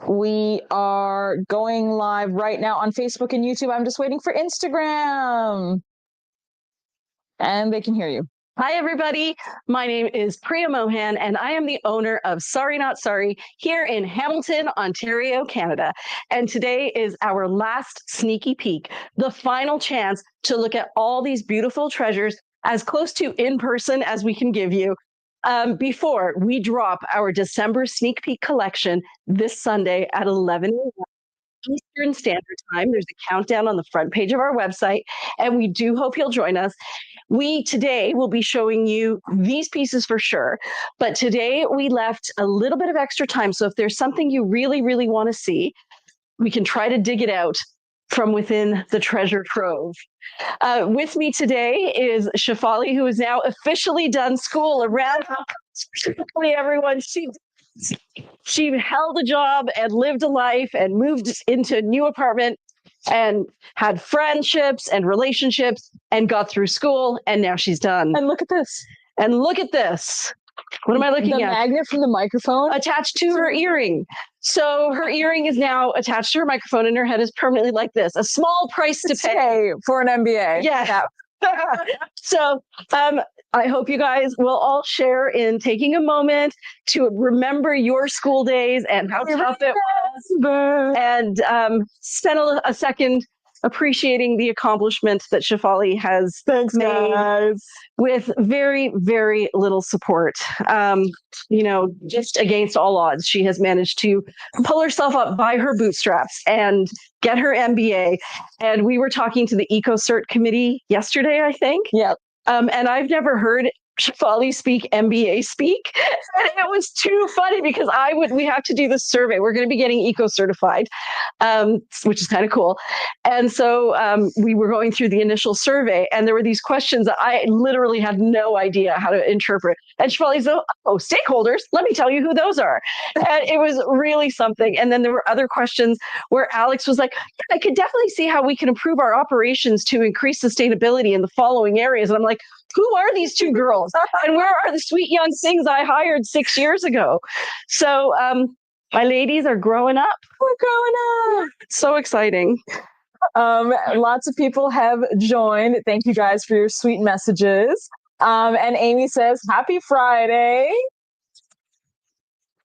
We are going live right now on Facebook and YouTube. I'm just waiting for Instagram. And they can hear you. Hi, everybody. My name is Priya Mohan, and I am the owner of Sorry Not Sorry here in Hamilton, Ontario, Canada. And today is our last sneaky peek, the final chance to look at all these beautiful treasures as close to in person as we can give you before we drop our December sneak peek collection this Sunday at 11 a.m. Eastern Standard Time. There's a countdown on the front page of our website, and we do hope you'll join us. We today will be showing you these pieces for sure, but today we left a little bit of extra time. So if there's something you really, really want to see, we can try to dig it out from within the treasure trove. With me today is Shefali, who is now officially done school around everyone. She held a job and lived a life and moved into a new apartment and had friendships and relationships and got through school, and now she's done. And look at this. And look at this. What am I looking at? The magnet from the microphone attached to her earring. So her earring is now attached to her microphone, and her head is permanently like this. A small price to pay for an MBA. Yeah. So I hope you guys will all share in taking a moment to remember your school days and how tough it was, and spend a second appreciating the accomplishments that Shefali has made with very, very little support. Just against all odds, she has managed to pull herself up by her bootstraps and get her MBA. And we were talking to the EcoCert committee yesterday, I think. Yeah. And I've never heard Shefali speak MBA speak. And it was too funny because we have to do this survey. We're going to be getting eco-certified, which is kind of cool. And so we were going through the initial survey, and there were these questions that I literally had no idea how to interpret. And Shefali's, stakeholders, let me tell you who those are. And it was really something. And then there were other questions where Alex was like, yeah, I could definitely see how we can improve our operations to increase sustainability in the following areas. And I'm like, who are these two girls? And where are the sweet young things I hired 6 years ago? So my ladies are growing up. We're growing up. It's so exciting. Lots of people have joined. Thank you guys for your sweet messages. And Amy says, happy Friday.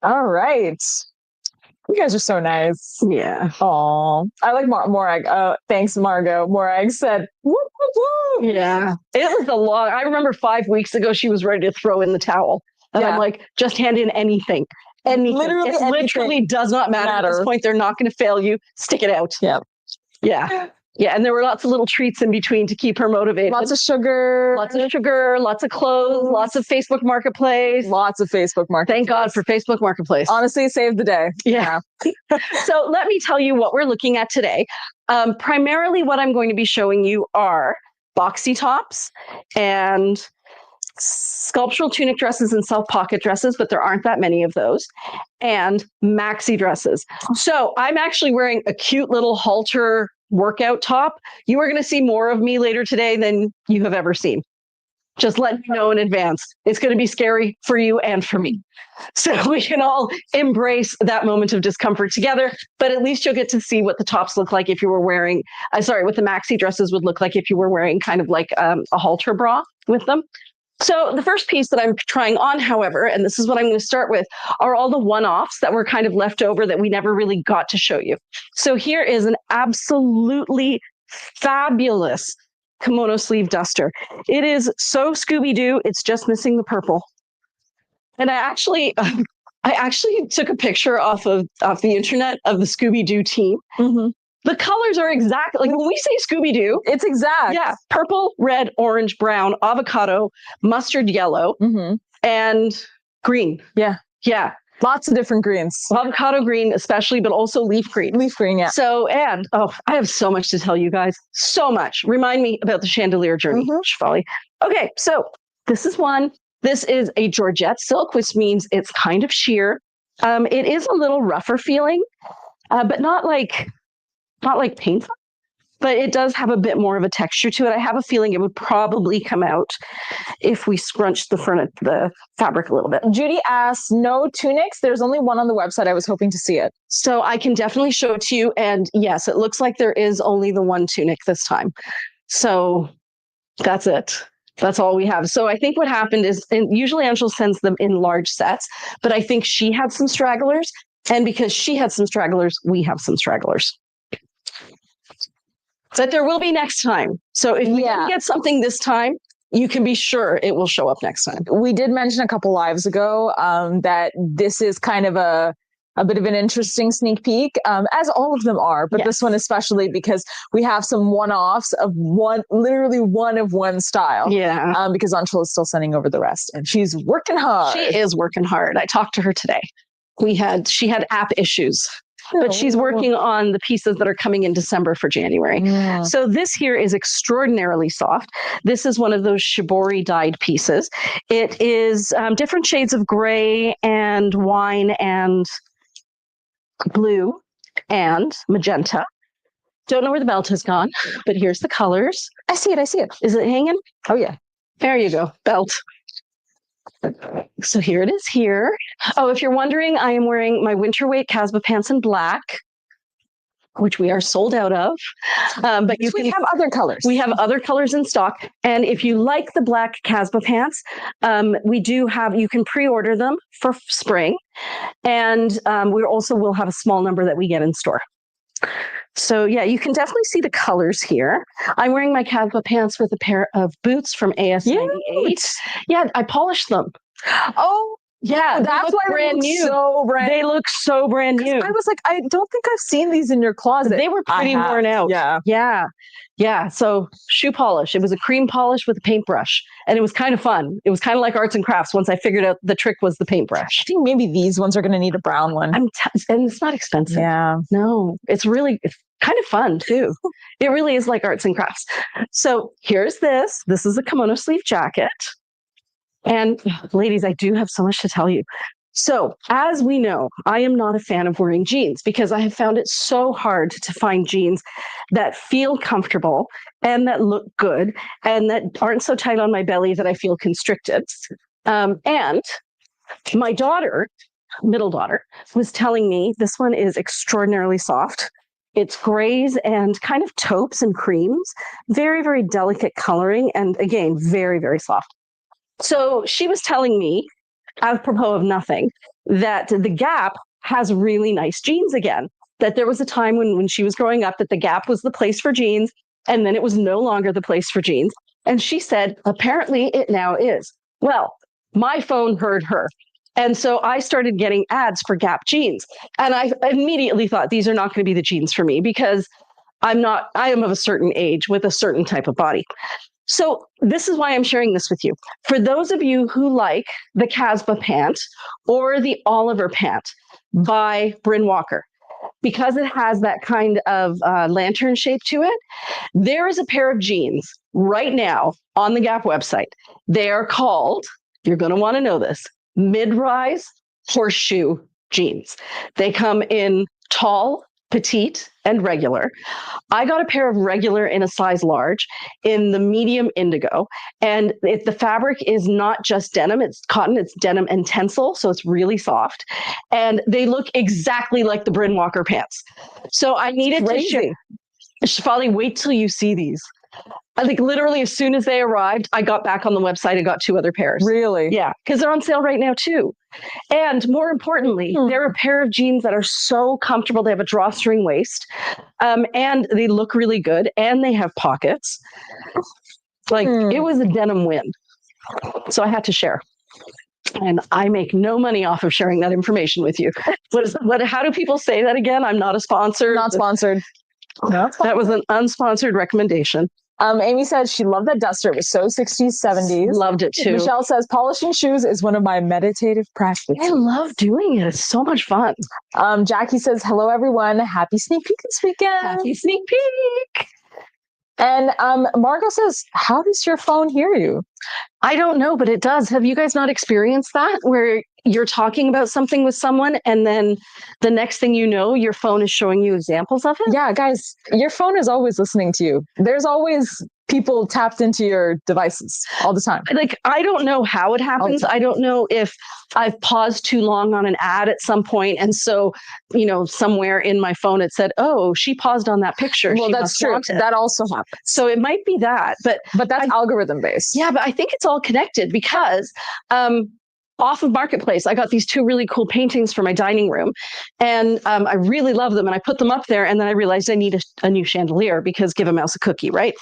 All right. You guys are so nice. Yeah. Oh, I like Morag. Thanks, Margot. Morag said, whoop, whoop, whoop. Yeah. It was a long, I remember 5 weeks ago, she was ready to throw in the towel. And I'm like, just hand in anything. Anything. Literally does not matter. At this point, they're not going to fail you. Stick it out. Yeah. Yeah. Yeah. And there were lots of little treats in between to keep her motivated. Lots of sugar, lots of clothes, lots of Facebook Marketplace. Thank God for Facebook Marketplace. Honestly, saved the day. Yeah. So let me tell you what we're looking at today. Primarily what I'm going to be showing you are Boxy Tops and Sculptural tunic dresses and self-pocket dresses, but there aren't that many of those, and maxi dresses. So I'm actually wearing a cute little halter workout top. You are going to see more of me later today than you have ever seen. Just let me know in advance. It's going to be scary for you and for me. So we can all embrace that moment of discomfort together, but at least you'll get to see what the tops look like if you were wearing, what the maxi dresses would look like if you were wearing kind of like a halter bra with them. So the first piece that I'm trying on, however, and this is what I'm going to start with, are all the one-offs that were kind of left over that we never really got to show you. So here is an absolutely fabulous Kimono-Sleeved duster. It is so Scooby-Doo, it's just missing the purple. And I actually took a picture off the internet of the Scooby-Doo team. Mm-hmm. The colors are exact. Like when we say Scooby-Doo, it's exact. Yeah. Purple, red, orange, brown, avocado, mustard yellow, and green. Yeah. Yeah. Lots of different greens. Avocado green, especially, but also leaf green. Leaf green, yeah. So, I have so much to tell you guys. So much. Remind me about the chandelier journey, Shefali. Okay, so this is one. This is a Georgette silk, which means it's kind of sheer. It is a little rougher feeling, but not like painful. but it does have a bit more of a texture to it. I have a feeling it would probably come out if we scrunched the fabric a little bit. Judy asks, no tunics? There's only one on the website. I was hoping to see it. So I can definitely show it to you. And yes, it looks like there is only the one tunic this time. So that's it. That's all we have. So I think what happened is, and usually Angela sends them in large sets, but I think she had some stragglers. And because she had some stragglers, we have some stragglers. But there will be next time. So if we can get something this time, you can be sure it will show up next time. We did mention a couple lives ago that this is kind of a bit of an interesting sneak peek, as all of them are, but this one especially because we have some one-offs of literally one of one style. Yeah. Because Anshul is still sending over the rest, and she's working hard. She is working hard. I talked to her today. She had app issues, but she's working on the pieces that are coming in December for January. Yeah. So this here is extraordinarily soft. This is one of those shibori dyed pieces. It is different shades of gray and wine and blue and magenta. Don't know where the belt has gone, but here's the colors. I see it. Is it hanging? Oh yeah. There you go. Belt. So here it is here. Oh, if you're wondering, I am wearing my winter weight Casba pants in black, which we are sold out of. But we have other colors. We have other colors in stock. And if you like the black Casba pants, you can pre-order them for spring. And we also will have a small number that we get in store. So yeah, you can definitely see the colors here. I'm wearing my Casba pants with a pair of boots from AS98. Yeah, I polished them. Oh, yeah, that's why brand new. They look so brand new. I was like, I don't think I've seen these in your closet. They were pretty worn out. Yeah. So shoe polish. It was a cream polish with a paintbrush, and it was kind of fun. It was kind of like arts and crafts once I figured out the trick was the paintbrush. I think maybe these ones are going to need a brown one. And it's not expensive. Yeah. No, it's kind of fun too. It really is like arts and crafts. So here's this. This is a kimono sleeve jacket. And ladies, I do have so much to tell you. So as we know, I am not a fan of wearing jeans because I have found it so hard to find jeans that feel comfortable and that look good and that aren't so tight on my belly that I feel constricted. And my middle daughter, was telling me this one is extraordinarily soft. It's grays and kind of taupes and creams, very, very delicate coloring. And again, very, very soft. So she was telling me, apropos of nothing, that the Gap has really nice jeans again. That there was a time when she was growing up that the Gap was the place for jeans, and then it was no longer the place for jeans. And she said, apparently it now is. Well, my phone heard her. And so I started getting ads for Gap jeans. And I immediately thought, these are not going to be the jeans for me because I am of a certain age with a certain type of body. So this is why I'm sharing this with you. For those of you who like the Casba pant or the Oliver pant by Bryn Walker, because it has that kind of lantern shape to it, there is a pair of jeans right now on the Gap website. They are called, you're going to want to know this, mid-rise horseshoe jeans. They come in tall, petite, and regular. I got a pair of regular in a size large in the medium indigo. And the fabric is not just denim, it's cotton, it's denim and tencel. So it's really soft. And they look exactly like the Bryn Walker pants. So I needed to share. Shafali, wait till you see these. I think literally as soon as they arrived, I got back on the website and got 2 other pairs. Really? Yeah, because they're on sale right now too. And more importantly, they're a pair of jeans that are so comfortable. They have a drawstring waist, and they look really good, and they have pockets. It was a denim win. So I had to share. And I make no money off of sharing that information with you. How do people say that again? I'm not a sponsor. Not sponsored. No, that was an unsponsored recommendation. Amy says she loved that duster. It was so 60s, 70s. Loved it too. Michelle says polishing shoes is one of my meditative practices. I love doing it. It's so much fun. Jackie says, hello, everyone. Happy sneak peek this weekend. Happy sneak peek. And Margot says, how does your phone hear you? I don't know, but it does. Have you guys not experienced that? Where you're talking about something with someone, and then the next thing you know, your phone is showing you examples of it. Yeah, guys, your phone is always listening to you. There's always people tapped into your devices all the time. Like, I don't know how it happens. I don't know if I've paused too long on an ad at some point, and so, somewhere in my phone it said, "Oh, she paused on that picture." Well, that's true. That also happens. So it might be that, but that's algorithm based. Yeah, but I think it's all connected because off of Marketplace, I got these 2 really cool paintings for my dining room, and I really love them, and I put them up there, and then I realized I need a new chandelier because give a mouse a cookie, right?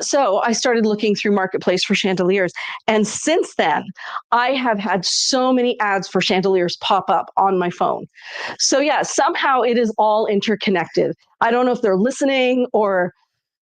So I started looking through Marketplace for chandeliers, and since then, I have had so many ads for chandeliers pop up on my phone. So yeah, somehow it is all interconnected. I don't know if they're listening, or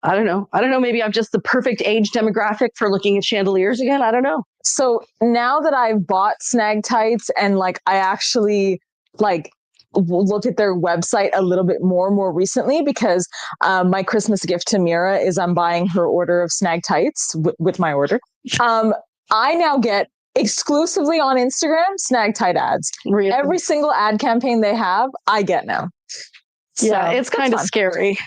I don't know. Maybe I'm just the perfect age demographic for looking at chandeliers again. I don't know. So now that I've bought snag tights and I actually look at their website a little bit more recently, because my Christmas gift to Mira is I'm buying her order of snag tights with my order. I now get exclusively on Instagram snag tight ads. Really? Every single ad campaign they have, I get now. Yeah, it's kind of scary.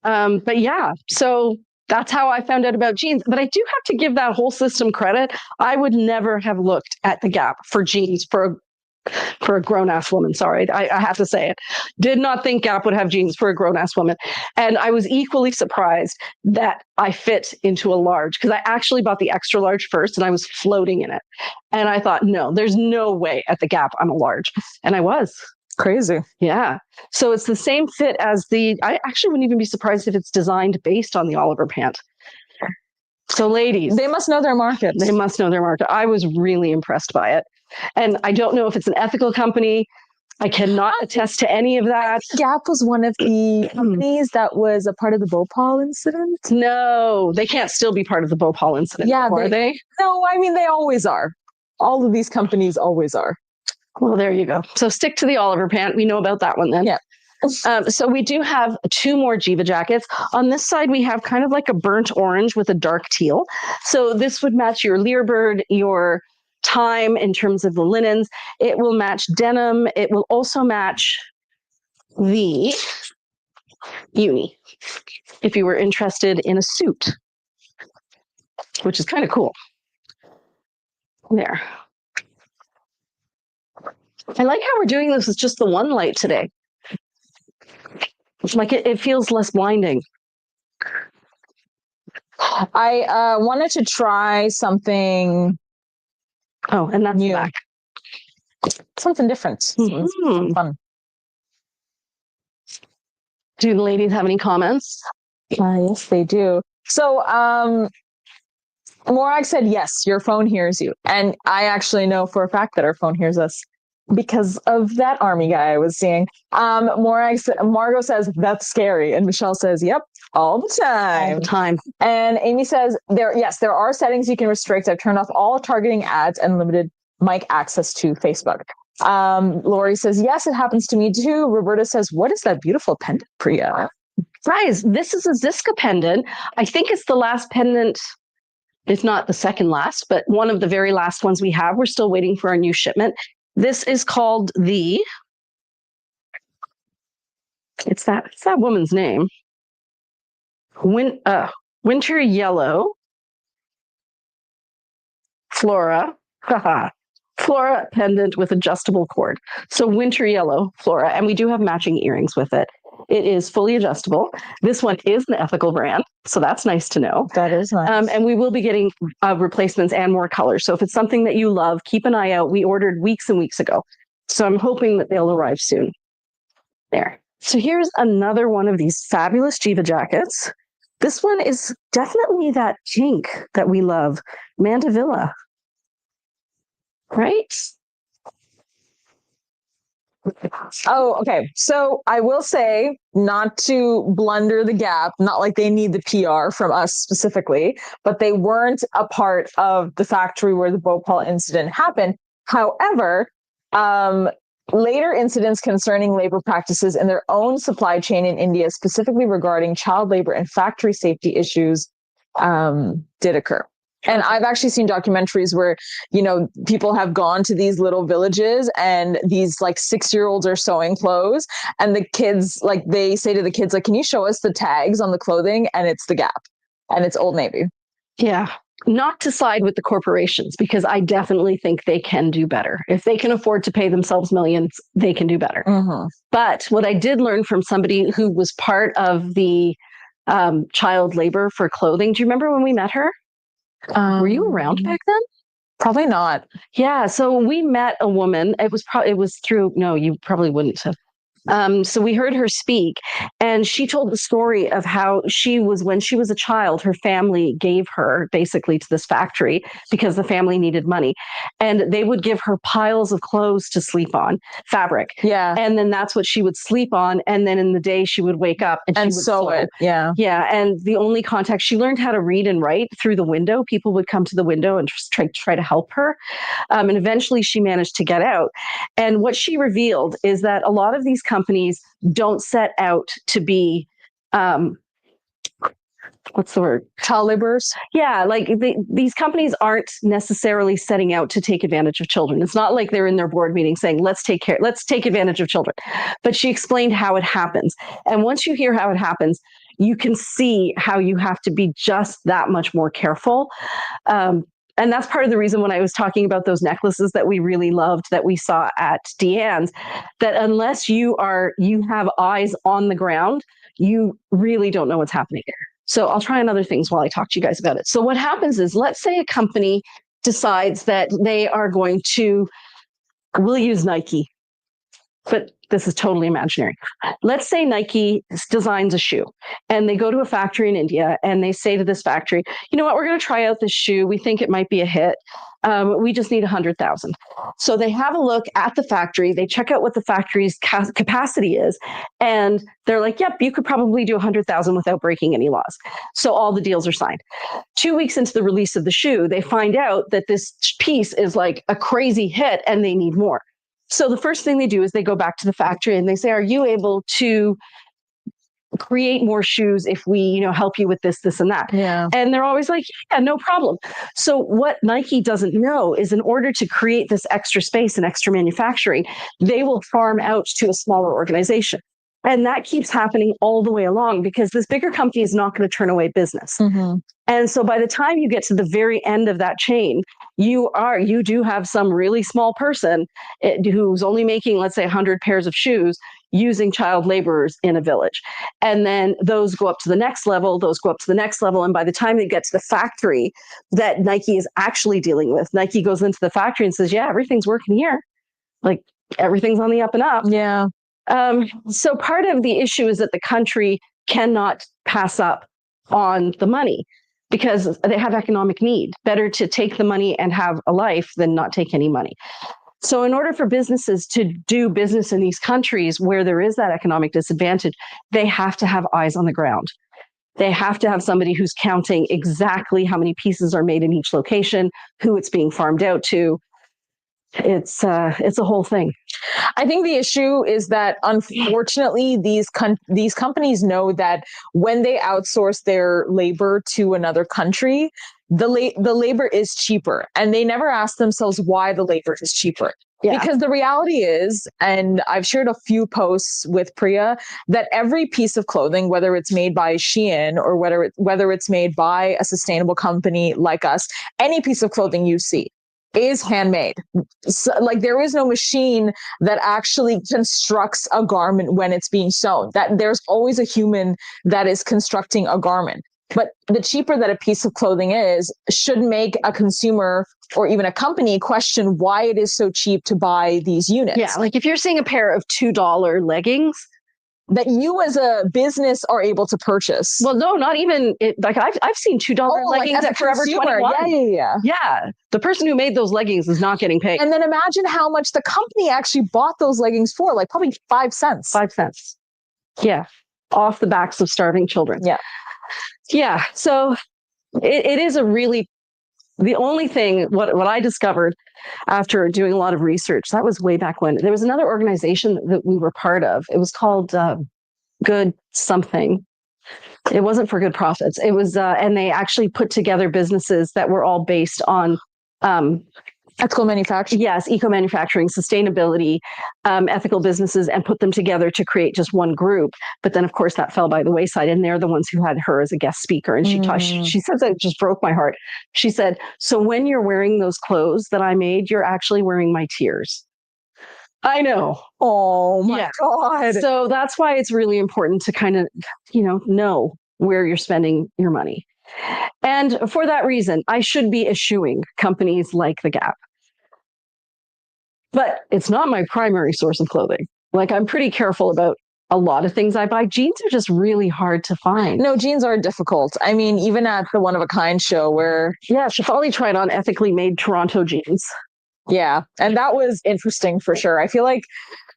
But yeah, so that's how I found out about jeans. But I do have to give that whole system credit. I would never have looked at the Gap for jeans for a grown-ass woman. Sorry, I have to say it. Did not think Gap would have jeans for a grown-ass woman. And I was equally surprised that I fit into a large, because I actually bought the extra large first and I was floating in it. And I thought, no, there's no way at the Gap I'm a large. And I was. Crazy. Yeah. So it's the same fit as I actually wouldn't even be surprised if it's designed based on the Oliver pant. So ladies, they must know their market. They must know their market. I was really impressed by it. And I don't know if it's an ethical company. I cannot attest to any of that. Gap was one of the companies that was a part of the Bhopal incident. No, they can't still be part of the Bhopal incident. Yeah, are they? No, I mean, they always are. All of these companies always are. Well, there you go. So stick to the Oliver pant. We know about that one then. Yeah. So we do have 2 more Jiva jackets. On this side, we have kind of like a burnt orange with a dark teal. So this would match your Learbird, your Time in terms of the linens. It will match denim. It will also match the uni if you were interested in a suit, which is kind of cool. There. I like how we're doing this with just the one light today. Like it feels less blinding. I wanted to try something. Oh, and that's new. Back. Something different. Mm-hmm. Fun. Do the ladies have any comments? Yes, they do. So, Morag said, yes, your phone hears you. And I actually know for a fact that our phone hears us because of that army guy I was seeing. Margot says, that's scary. And Michelle says, yep, all the time. All the time. And Amy says, there are settings you can restrict. I've turned off all targeting ads and limited mic access to Facebook. Lori says, yes, it happens to me too. Roberta says, what is that beautiful pendant, Priya? Guys, this is a Ziska pendant. I think it's the last pendant, if not the second last, but one of the very last ones we have. We're still waiting for our new shipment. This is called it's that woman's name. Winter Yellow Flora. Flora pendant with adjustable cord. So Winter Yellow Flora. And we do have matching earrings with it. It is fully adjustable. This one is an ethical brand, so that's nice to know. That is nice. And we will be getting replacements and more colors. So if it's something that you love, keep an eye out. We ordered weeks and weeks ago, so I'm hoping that they'll arrive soon. There. So here's another one of these fabulous Jiva jackets. This one is definitely that pink that we love, Mandevilla. Right? Oh, okay. So I will say, not to blunder the Gap, not like they need the PR from us specifically, but they weren't a part of the factory where the Bhopal incident happened. However, later incidents concerning labor practices in their own supply chain in India, specifically regarding child labor and factory safety issues, did occur. And I've actually seen documentaries where, you know, people have gone to these little villages and these like 6-year-olds are sewing clothes, and the kids, like, they say to the kids, like, can you show us the tags on the clothing? And it's the Gap and it's Old Navy. Yeah. Not to side with the corporations, because I definitely think they can do better. If they can afford to pay themselves millions, they can do better. Mm-hmm. But what I did learn from somebody who was part of the child labor for clothing, do you remember when we met her? Were you around back then? Probably not. Yeah. So we met a woman. It was through, no, you probably wouldn't have. So we heard her speak, and she told the story of how when she was a child, her family gave her basically to this factory because the family needed money. And they would give her piles of clothes to sleep on, fabric. Yeah. And then that's what she would sleep on. And then in the day she would wake up and she would sew it. Yeah. Yeah. And the only contact, she learned how to read and write through the window. People would come to the window and just try to help her. And eventually she managed to get out. And what she revealed is that a lot of these companies don't set out to be what's the word? Child laborers. Yeah, like these companies aren't necessarily setting out to take advantage of children. It's not like they're in their board meeting saying, let's take advantage of children. But she explained how it happens. And once you hear how it happens, you can see how you have to be just that much more careful. And that's part of the reason when I was talking about those necklaces that we really loved that we saw at Deanne's, that unless you have eyes on the ground, you really don't know what's happening here. So I'll try on other things while I talk to you guys about it. So what happens is, let's say a company decides that they are going to, we'll use Nike, but this is totally imaginary. Let's say Nike designs a shoe and they go to a factory in India and they say to this factory, you know what, we're going to try out this shoe. We think it might be a hit. We just need 100,000. So they have a look at the factory. They check out what the factory's capacity is. And they're like, yep, you could probably do 100,000 without breaking any laws. So all the deals are signed. 2 weeks into the release of the shoe, they find out that this piece is like a crazy hit and they need more. So the first thing they do is they go back to the factory and they say, are you able to create more shoes if we, help you with this, this, and that? Yeah. And they're always like, yeah, no problem. So what Nike doesn't know is, in order to create this extra space and extra manufacturing, they will farm out to a smaller organization. And that keeps happening all the way along, because this bigger company is not going to turn away business. Mm-hmm. And so by the time you get to the very end of that chain, you do have some really small person who's only making, let's say, 100 pairs of shoes using child laborers in a village. And then those go up to the next level, those go up to the next level. And by the time they get to the factory that Nike is actually dealing with, Nike goes into the factory and says, yeah, everything's working here. Like, everything's on the up and up. Yeah. So part of the issue is that the country cannot pass up on the money, because they have economic need. Better to take the money and have a life than not take any money. So in order for businesses to do business in these countries where there is that economic disadvantage, they have to have eyes on the ground. They have to have somebody who's counting exactly how many pieces are made in each location, who it's being farmed out to. It's a whole thing. I think the issue is that, unfortunately, these companies know that when they outsource their labor to another country, the labor is cheaper, and they never ask themselves why the labor is cheaper. Yeah. Because the reality is, and I've shared a few posts with Priya, that every piece of clothing, whether it's made by Shein or whether it's made by a sustainable company like us, any piece of clothing you see is handmade. So, like, there is no machine that actually constructs a garment when it's being sewn. That there's always a human that is constructing a garment. But the cheaper that a piece of clothing is should make a consumer or even a company question why it is so cheap to buy these units. Yeah, like if you're seeing a pair of $2 leggings that you as a business are able to purchase. Well, no, not even like I've seen $2 leggings at Forever 21. Yeah. The person who made those leggings is not getting paid. And then imagine how much the company actually bought those leggings for, like probably 5 cents. 5 cents. Yeah. Off the backs of starving children. Yeah. Yeah. So it is the only thing, what I discovered after doing a lot of research, that was way back when. There was another organization that we were part of. It was called Good Something. It wasn't for good profits. It was, and they actually put together businesses that were all based on ethical manufacturing. Yes, eco-manufacturing, sustainability, ethical businesses, and put them together to create just one group. But then, of course, that fell by the wayside, and they're the ones who had her as a guest speaker. And she says that it just broke my heart. She said, "So when you're wearing those clothes that I made, you're actually wearing my tears." I know. Oh my God. So that's why it's really important to kind of, know where you're spending your money. And for that reason, I should be eschewing companies like The Gap. But it's not my primary source of clothing. Like, I'm pretty careful about a lot of things I buy. Jeans are just really hard to find. No, jeans are difficult. I mean, even at the One of a Kind show where... Yeah, Shefali tried on ethically made Toronto jeans. Yeah, and that was interesting for sure. I feel like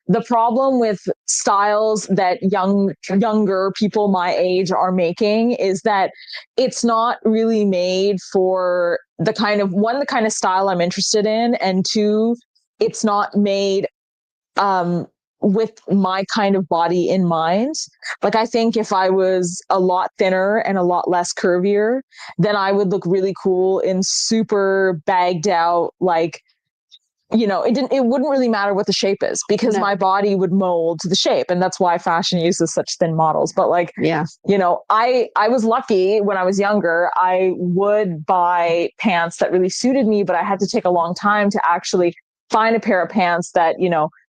the problem with styles that younger people my age are making is that it's not really made for the kind of style I'm interested in, and two, it's not made with my kind of body in mind. Like, I think if I was a lot thinner and a lot less curvier, then I would look really cool in super bagged out, like, it wouldn't really matter what the shape is, because my body would mold to the shape. And that's why fashion uses such thin models. But like, I was lucky when I was younger. I would buy pants that really suited me, but I had to take a long time to actually find a pair of pants that,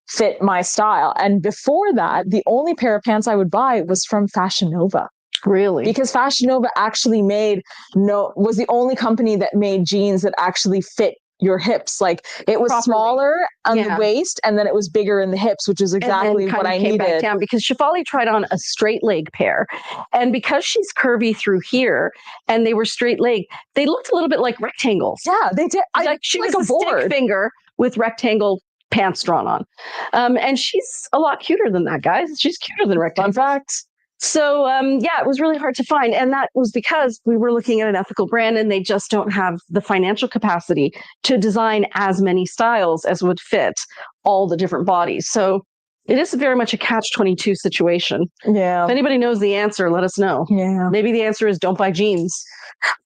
fit my style. And before that, the only pair of pants I would buy was from Fashion Nova. Really? Because Fashion Nova actually was the only company that made jeans that actually fit your hips. Like, it was properly smaller on the waist, and then it was bigger in the hips, which is exactly what I needed. Back down, because Shefali tried on a straight leg pair, and because she's curvy through here, and they were straight leg, they looked a little bit like rectangles. Yeah, they did. She was a stick finger with rectangle pants drawn on, and she's a lot cuter than that, guys. She's cuter than rectangle. Fun fact. So, it was really hard to find. And that was because we were looking at an ethical brand, and they just don't have the financial capacity to design as many styles as would fit all the different bodies. So it is very much a catch-22 situation. Yeah. If anybody knows the answer, let us know. Yeah. Maybe the answer is don't buy jeans.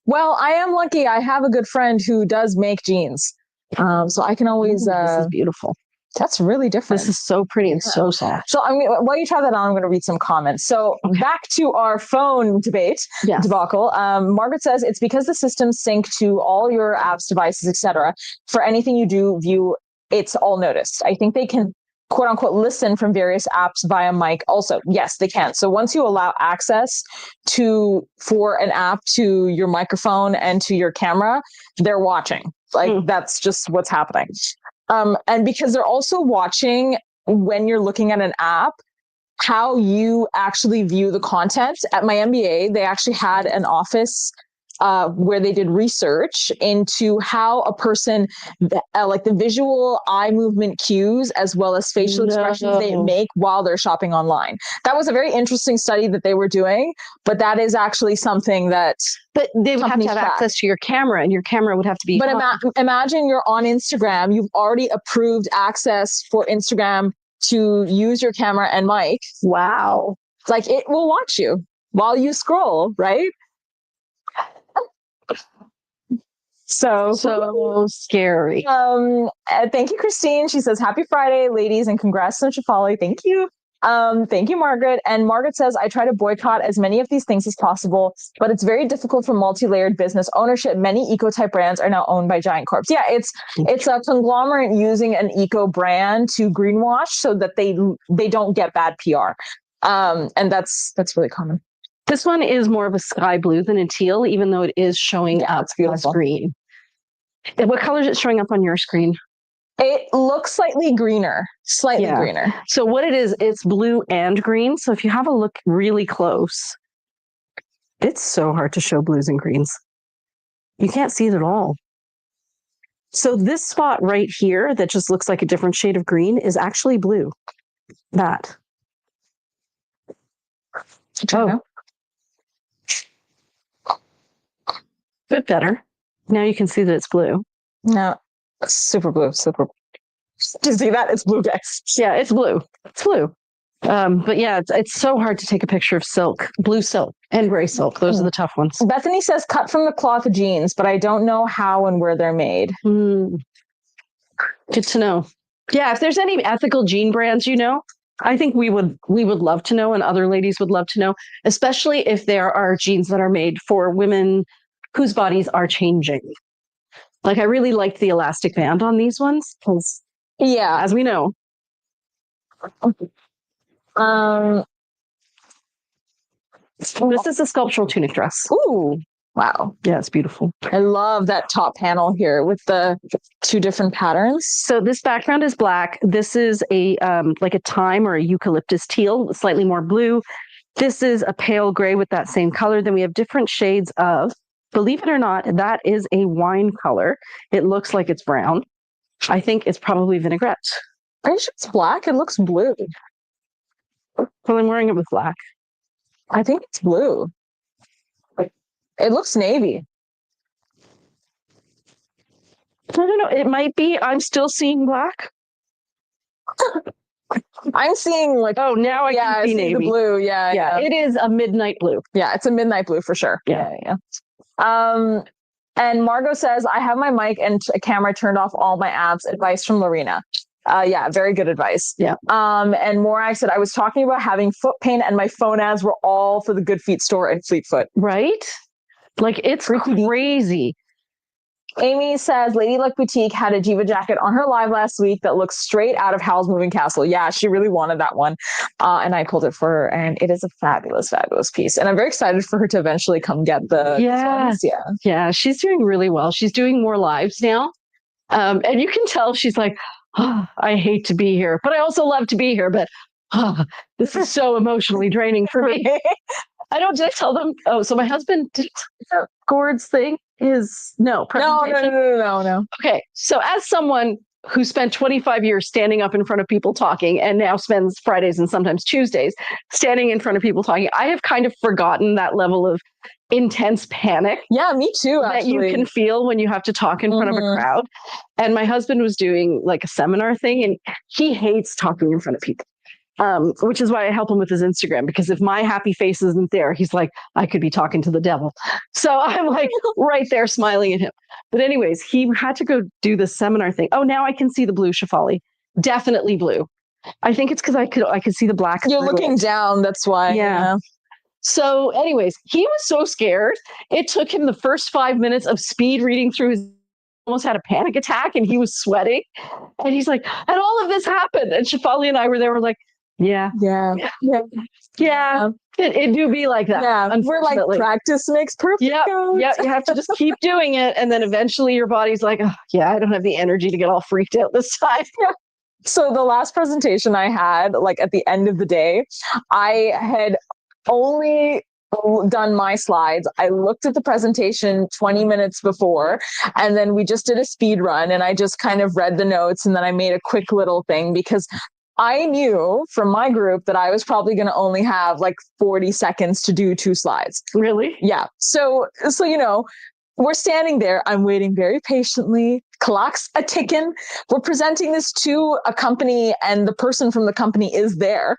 Well, I am lucky. I have a good friend who does make jeans. So I can always... this is beautiful. That's really different. This is so pretty and so soft. So while you try that on, I'm going to read some comments. So back to our phone debacle. Margaret says, it's because the systems sync to all your apps, devices, etc. For anything you do, view, it's all noticed. I think they can, quote unquote, listen from various apps via mic also. Yes, they can. So once you allow access for an app to your microphone and to your camera, they're watching. Like, that's just what's happening. And because they're also watching, when you're looking at an app, how you actually view the content. At my MBA, they actually had an office where they did research into how a person, like the visual eye movement cues, as well as facial expressions they make while they're shopping online. That was a very interesting study that they were doing, but that is actually something that... But they would have to have access to your camera, and your camera would have to be... But imagine you're on Instagram, you've already approved access for Instagram to use your camera and mic. Wow. Like, it will watch you while you scroll, right? So scary. Thank you, Christine. She says, happy Friday, ladies, and congrats on Shefali. Thank you. Thank you, Margaret. And Margaret says, I try to boycott as many of these things as possible, but it's very difficult for multi-layered business ownership. Many eco-type brands are now owned by giant corps. Yeah, it's a conglomerate using an eco brand to greenwash so that they don't get bad PR. And that's really common. This one is more of a sky blue than a teal, even though it is showing up as green. What color is it showing up on your screen? It looks slightly greener. Greener. So what it is, it's blue and green. So if you have a look really close, it's so hard to show blues and greens. You can't see it at all. So this spot right here that just looks like a different shade of green is actually blue. That. Oh. Bit better. Now you can see that it's blue. No, super blue. Do you see that? It's blue, guys. Yeah, it's blue. It's blue. But yeah, it's so hard to take a picture of silk, blue silk. And gray silk. Those are the tough ones. Bethany says cut from the cloth jeans, but I don't know how and where they're made. Good to know. Yeah, if there's any ethical jean brands, I think we would love to know, and other ladies would love to know, especially if there are jeans that are made for women whose bodies are changing. Like, I really liked the elastic band on these ones because, yeah, as we know. This is a sculptural tunic dress. Ooh, wow. Yeah, it's beautiful. I love that top panel here with the two different patterns. So this background is black. This is a like a thyme or a eucalyptus teal, slightly more blue. This is a pale gray with that same color. Then we have different shades of, believe it or not, that is a wine color. It looks like it's brown. I think it's probably vinaigrette. Are you sure it's black? It looks blue. Well, I'm wearing it with black. I think it's blue. It looks navy. I don't know. It might be. I'm still seeing black. I'm seeing like, oh, now I can see navy. The blue. Yeah. It is a midnight blue. Yeah, it's a midnight blue for sure. Yeah. And Margot says, I have my mic and a camera turned off all my apps. Advice from Lorena. Yeah, very good advice. Yeah. And Morag said, I was talking about having foot pain and my phone ads were all for the Good Feet store and Fleetfoot. Right? Like, it's crazy. Amy says, Lady Luck Boutique had a Jiva jacket on her live last week that looks straight out of Howl's Moving Castle. Yeah, she really wanted that one. And I pulled it for her, and it is a fabulous, fabulous piece. And I'm very excited for her to eventually come get the ones. Yeah, she's doing really well. She's doing more lives now. And you can tell she's like, oh, I hate to be here, but I also love to be here. But this is so emotionally draining for me. Did I tell them? Oh, so my husband did Gord's thing is no. Okay. So as someone who spent 25 years standing up in front of people talking and now spends Fridays and sometimes Tuesdays standing in front of people talking, I have kind of forgotten that level of intense panic. Yeah, me too. That you can feel when you have to talk in front of a crowd. And my husband was doing like a seminar thing, and he hates talking in front of people. Which is why I help him with his Instagram, because if my happy face isn't there, he's like, I could be talking to the devil. So I'm like right there smiling at him. But anyways, he had to go do the seminar thing. Oh, now I can see the blue Shefali. Definitely blue. I think it's because I could see the black. You're looking down. That's why. Yeah. So anyways, he was so scared. It took him the first 5 minutes of speed reading through his, almost had a panic attack, and he was sweating. And he's like, and all of this happened. And Shefali and I were there. We're like, Yeah. It do be like that. Yeah. We're like, practice makes perfect. Yeah. You have to just keep doing it. And then eventually your body's like, oh, yeah, I don't have the energy to get all freaked out this time. Yeah. So the last presentation I had, like at the end of the day, I had only done my slides. I looked at the presentation 20 minutes before, and then we just did a speed run, and I just kind of read the notes, and then I made a quick little thing because I knew from my group that I was probably going to only have like 40 seconds to do 2 slides. Really? Yeah. So, we're standing there. I'm waiting very patiently. Clock's a ticking. We're presenting this to a company, and the person from the company is there.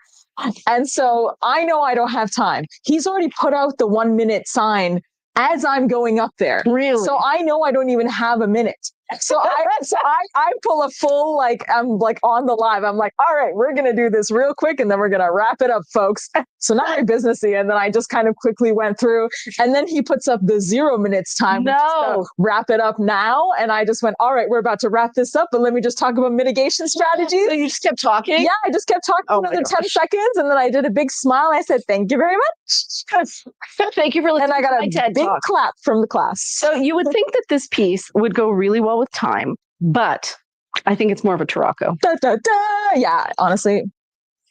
And so I know I don't have time. He's already put out the 1 minute sign as I'm going up there. Really? So I know I don't even have a minute. So I pull a full, like, I'm like on the live. I'm like, all right, we're going to do this real quick, and then we're going to wrap it up, folks. So not very businessy. And then I just kind of quickly went through, and then he puts up the 0 minutes time. No. Wrap it up now. And I just went, all right, we're about to wrap this up, but let me just talk about mitigation strategies. So you just kept talking? Yeah, I just kept talking for another 10 seconds. And then I did a big smile. I said, thank you very much. Thank you for listening. And I got a big clap from the class. So you would think that this piece would go really well with time, but I think it's more of a Tarocco. Yeah, honestly.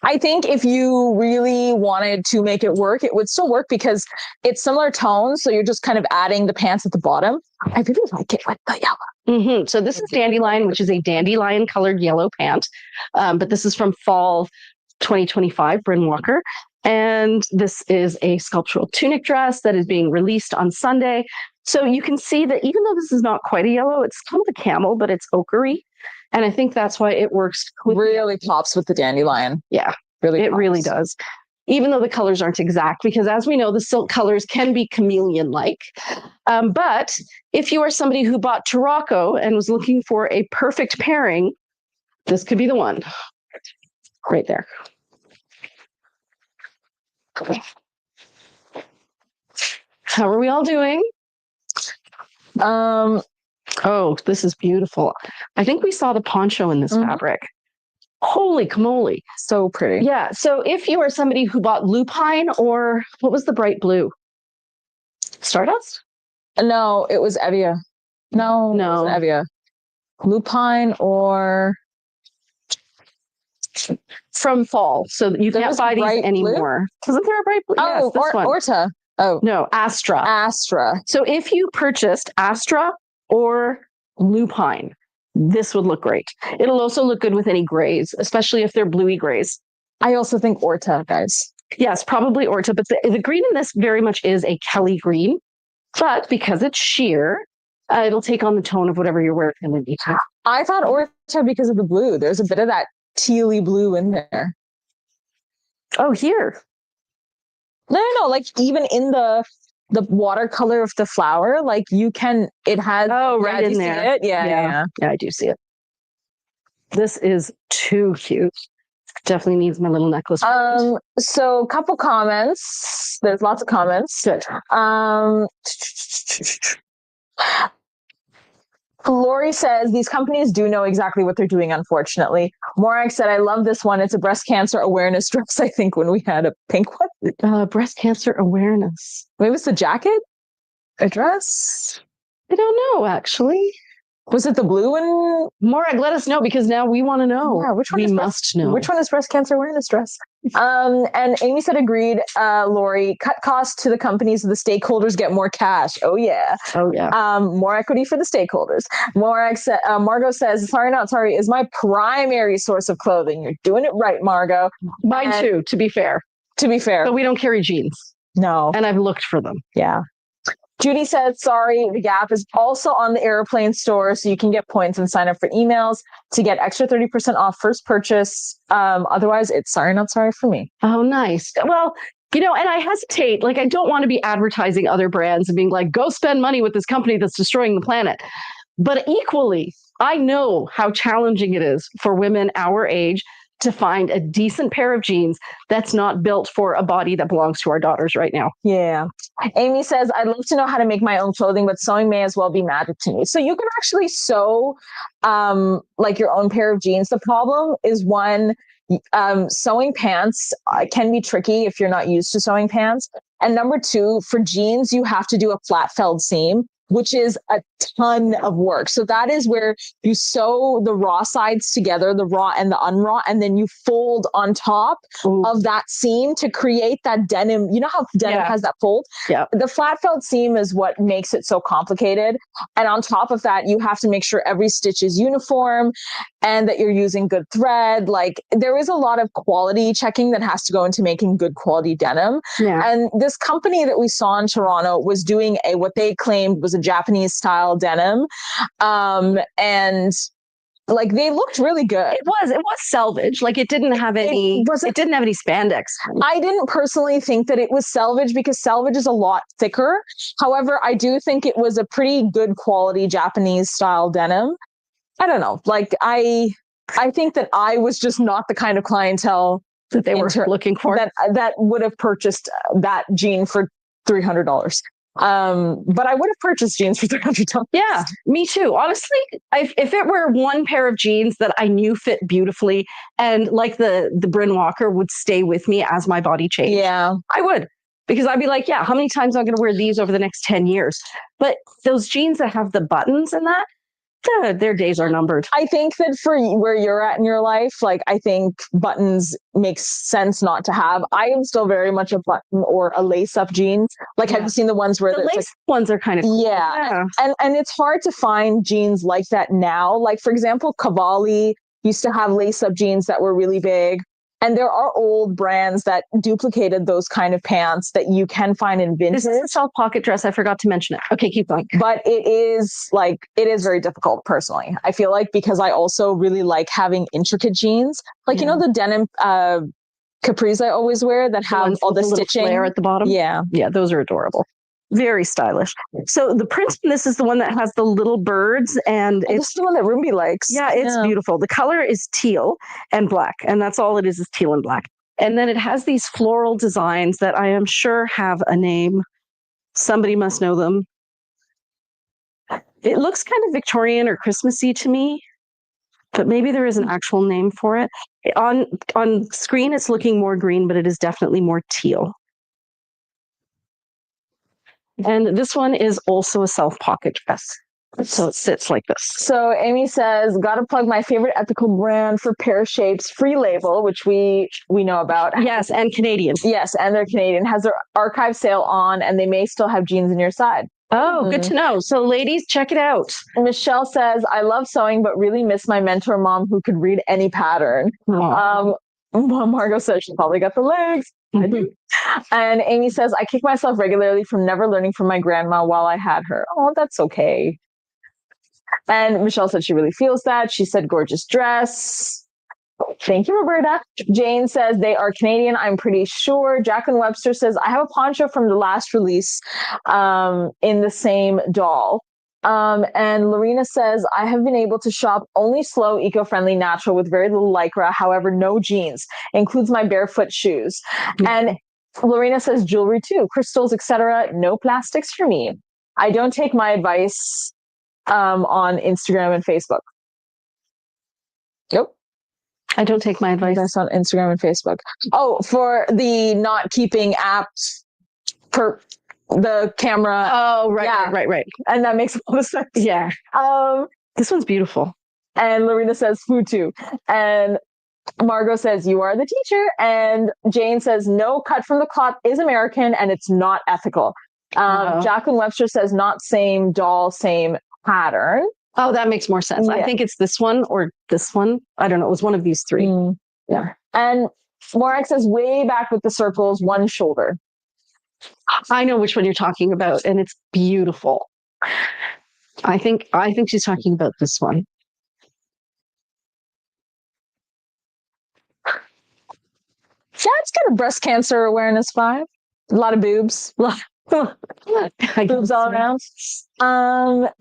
I think if you really wanted to make it work, it would still work because it's similar tones. So you're just kind of adding the pants at the bottom. I really like it with the yellow. So this is Dandelion, which is a dandelion colored yellow pant. But this is from fall 2025, Bryn Walker. And this is a sculptural tunic dress that is being released on Sunday. So you can see that even though this is not quite a yellow, it's kind of a camel, but it's ochre-y. And I think that's why it works. Really pops with the dandelion. Yeah, really. It really does. even though the colors aren't exact, because as we know, the silk colors can be chameleon-like. But if you are somebody who bought Tarocco and was looking for a perfect pairing, this could be the one right there. How are we all doing? Oh, this is beautiful. I think we saw the poncho in this fabric. Holy camole. So pretty. Yeah. So if you are somebody who bought lupine, or what was the bright blue? Stardust? No, it was Evia. No, it wasn't Evia. Lupine or from fall. So you can't buy these anymore. Wasn't there a bright blue? Oh, yes, Orta. Oh. No, Astra. Astra. So if you purchased Astra or lupine, this would look great. It'll also look good with any grays, especially if they're bluey grays. I also think Orta, guys. Yes, probably Orta, but the green in this very much is a Kelly green. But because it's sheer, it'll take on the tone of whatever you're wearing underneath. I thought Orta because of the blue. There's a bit of that tealy blue in there. Oh, here. No. Like even in the watercolor of the flower, like you can, it has. Oh, right in there. Yeah, I do see it. This is too cute. Definitely needs my little necklace. So a couple comments. There's lots of comments. Good. Lori says these companies do know exactly what they're doing, unfortunately. Morak said, I love this one. It's a breast cancer awareness dress, I think, when we had a pink one. Breast cancer awareness. Maybe it's a jacket? A dress? I don't know, actually. Was it the blue one? Morak, let us know, because now we want to know. Yeah, which one we must know. Which one is breast cancer awareness dress? And Amy said, agreed, Lori, cut costs to the companies so the stakeholders get more cash. Oh, yeah. More equity for the stakeholders. Margot says, sorry, not sorry, is my primary source of clothing. You're doing it right, Margot. Mine too, to be fair. But we don't carry jeans. No. And I've looked for them. Yeah. Judy said, sorry, the Gap is also on the Airplane store, so you can get points and sign up for emails to get extra 30% off first purchase. Otherwise, it's sorry, not sorry for me. Oh, nice. Well, and I hesitate. Like, I don't want to be advertising other brands and being like, go spend money with this company that's destroying the planet. But equally, I know how challenging it is for women our age to find a decent pair of jeans that's not built for a body that belongs to our daughters right now. Yeah. Amy says, I'd love to know how to make my own clothing, but sewing may as well be magic to me. So you can actually sew like your own pair of jeans. The problem is sewing pants can be tricky if you're not used to sewing pants. And number two, for jeans, you have to do a flat felled seam, which is a ton of work. So that is where you sew the raw sides together, the raw and the unraw, and then you fold on top of that seam to create that denim. You know how denim has that fold? Yeah. The flat felled seam is what makes it so complicated. And on top of that, you have to make sure every stitch is uniform and that you're using good thread. Like, there is a lot of quality checking that has to go into making good quality denim. Yeah. And this company that we saw in Toronto was doing what they claimed was a Japanese style denim. And like, they looked really good. It was salvage. Like, it didn't have any spandex. I didn't personally think that it was salvage because salvage is a lot thicker. However, I do think it was a pretty good quality Japanese style denim. I don't know. Like, I think that I was just not the kind of clientele that they were looking for that would have purchased that jean for $300. But I would have purchased jeans for $300. Yeah, me too. Honestly, if it were one pair of jeans that I knew fit beautifully and like the Bryn Walker would stay with me as my body changed, I would. Because I'd be like, how many times am I going to wear these over the next 10 years? But those jeans that have the buttons and that, their days are numbered. I think that for where you're at in your life, like, I think buttons makes sense not to have. I am still very much a button or a lace-up jeans. Like, have you seen the ones where the lace ones are kind of cool. Yeah. And it's hard to find jeans like that now. Like, for example, Cavalli used to have lace-up jeans that were really big. And there are old brands that duplicated those kind of pants that you can find in vintage. This is a self pocket dress. I forgot to mention it. Okay, keep going. But it is very difficult personally. I feel like, because I also really like having intricate jeans. Like, you know, the denim capris I always wear that have all the stitching flare at the bottom. Yeah. Yeah, those are adorable. Very stylish. So the print in this is the one that has the little birds, and it's the one that Ruby likes. Yeah, it's beautiful. The color is teal and black, and that's all it is teal and black. And then it has these floral designs that I am sure have a name. Somebody must know them. It looks kind of Victorian or Christmassy to me, but maybe there is an actual name for it. On screen, it's looking more green, but it is definitely more teal. And this one is also a self-pocket dress. So it sits like this. So Amy says, gotta plug my favorite ethical brand for pear shapes, Free Label, which we know about. Yes, and Canadian. Yes, and they're Canadian. Has their archive sale on, and they may still have jeans in your side. Oh, good to know. So ladies, check it out. Michelle says, I love sewing, but really miss my mentor mom who could read any pattern. Margot says she probably got the legs. I do. And Amy says, I kick myself regularly from never learning from my grandma while I had her. Oh, that's okay. And Michelle said she really feels that. She said, gorgeous dress. Thank you, Roberta. Jane says they are Canadian, I'm pretty sure. Jacqueline Webster says, I have a poncho from the last release in the same doll. And Lorena says, I have been able to shop only slow, eco-friendly, natural with very little lycra, however, no jeans. Includes my barefoot shoes. And Lorena says jewelry too, crystals, etc. No plastics for me. I don't take my advice on Instagram and Facebook. Nope. I don't take my advice on Instagram and Facebook. Oh, for the not keeping apps per the camera. Oh, right, yeah. right. And that makes a lot of sense. Yeah. This one's beautiful. And Lorena says food too. And Margot says, you are the teacher. And Jane says, no, cut from the cloth is American and it's not ethical. Jacqueline Webster says, not same doll, same pattern. Oh, that makes more sense. Yeah. I think it's this one or this one. I don't know. It was one of these three. Yeah. And Morak says way back with the circles, one shoulder. I know which one you're talking about, and it's beautiful. I think she's talking about this one. Dad's got a breast cancer awareness 5. A lot of boobs. Boobs all around.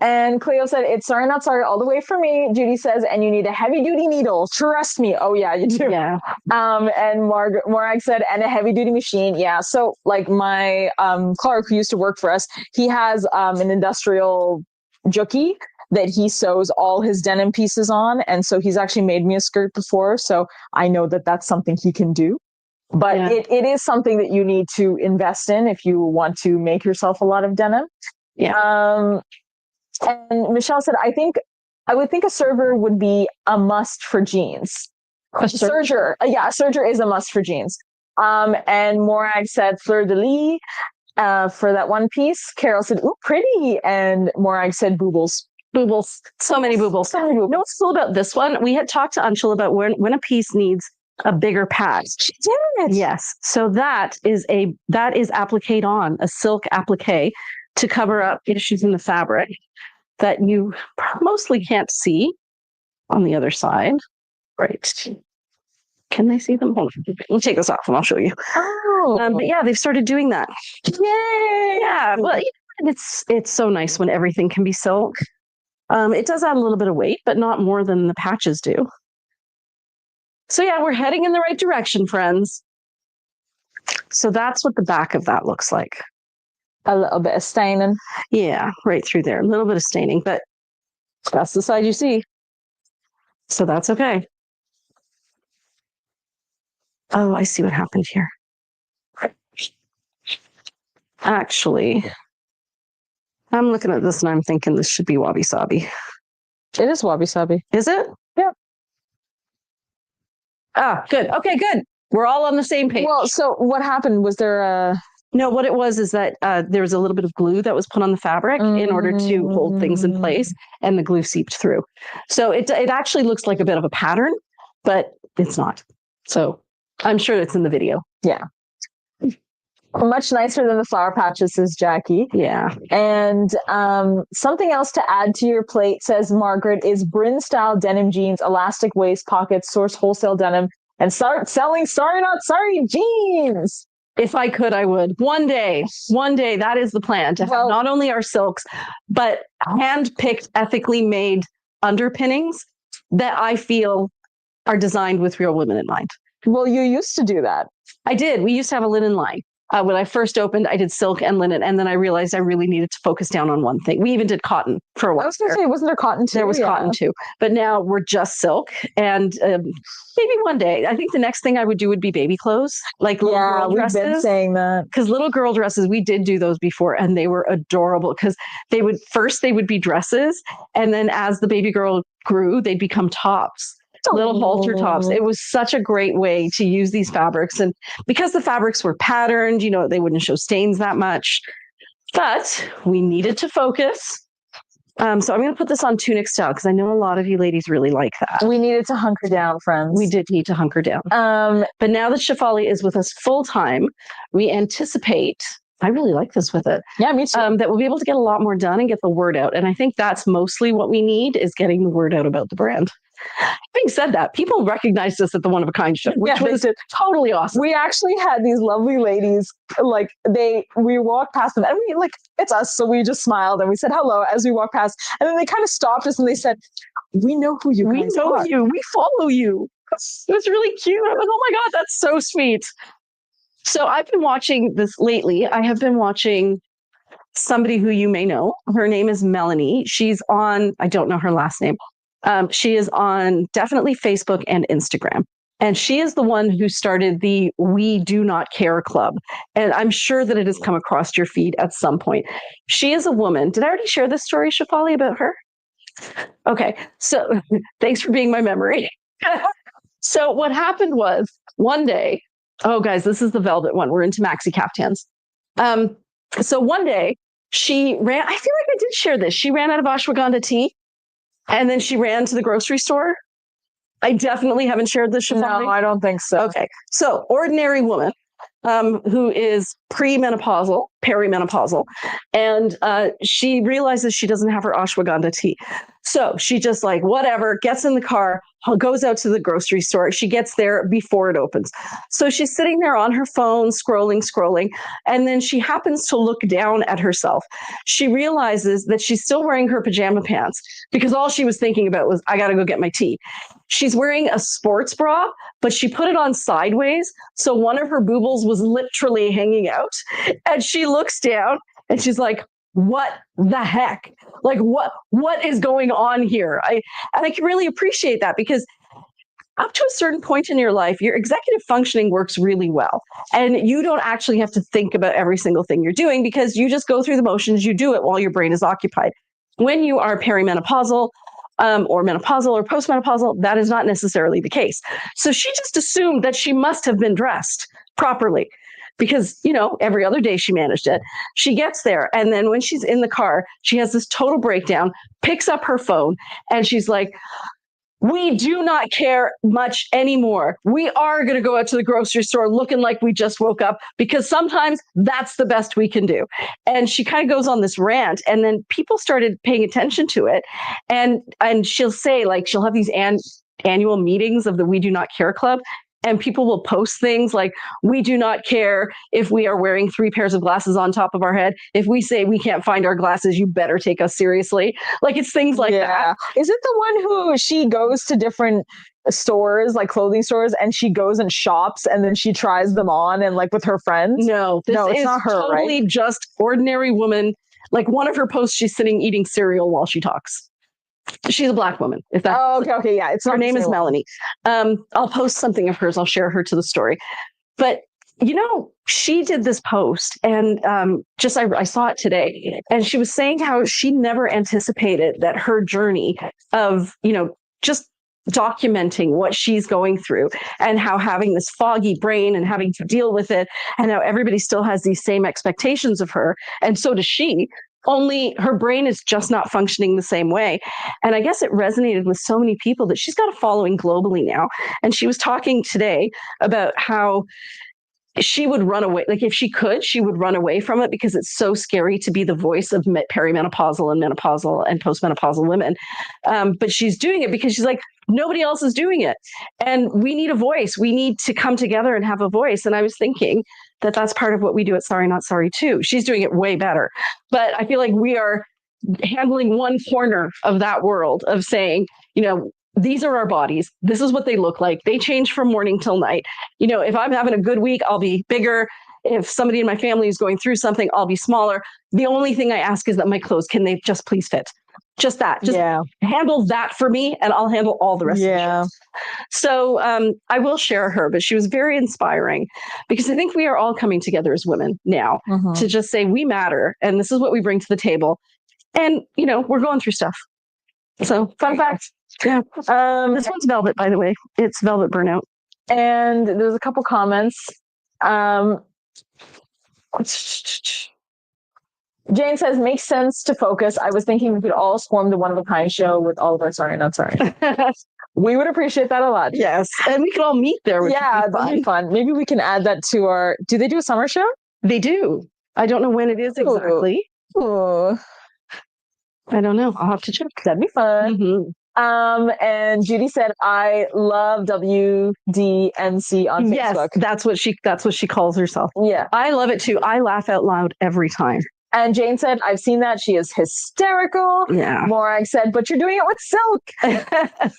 And Cleo said, it's sorry, not sorry, all the way for me. Judy says, and you need a heavy duty needle. Trust me. Oh yeah, you do. Yeah. And Morag said, and a heavy duty machine. Yeah. So like my Clark, who used to work for us, he has an industrial juki that he sews all his denim pieces on. And so he's actually made me a skirt before. So I know that that's something he can do. But it is something that you need to invest in if you want to make yourself a lot of denim. Yeah. And Michelle said, I would think a serger would be a must for jeans. A serger. Yeah, a serger is a must for jeans. And Morag said fleur de lis for that one piece. Carol said, ooh, pretty. And Morag said boobles. Boobles. So many boobles. So many boobles. You know what's cool about this one? We had talked to Anshul about when a piece needs a bigger patch. She did. Yes. So that is applique on, a silk applique to cover up issues in the fabric that you mostly can't see on the other side. Right. Can they see them? Hold on. We'll take this off and I'll show you. Oh. But yeah, they've started doing that. Yay! Yeah. Well, it's so nice when everything can be silk. It does add a little bit of weight, but not more than the patches do. So yeah, we're heading in the right direction, friends. So that's what the back of that looks like. A little bit of staining. Yeah, right through there. A little bit of staining, but that's the side you see. So that's okay. Oh, I see what happened here. Actually, I'm looking at this and I'm thinking this should be wabi-sabi. It is wabi-sabi. Is it? Yeah. Ah, good. Okay, good. We're all on the same page. Well, so what happened? Was there a... No, what it was is that there was a little bit of glue that was put on the fabric in order to hold things in place, and the glue seeped through. So it actually looks like a bit of a pattern, but it's not. So I'm sure it's in the video. Yeah. Much nicer than the flower patches, says Jackie. Yeah. And something else to add to your plate, says Margaret, is Bryn style denim jeans, elastic waist pockets, source wholesale denim, and start selling Sorry Not Sorry jeans. If I could, I would. One day, that is the plan, to have not only our silks, but hand-picked, ethically made underpinnings that I feel are designed with real women in mind. Well, you used to do that. I did. We used to have a linen line. When I first opened, I did silk and linen, and then I realized I really needed to focus down on one thing. We even did cotton for a while. I was going to say, wasn't there cotton too? There was cotton too, but now we're just silk. And maybe one day, I think the next thing I would do would be baby clothes, like little girl dresses. We've been saying that. Because little girl dresses, we did do those before, and they were adorable. Because they would be dresses, and then as the baby girl grew, they'd become tops. Little halter tops. It was such a great way to use these fabrics. And because the fabrics were patterned, they wouldn't show stains that much. But we needed to focus. So I'm going to put this on tunic style because I know a lot of you ladies really like that. We needed to hunker down, friends. We did need to hunker down. But now that Shefali is with us full time, we anticipate, I really like this with it. Yeah, me too. That we'll be able to get a lot more done and get the word out. And I think that's mostly what we need, is getting the word out about the brand. Having said that, people recognized us at the One of a Kind show, which was totally awesome. We actually had these lovely ladies, we walked past them, and we it's us, so we just smiled and we said hello as we walked past, and then they kind of stopped us and they said, "We know who you guys are. We know you. We follow you." It was really cute. I was like, "Oh my God, that's so sweet." So I've been watching this lately. I have been watching somebody who you may know. Her name is Melanie. She's on, I don't know her last name. She is on definitely Facebook and Instagram. And she is the one who started the We Do Not Care Club. And I'm sure that it has come across your feed at some point. She is a woman. Did I already share this story, Shefali, about her? Okay. So thanks for being my memory. So what happened was one day, oh guys, this is the velvet one. We're into maxi caftans. So one day she ran, I feel like I did share this. She ran out of ashwagandha tea. And then she ran to the grocery store. I definitely haven't shared this, Shefali. No, I don't think so. Okay. So ordinary woman who is premenopausal, perimenopausal, and she realizes she doesn't have her ashwagandha tea. So she just whatever, gets in the car, goes out to the grocery store. She gets there before it opens. So she's sitting there on her phone, scrolling, and then she happens to look down at herself. She realizes that she's still wearing her pajama pants because all she was thinking about was, I got to go get my tea. She's wearing a sports bra, but she put it on sideways. So one of her boobles was literally hanging out. And she looks down and she's like, what the heck? What is going on here? I can really appreciate that, because up to a certain point in your life, your executive functioning works really well. And you don't actually have to think about every single thing you're doing, because you just go through the motions, you do it while your brain is occupied. When you are perimenopausal, or menopausal or postmenopausal, that is not necessarily the case. So she just assumed that she must have been dressed properly, because, every other day she managed it. She gets there, and then when she's in the car, she has this total breakdown, picks up her phone, and she's like, we do not care much anymore. We are going to go out to the grocery store looking like we just woke up, because sometimes that's the best we can do. And she kind of goes on this rant, and then people started paying attention to it. And she'll say, she'll have these annual meetings of the We Do Not Care Club. And people will post things like, we do not care if we are wearing 3 pairs of glasses on top of our head. If we say we can't find our glasses, you better take us seriously. It's things like that. Is it the one who she goes to different stores, clothing stores, and she goes and shops and then she tries them on and with her friends? No, it's not her, totally right? Just ordinary woman. One of her posts, she's sitting eating cereal while she talks. She's a Black woman. If that. Oh, okay, yeah. Her name is Melanie. I'll post something of hers. I'll share her to the story. But she did this post, and I saw it today, and she was saying how she never anticipated that her journey of just documenting what she's going through, and how having this foggy brain and having to deal with it, and how everybody still has these same expectations of her, and so does she. Only her brain is just not functioning the same way. And I guess it resonated with so many people that she's got a following globally now. And she was talking today about how she would run away. Like if she could, she would run away from it because it's so scary to be the voice of perimenopausal and menopausal and postmenopausal women. But she's doing it because she's like, nobody else is doing it. And we need a voice. We need to come together and have a voice. And I was thinking that that's part of what we do at Sorry Not Sorry too. She's doing it way better. But I feel like we are handling one corner of that world of saying, you know, these are our bodies. This is what they look like. They change from morning till night. You know, if I'm having a good week, I'll be bigger. If somebody in my family is going through something, I'll be smaller. The only thing I ask is that my clothes, can they just please fit? Just that. Just handle that for me, and I'll handle all the rest of it. So I will share her, but she was very inspiring because I think we are all coming together as women now to just say we matter, and this is what we bring to the table. And, you know, we're going through stuff. So fun fact. Yeah. This one's velvet, by the way. It's velvet burnout. And there's a couple comments. Jane says, makes sense to focus. I was thinking we could all swarm the One of a Kind show with all of our Sorry Not Sorry. We would appreciate that a lot. Yes. And we could all meet there. That'd be fun. Maybe we can add that to our, do they do a summer show? They do. I don't know when it is exactly. Ooh. I don't know. I'll have to check. That'd be fun. And Judy said, I love WDNC on Facebook. Yes, that's what she calls herself. Yeah. I love it too. I laugh out loud every time. And Jane said, I've seen that. She is hysterical. Yeah. Morag said, but you're doing it with silk.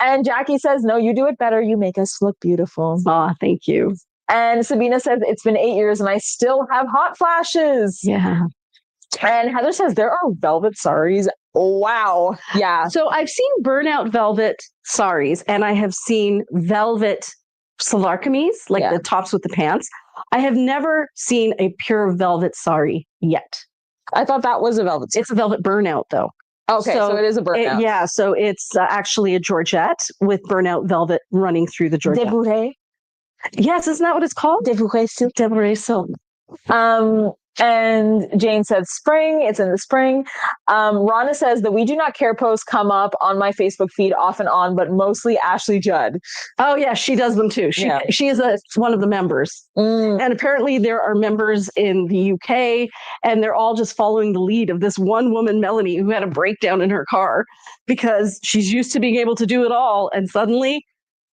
And Jackie says, no, you do it better. You make us look beautiful. Aw, thank you. And Sabina says, it's been 8 years and I still have hot flashes. Yeah. And Heather says, there are velvet saris. Wow. Yeah. So I've seen burnout velvet saris, and I have seen velvet salarkamis, like the tops with the pants. I have never seen a pure velvet sari yet. I thought that was a velvet sari. It's a velvet burnout, though. Okay, so it is a burnout. So it's actually a Georgette with burnout velvet running through the Georgette. Débourré. Yes, isn't that what it's called? Débourré silk. Débourré silk. And Jane said spring. It's in the spring. Rhonda says the We Do Not Care posts come up on my Facebook feed off and on, but mostly Ashley Judd. Oh, yeah, she does them too. She is one of the members. And apparently there are members in the UK, and they're all just following the lead of this one woman, Melanie, who had a breakdown in her car because she's used to being able to do it all. And suddenly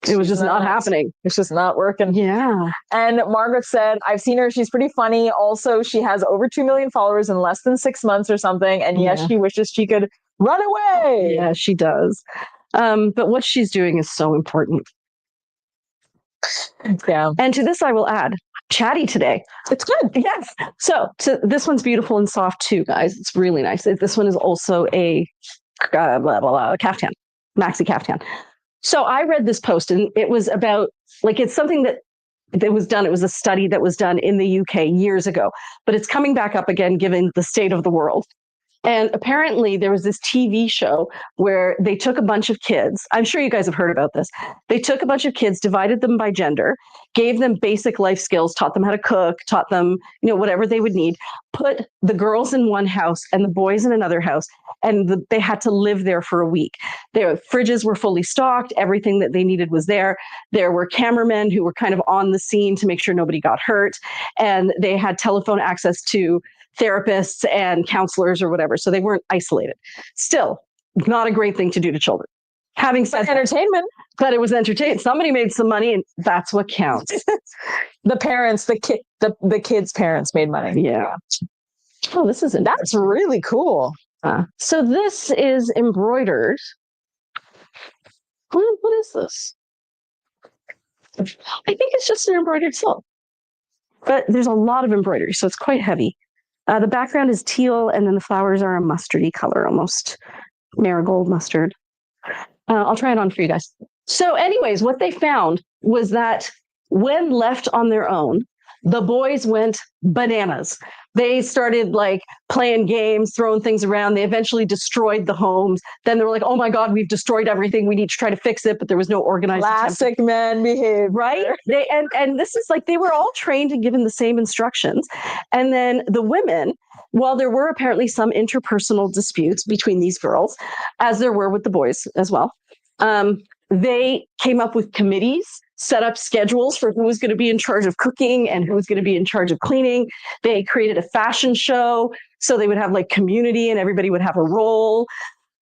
it was just not happening. It's just not working. Yeah. And Margaret said, I've seen her. She's pretty funny. Also, she has over 2 million followers in less than 6 months or something. And yes, she wishes she could run away. Yeah, she does. But what she's doing is so important. Yeah. And to this, I will add, chatty today. It's good. Yes. So this one's beautiful and soft too, guys. It's really nice. This one is also a caftan, maxi caftan. So I read this post, and it was about, like, it's something that was done. It was a study that was done in the UK years ago, but it's coming back up again, given the state of the world. And apparently there was this TV show where they took a bunch of kids. I'm sure you guys have heard about this. They took a bunch of kids, divided them by gender, gave them basic life skills, taught them how to cook, taught them, whatever they would need, put the girls in one house and the boys in another house. And they had to live there for a week. Their fridges were fully stocked. Everything that they needed was there. There were cameramen who were kind of on the scene to make sure nobody got hurt. And they had telephone access to therapists and counselors or whatever. So they weren't isolated. Still, not a great thing to do to children. Having said entertainment, but it was entertainment. Somebody made some money, and that's what counts. The parents, the kids' parents made money. Yeah. Oh, that's really cool. So this is embroidered. What is this? I think it's just an embroidered silk, but there's a lot of embroidery, so it's quite heavy. The background is teal, and then the flowers are a mustardy color, almost marigold mustard. I'll try it on for you guys. So anyways, what they found was that when left on their own, the boys went bananas. They started playing games, throwing things around. They eventually destroyed the homes. Then they were like, oh my God, we've destroyed everything. We need to try to fix it. But there was no organized classic man behavior. Right? And this is they were all trained and given the same instructions. And then the women, while there were apparently some interpersonal disputes between these girls, as there were with the boys as well, they came up with committees, set up schedules for who was going to be in charge of cooking and who was going to be in charge of cleaning. They created a fashion show, so they would have like community and everybody would have a role.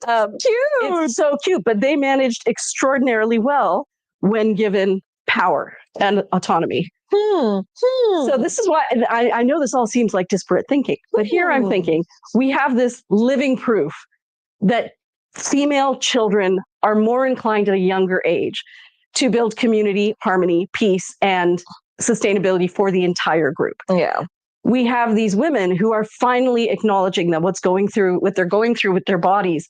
Cute. It's so cute, but they managed extraordinarily well when given power and autonomy. So this is why I know this all seems like disparate thinking, but here I'm thinking we have this living proof that female children are more inclined at a younger age to build community, harmony, peace, and sustainability for the entire group. Yeah. We have these women who are finally acknowledging that what they're going through with their bodies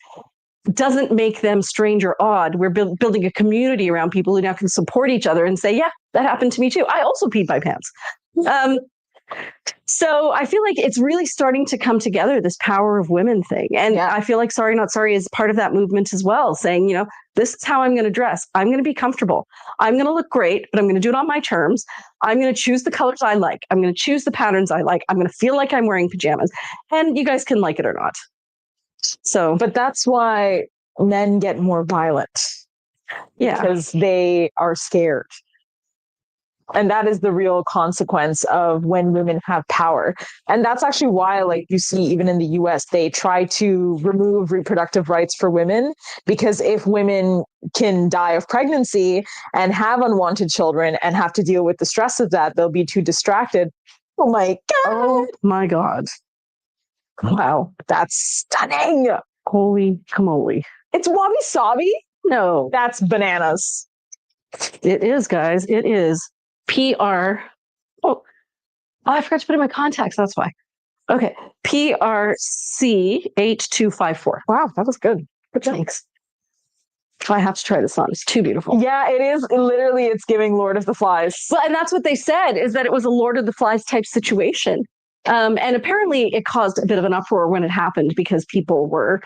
doesn't make them strange or odd. We're building a community around people who now can support each other and say, yeah, that happened to me too. I also peed my pants. So I feel like it's really starting to come together, this power of women thing. And I feel like Sorry Not Sorry is part of that movement as well, saying, you know, this is how I'm going to dress. I'm going to be comfortable. I'm going to look great, but I'm going to do it on my terms. I'm going to choose the colors I like. I'm going to choose the patterns I like. I'm going to feel like I'm wearing pajamas. And you guys can like it or not. So, but that's why men get more violent. Yeah. Because they are scared. And that is the real consequence of when women have power. And that's actually why, like, you see, even in the US, they try to remove reproductive rights for women, because if women can die of pregnancy and have unwanted children and have to deal with the stress of that, they'll be too distracted. Oh my God. Oh my God. Wow. That's stunning. Holy camoli. It's wabi-sabi? No. That's bananas. It is, guys. It is. PR. Oh, I forgot to put in my contacts. That's why. Okay. PRC8254. Wow, that was good. Good, thanks. I have to try this on. It's too beautiful. Yeah, it is. Literally, it's giving Lord of the Flies. Well, and that's what they said, is that it was a Lord of the Flies type situation. And apparently it caused a bit of an uproar when it happened because people were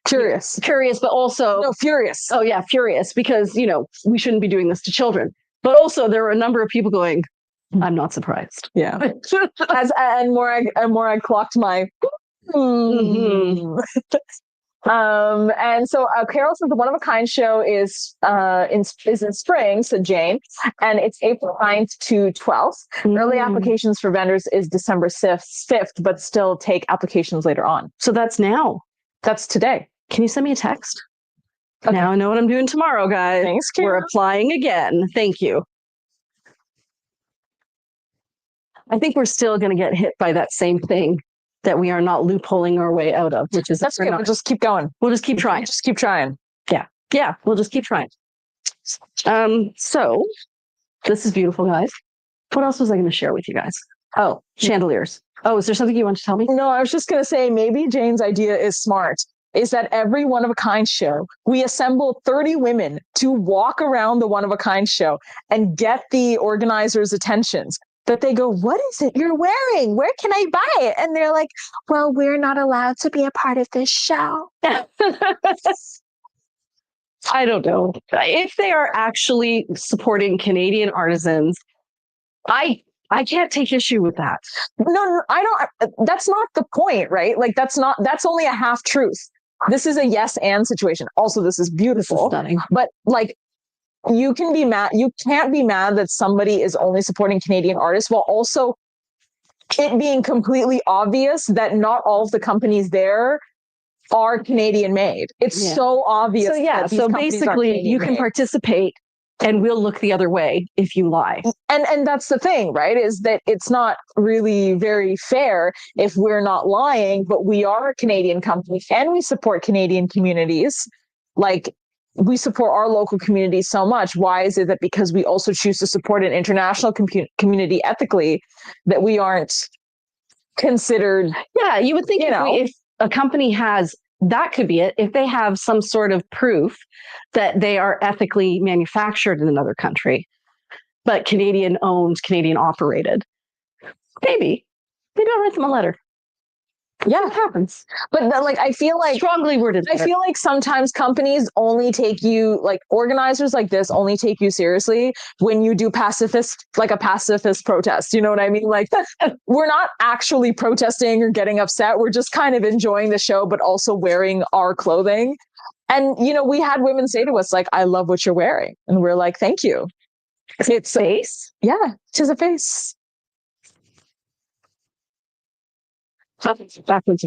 curious, but also furious. Oh yeah, furious because, you know, we shouldn't be doing this to children. But also there were a number of people going, I'm not surprised. Yeah. And Morag clocked my. And so Carol says the One of a Kind show is in spring, so Jane, and it's April 9th to 12th. Early applications for vendors is December 5th, but still take applications later on. So that's now. That's today. Can you send me a text? Okay. Now I know what I'm doing tomorrow, guys. Thanks, Carol. We're applying again. Thank you. I think we're still going to get hit by that same thing that we are not loopholing our way out of, which is that's good. We'll just keep going. We'll just keep trying. Just keep trying. Yeah. We'll just keep trying. So this is beautiful, guys. What else was I going to share with you guys? Oh, chandeliers. Oh, is there something you want to tell me? No, I was just going to say maybe Jane's idea is smart. Is that every One of a Kind show, we assemble 30 women to walk around the One of a Kind show and get the organizers' attentions. That they go, what is it you're wearing? Where can I buy it? And they're like, well, we're not allowed to be a part of this show. I don't know. If they are actually supporting Canadian artisans, I can't take issue with that. No, I don't. That's not the point, right? Like, that's only a half truth. This is a yes and situation. Also, this is beautiful. This is stunning. But like, you can be mad. You can't be mad that somebody is only supporting Canadian artists while also it being completely obvious that not all of the companies there are Canadian made. It's so obvious. So yeah, so basically you can participate and we'll look the other way if you lie. And that's the thing, right? Is that it's not really very fair if we're not lying, but we are a Canadian company and we support Canadian communities. Like, we support our local communities so much. Why is it that because we also choose to support an international community ethically, that we aren't considered? Yeah, you would think if a company has, that could be it. If they have some sort of proof that they are ethically manufactured in another country, but Canadian owned, Canadian operated, maybe I'll write them a letter. Yeah, it happens. But like, I feel like strongly worded. I feel like sometimes companies only take you, like organizers like this only take you seriously when you do a pacifist protest. You know what I mean? Like, we're not actually protesting or getting upset. We're just kind of enjoying the show, but also wearing our clothing. And, we had women say to us, like, I love what you're wearing. And we're like, thank you. It's face. Yeah, tis a face. Backwards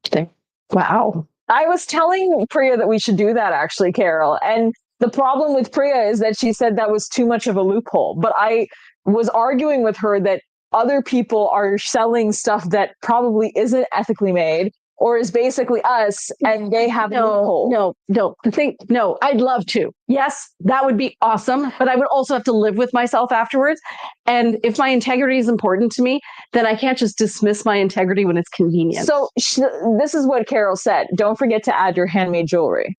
thing. Wow. I was telling Priya that we should do that, actually, Carol. And the problem with Priya is that she said that was too much of a loophole. But I was arguing with her that other people are selling stuff that probably isn't ethically made or is basically us, and they have a loophole. No, I'd love to. Yes, that would be awesome. But I would also have to live with myself afterwards. And if my integrity is important to me, then I can't just dismiss my integrity when it's convenient. So this is what Carol said. Don't forget to add your handmade jewelry.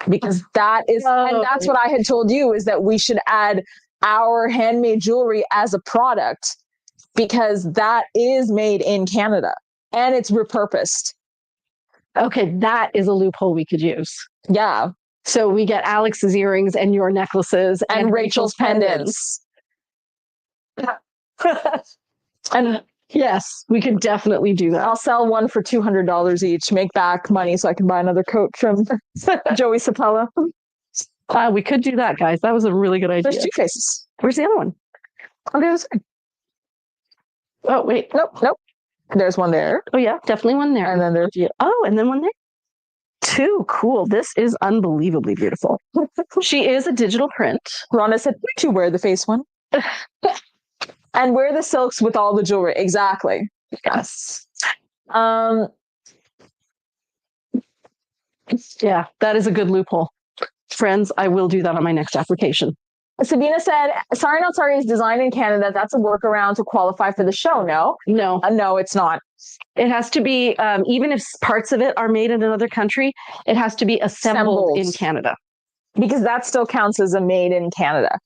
Because that is, and that's what I had told you, is that we should add our handmade jewelry as a product, because that is made in Canada and it's repurposed. Okay, that is a loophole we could use. Yeah. So we get Alex's earrings and your necklaces and Rachel's pendants. And yes, we could definitely do that. I'll sell one for $200 each, make back money so I can buy another coat from Joey Sapella. We could do that, guys. That was a really good idea. There's two faces. Where's the other one? Oh, there's. Oh, wait. Nope. There's one there. Oh, yeah, definitely one there. And then there's. Oh, and then one there. Two. Cool. This is unbelievably beautiful. She is a digital print. Rhonda said to wear the face one. And wear the silks with all the jewelry. Exactly. Yes. Yeah, that is a good loophole. Friends, I will do that on my next application. Sabina said, sorry, not sorry is designed in Canada. That's a workaround to qualify for the show. No, no, it's not. It has to be, even if parts of it are made in another country, it has to be assembled in Canada. Because that still counts as a made in Canada.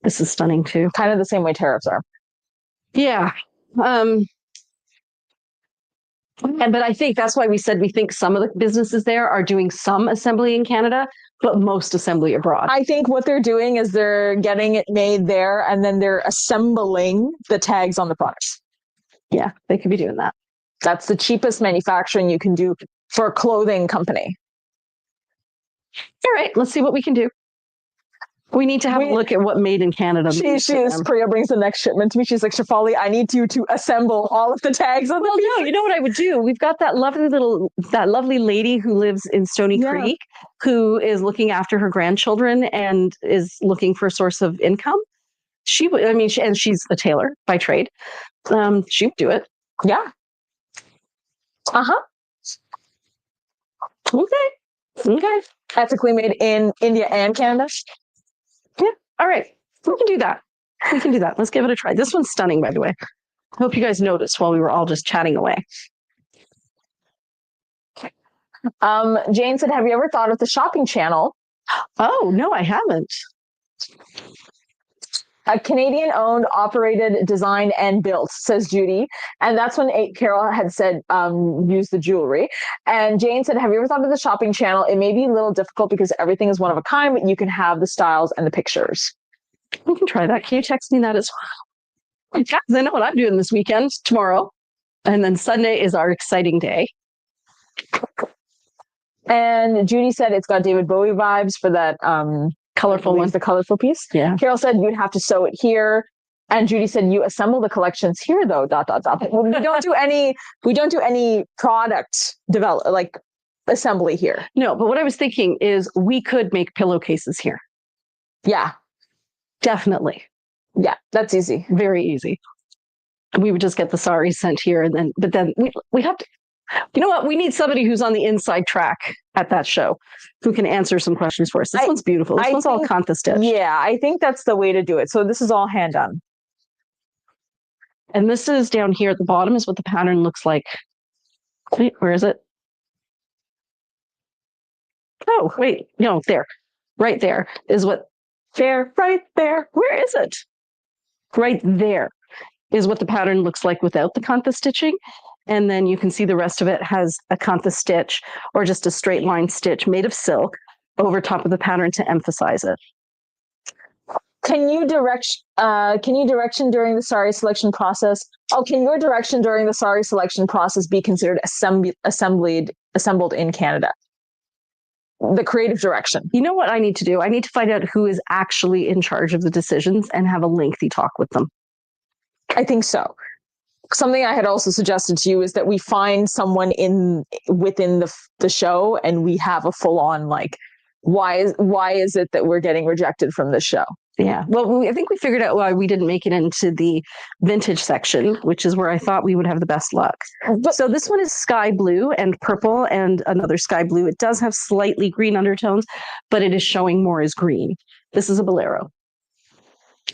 This is stunning too. Kind of the same way tariffs are. Yeah. But I think that's why we said we think some of the businesses there are doing some assembly in Canada, but most assembly abroad. I think what they're doing is they're getting it made there and then they're assembling the tags on the products. Yeah, they could be doing that. That's the cheapest manufacturing you can do for a clothing company. All right, let's see what we can do. We need to have a look at what made in Canada. Priya brings the next shipment to me. She's like, Shafali, I need you to assemble all of the tags. Well, no, you know what I would do? We've got that lovely lady who lives in Stony Creek, who is looking after her grandchildren and is looking for a source of income. And she's a tailor by trade. She would do it. Yeah. Okay. Ethically made in India and Canada. Yeah. All right. We can do that. Let's give it a try. This one's stunning, by the way. I hope you guys noticed while we were all just chatting away. Jane said, have you ever thought of the shopping channel? Oh, no, I haven't. A Canadian-owned, operated, designed, and built, says Judy. And that's when Carol had said, use the jewelry. And Jane said, have you ever thought of the shopping channel? It may be a little difficult because everything is one of a kind, but you can have the styles and the pictures. We can try that. Can you text me that as well? Guys, I know what I'm doing this weekend, tomorrow. And then Sunday is our exciting day. And Judy said it's got David Bowie vibes for that colorful one, the colorful piece. Yeah. Carol said you'd have to sew it here. And Judy said you assemble the collections here though, ... We don't do any product assembly here. No, but what I was thinking is we could make pillowcases here. Yeah. Definitely. Yeah, that's easy. Very easy. We would just get the saris sent here but then we have to, you know what? We need somebody who's on the inside track at that show who can answer some questions for us. This one's beautiful. This one's all Kanta stitch. Yeah, I think that's the way to do it. So this is all hand done. And this is down here at the bottom is what the pattern looks like. Wait, where is it? Oh, wait. No, there. Right there is what... Right there. Where is it? Right there is what the pattern looks like without the Kanta stitching. And then you can see the rest of it has a Kanta stitch or just a straight line stitch made of silk over top of the pattern to emphasize it. Can you direction during the sari selection process? Oh, can your direction during the sari selection process be considered assembled in Canada? the creative direction. You know what I need to do? I need to find out who is actually in charge of the decisions and have a lengthy talk with them. I think so. Something I had also suggested to you is that we find someone within the show and we have a full on like, why is it that we're getting rejected from this show? Yeah. Well, I think we figured out why we didn't make it into the vintage section, which is where I thought we would have the best luck. So this one is sky blue and purple and another sky blue. It does have slightly green undertones, but it is showing more as green. This is a Bolero.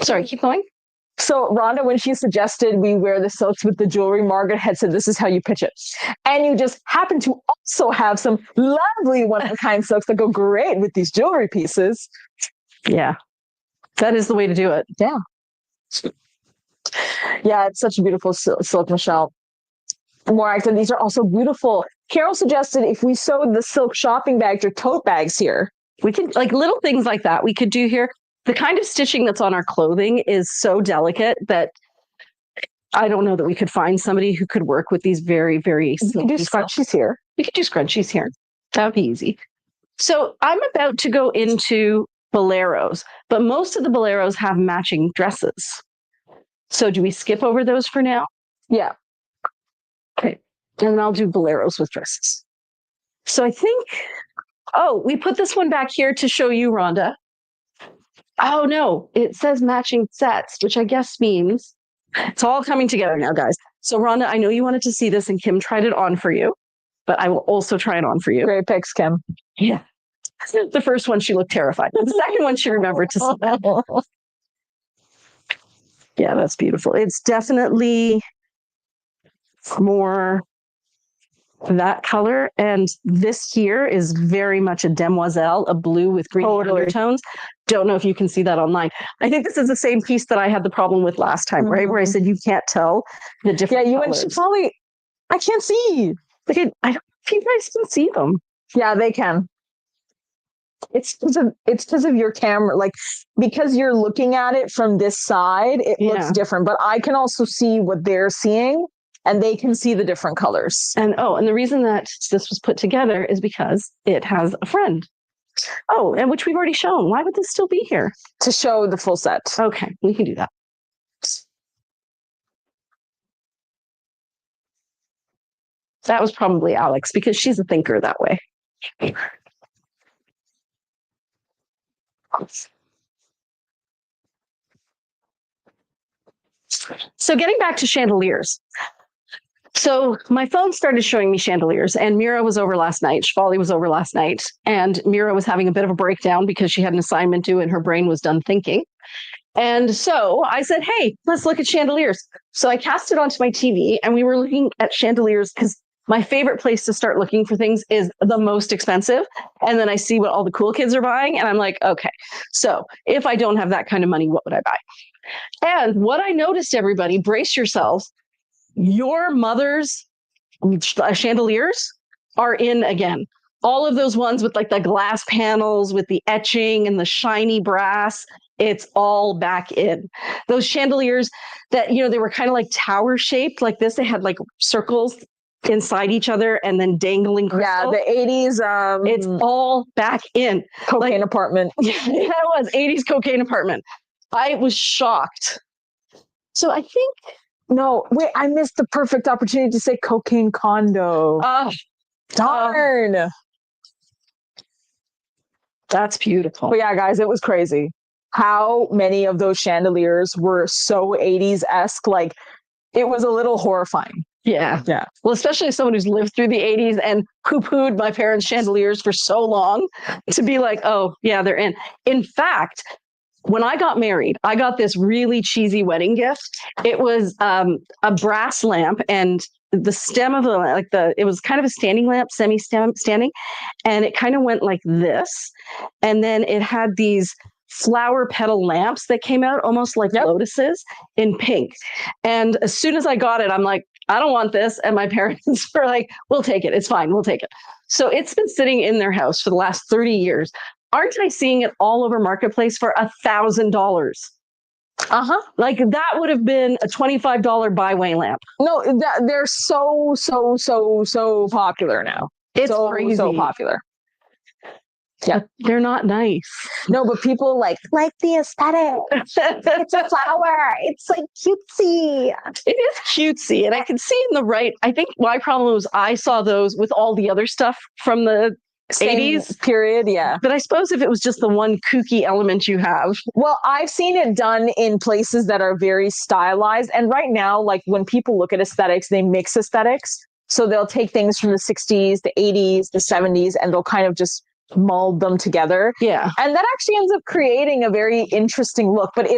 Sorry, keep going. So Rhonda, when she suggested we wear the silks with the jewelry, Margaret had said, this is how you pitch it. And you just happen to also have some lovely one-of-a-kind silks that go great with these jewelry pieces. Yeah, that is the way to do it. Yeah. Yeah, it's such a beautiful silk, Michelle. More said, these are also beautiful. Carol suggested if we sewed the silk shopping bags or tote bags here. We could, like little things like that we could do here. The kind of stitching that's on our clothing is so delicate that I don't know that we could find somebody who could work with these very, very simple. We could do scrunchies here. We could do scrunchies here. That would be easy. So I'm about to go into Boleros, but most of the Boleros have matching dresses. So do we skip over those for now? Yeah. Okay. And then I'll do Boleros with dresses. So I think, oh, we put this one back here to show you, Rhonda. Oh, no, it says matching sets, which I guess means it's all coming together now, guys. So, Rhonda, I know you wanted to see this and Kim tried it on for you, but I will also try it on for you. Great picks, Kim. Yeah. The first one, she looked terrified. The second one, she remembered to smell. Yeah, that's beautiful. It's definitely more that color. And this here is very much a demoiselle, a blue with green undertones. Don't know if you can see that online. I think this is the same piece that I had the problem with last time, right? Where I said you can't tell the different colors. And she probably, I can't see. Like, I don't know if you guys can see them. Yeah, they can. It's because of your camera, like because you're looking at it from this side, it looks different. But I can also see what they're seeing. And they can see the different colors. And the reason that this was put together is because it has a friend. Oh, and which we've already shown. Why would this still be here? To show the full set. Okay, we can do that. That was probably Alex because she's a thinker that way. So getting back to chandeliers. So my phone started showing me chandeliers and Mira was over last night. Shvali was over last night and Mira was having a bit of a breakdown because she had an assignment due and her brain was done thinking. And so I said, hey, let's look at chandeliers. So I cast it onto my TV and we were looking at chandeliers because my favorite place to start looking for things is the most expensive. And then I see what all the cool kids are buying. And I'm like, okay, so if I don't have that kind of money, what would I buy? And what I noticed, everybody, brace yourselves. Your mother's chandeliers are in again. All of those ones with like the glass panels with the etching and the shiny brass, it's all back in. Those chandeliers that, they were kind of like tower shaped like this. They had like circles inside each other and then dangling crystals. Yeah, the 80s. It's all back in. Cocaine apartment. Yeah, it was 80s cocaine apartment. I was shocked. So I think... No, wait, I missed the perfect opportunity to say cocaine condo. Darn. That's beautiful. But yeah, guys, it was crazy. How many of those chandeliers were so 80s-esque? Like, it was a little horrifying. Yeah. Yeah. Well, especially as someone who's lived through the 80s and poo-pooed my parents' chandeliers for so long to be like, oh, yeah, they're in. In fact, when I got married, I got this really cheesy wedding gift. It was a brass lamp and the stem of it was kind of a standing lamp, standing, and it kind of went like this. And then it had these flower petal lamps that came out almost like lotuses in pink. And as soon as I got it, I'm like, I don't want this. And my parents were like, we'll take it. It's fine. We'll take it. So it's been sitting in their house for the last 30 years. Aren't I seeing it all over Marketplace for $1,000? Like that would have been a $25 byway lamp. No, they're so popular now. It's crazy. So popular. Yeah. They're not nice. No, but people like the aesthetic. It's a flower. It's like cutesy. It is cutesy. And I can see in the right, I think my problem was I saw those with all the other stuff from the Same 80s period, yeah. But I suppose if it was just the one kooky element you have. Well, I've seen it done in places that are very stylized. And right now, like when people look at aesthetics, they mix aesthetics. So they'll take things from the 60s, the 80s, the 70s, and they'll kind of just mold them together. Yeah. And that actually ends up creating a very interesting look, but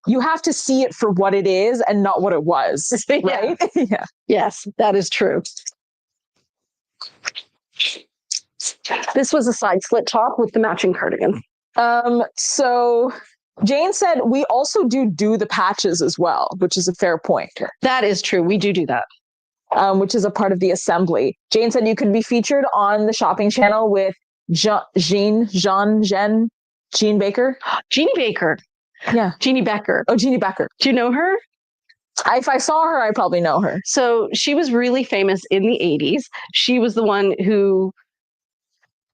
you have to see it for what it is and not what it was. Right? Yeah. Yes, that is true. This was a side slit top with the matching cardigan. So Jane said we also do the patches as well, which is a fair point. That is true. We do that. Which is a part of the assembly. Jane said you could be featured on the shopping channel with Jean Baker. Jeannie Baker. Yeah. Jeannie Becker. Oh, Jeannie Becker. Do you know her? If I saw her, I probably know her. So she was really famous in the 80s. She was the one who,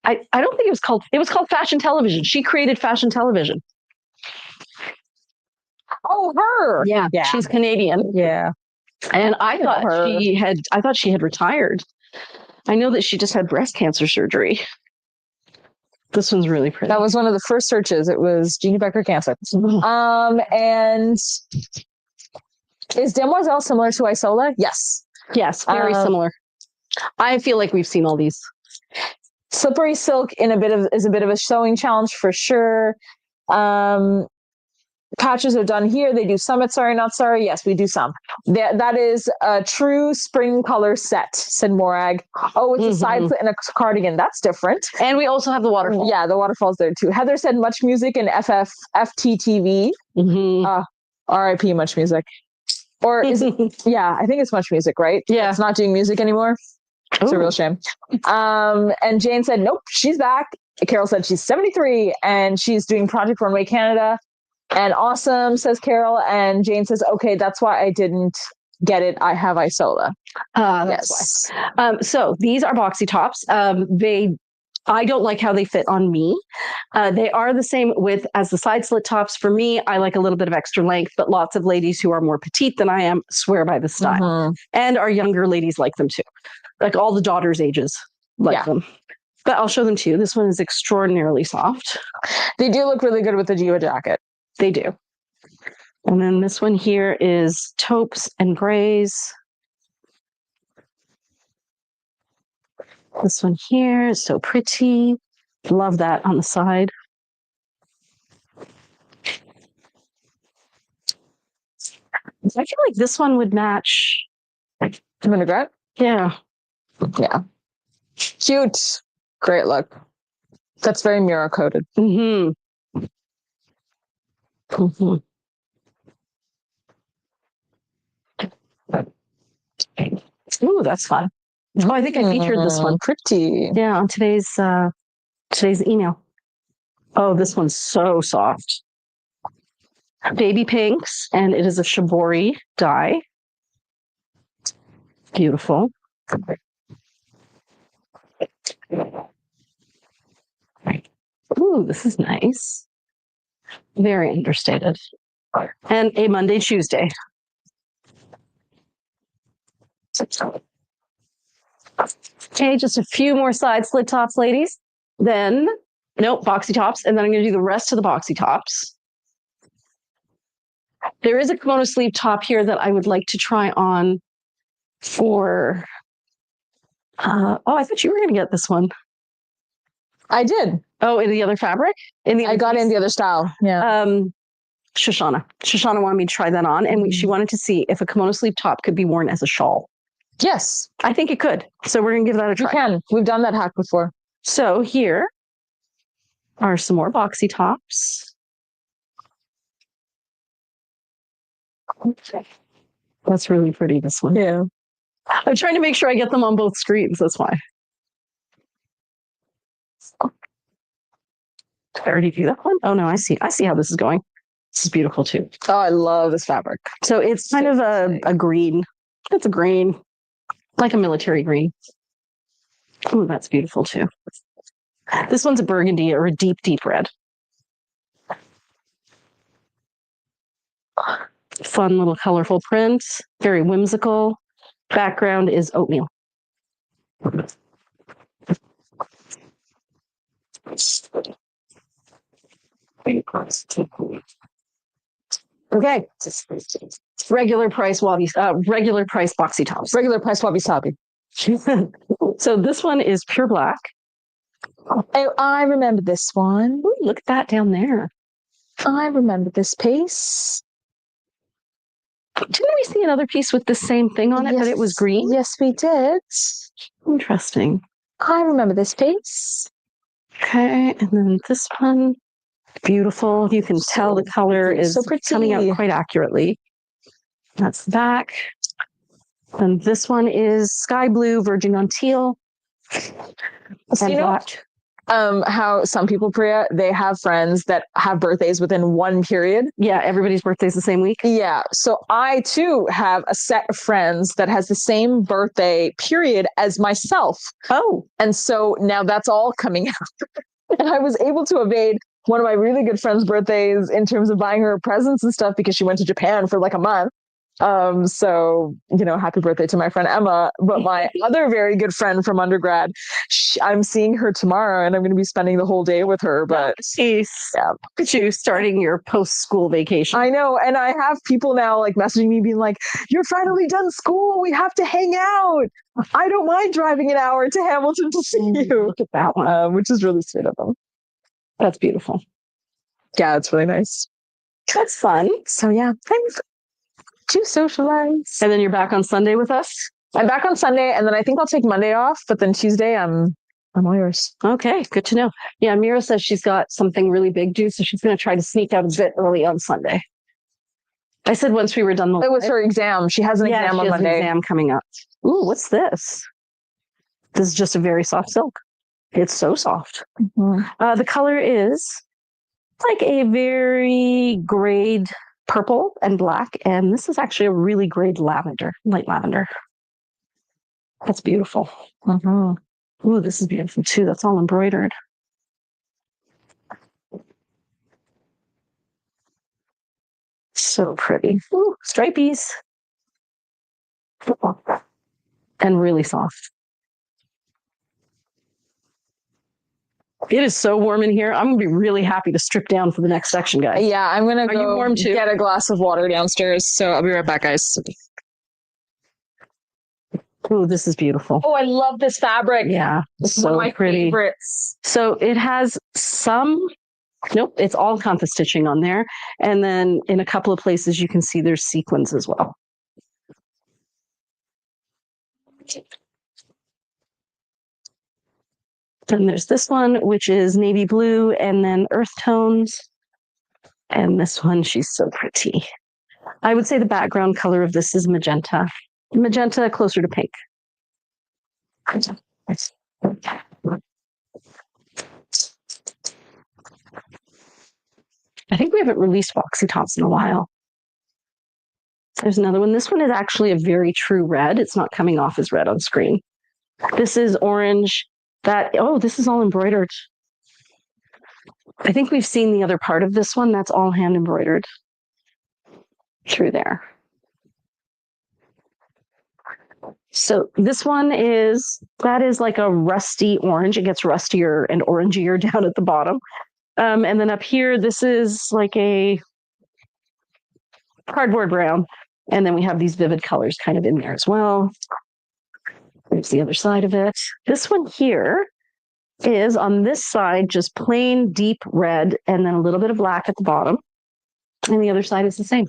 I don't think it was called fashion television. She created fashion television. Oh, her. Yeah. She's Canadian. Yeah. And I thought she had retired. I know that she just had breast cancer surgery. This one's really pretty. That was one of the first searches. It was Jeannie Becker cancer. And is Demoiselle similar to Isola? Yes. Yes, very similar. I feel like we've seen all these. Slippery silk is a bit of a sewing challenge for sure. Patches are done here. They do some at Sorry Not Sorry. Yes, we do some. That is a true spring color set, said Morag. Oh, it's a side slit and a cardigan. That's different. And we also have the waterfall. Yeah, the waterfall's there too. Heather said Much Music and FTTV. RIP Much Music. Or is it? Yeah, I think it's Much Music, right? Yeah. It's not doing music anymore. It's a real shame. And Jane said, nope, she's back. Carol said she's 73 and she's doing Project Runway Canada. And awesome, says Carol. And Jane says, okay, that's why I didn't get it. I have Isola. That's why. So these are Boxy Tops. I don't like how they fit on me. They are the same width as the side slit tops. For me, I like a little bit of extra length, but lots of ladies who are more petite than I am swear by the style. And our younger ladies like them too. Like all the daughters' ages like them. But I'll show them to you. This one is extraordinarily soft. They do look really good with the Jiva jacket. They do. And then this one here is taupes and grays. This one here is so pretty. Love that on the side. I feel like this one would match the vinaigrette. Yeah. Yeah. Cute. Great look. That's very mirror coated. Ooh, that's fun. Oh, I think I featured this one. Pretty. Yeah, on today's email. Oh, this one's so soft. Baby pinks, and it is a shibori dye. Beautiful. Ooh, this is nice. Very understated. And a Monday, Tuesday. Okay, just a few more side slit tops, ladies. Then, nope, boxy tops. And then I'm going to do the rest of the boxy tops. There is a kimono sleeve top here that I would like to try on for... I thought you were going to get this one. I did. Oh, in the other fabric? I got in the other style. Yeah. Shoshana. Shoshana wanted me to try that on, and she wanted to see if a kimono sleeve top could be worn as a shawl. Yes. I think it could. So we're going to give that a try. We can. We've done that hack before. So here are some more boxy tops. That's really pretty, this one. Yeah. I'm trying to make sure I get them on both screens. That's why. Did I already do that one? Oh, no, I see. I see how this is going. This is beautiful, too. Oh, I love this fabric. So it's kind of a green. It's a green. Like a military green. Oh, that's beautiful too. This one's a burgundy or a deep, deep red. Fun little colorful print, very whimsical. Background is oatmeal. Okay. Regular price boxy tops. Regular price wabi sabi. So this one is pure black. Oh, I remember this one. Ooh, look at that down there. I remember this piece. Didn't we see another piece with the same thing on it, but it was green? Yes, we did. Interesting. I remember this piece. Okay, and then this one, beautiful. You can tell the color is coming out quite accurately. That's the back. And this one is sky blue, verging on teal. So you know how some people, Priya, they have friends that have birthdays within one period. Yeah, everybody's birthday is the same week. Yeah. So I too have a set of friends that has the same birthday period as myself. Oh. And so now that's all coming out. And I was able to evade one of my really good friends' birthdays in terms of buying her presents and stuff because she went to Japan for like a month. So, you know, happy birthday to my friend Emma. But my other very good friend from undergrad, I'm seeing her tomorrow and I'm going to be spending the whole day with her. But yeah. Look at you starting your post-school vacation. I know. And I have people now like messaging me being like, you're finally done school. We have to hang out. I don't mind driving an hour to Hamilton to see you. Look at that one. Which is really sweet of them. That's beautiful. Yeah, it's really nice. That's fun. So yeah, thanks. To socialize. And then you're back on Sunday with us? I'm back on Sunday, and then I think I'll take Monday off, but then Tuesday I'm all yours. Okay, good to know. Yeah, Mira says she's got something really big due, so she's going to try to sneak out a bit early on Sunday. I said once we were done. It was her exam. She has an exam on Monday. An exam coming up. Ooh, what's this? This is just a very soft silk. It's so soft. Mm-hmm. The color is like a very grade purple and black, and this is actually a really great lavender, light lavender. That's beautiful. Mm-hmm. Ooh, this is beautiful too. That's all embroidered. So pretty. Ooh, stripies. And really soft. It is so warm in here. I'm going to be really happy to strip down for the next section, guys. Yeah, I'm going to go warm too? Get a glass of water downstairs. So I'll be right back, guys. Oh, this is beautiful. Oh, I love this fabric. Yeah, this so is one of my pretty. Favorites. So it has nope, it's all compass stitching on there. And then in a couple of places, you can see there's sequins as well. Then there's this one, which is navy blue and then earth tones. And this one, she's so pretty. I would say the background color of this is magenta. Magenta closer to pink. I think we haven't released Boxy Tops in a while. There's another one. This one is actually a very true red. It's not coming off as red on screen. This is orange. This is all embroidered. I think we've seen the other part of this one. That's all hand embroidered through there. So this one is like a rusty orange. It gets rustier and orangier down at the bottom. And then up here, this is like a cardboard brown. And then we have these vivid colors kind of in there as well. There's the other side of it. This one here is on this side, just plain deep red, and then a little bit of black at the bottom. And the other side is the same.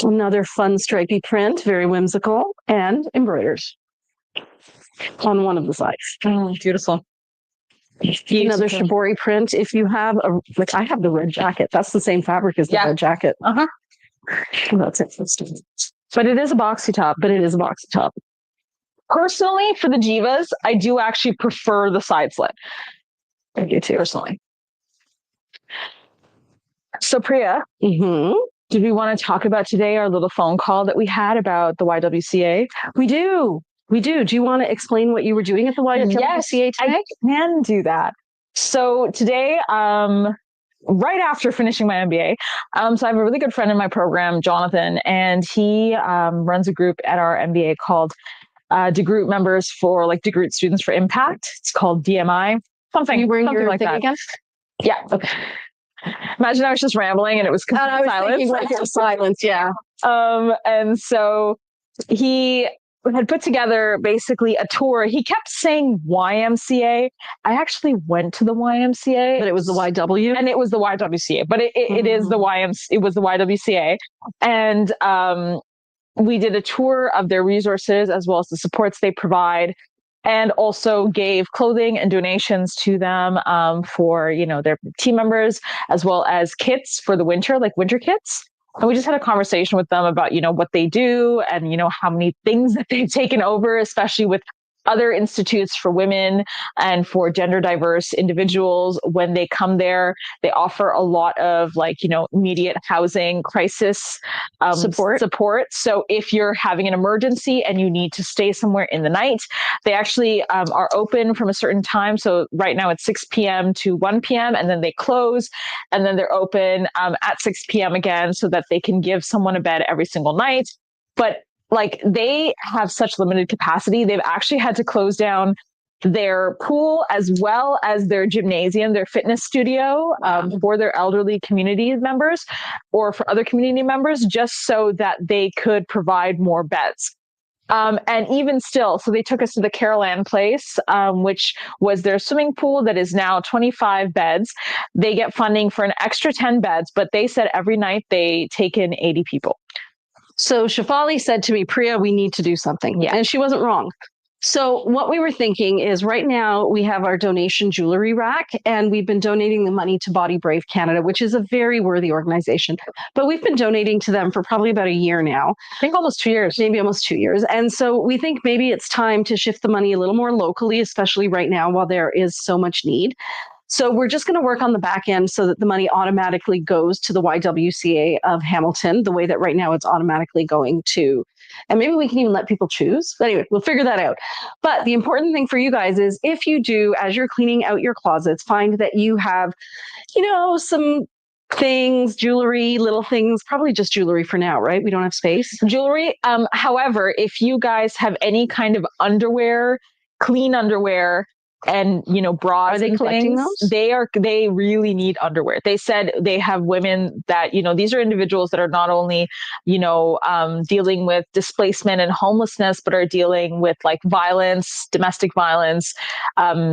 Another fun stripy print, very whimsical, and embroidered on one of the sides. Oh, beautiful. Another shibori print. If you have I have the red jacket. That's the same fabric as the red jacket. That's interesting. But it is a boxy top. Personally, for the Jivas, I do actually prefer the side slit. I do too. Personally. So Priya, Did we want to talk about today our little phone call that we had about the YWCA? We do. Do you want to explain what you were doing at the YWCA today? I can do that. So today, right after finishing my MBA, so I have a really good friend in my program, Jonathan, and he runs a group at our MBA called DeGroot members for like DeGroot students for impact. It's called DMI, something like that. Again? Yeah. Okay. Imagine I was just rambling and it was complete silence. Like silence, yeah. And so he had put together basically a tour. He kept saying YMCA. I actually went to the YMCA, but it was the YW, and it was the YWCA. But it is the It was the YWCA, and we did a tour of their resources as well as the supports they provide, and also gave clothing and donations to them for their team members, as well as kits for the winter, like winter kits. And we just had a conversation with them about, what they do and, how many things that they've taken over, especially with other institutes for women and for gender diverse individuals. When they come there, they offer a lot of immediate housing crisis support. So if you're having an emergency and you need to stay somewhere in the night, they actually are open from a certain time. So right now it's 6 p.m. to 1 p.m. and then they close, and then they're open at 6 p.m. again so that they can give someone a bed every single night. But they have such limited capacity. They've actually had to close down their pool as well as their gymnasium, their fitness studio for their elderly community members or for other community members, just so that they could provide more beds. And even still, so they took us to the Carol Ann Place, which was their swimming pool that is now 25 beds. They get funding for an extra 10 beds, but they said every night they take in 80 people. So Shafali said to me, Priya, we need to do something. Yeah. And she wasn't wrong. So what we were thinking is right now we have our donation jewelry rack, and we've been donating the money to Body Brave Canada, which is a very worthy organization. But we've been donating to them for probably about a year now. I think almost 2 years. Maybe almost 2 years. And so we think maybe it's time to shift the money a little more locally, especially right now while there is so much need. So we're just going to work on the back end so that the money automatically goes to the YWCA of Hamilton, the way that right now it's automatically going to, and maybe we can even let people choose. But anyway, we'll figure that out. But the important thing for you guys is if you do, as you're cleaning out your closets, find that you have, some things, jewelry, little things, probably just jewelry for now, right? We don't have space. Jewelry. However, if you guys have any kind of underwear, clean underwear, and bras, are they collecting those? They really need underwear. They said they have women that these are individuals that are not only dealing with displacement and homelessness, but are dealing with violence, domestic violence,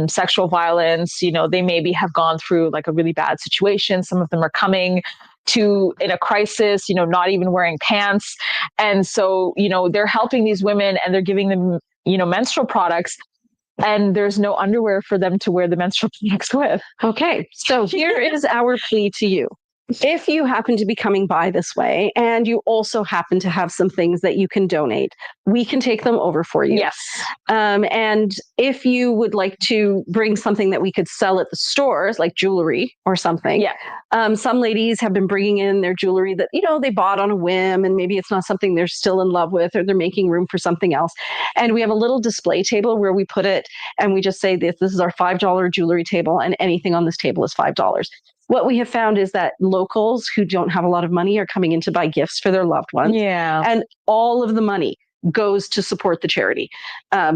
sexual violence. They maybe have gone through a really bad situation. Some of them are coming to in a crisis, not even wearing pants, and so they're helping these women and they're giving them menstrual products. And there's no underwear for them to wear the menstrual products with. Okay, so here is our plea to you. If you happen to be coming by this way and you also happen to have some things that you can donate, we can take them over for you. Yes. And if you would like to bring something that we could sell at the stores, like jewelry or something. Yeah. Some ladies have been bringing in their jewelry that, they bought on a whim, and maybe it's not something they're still in love with, or they're making room for something else. And we have a little display table where we put it and we just say this is our $5 jewelry table, and anything on this table is $5. What we have found is that locals who don't have a lot of money are coming in to buy gifts for their loved ones. Yeah. And all of the money goes to support the charity.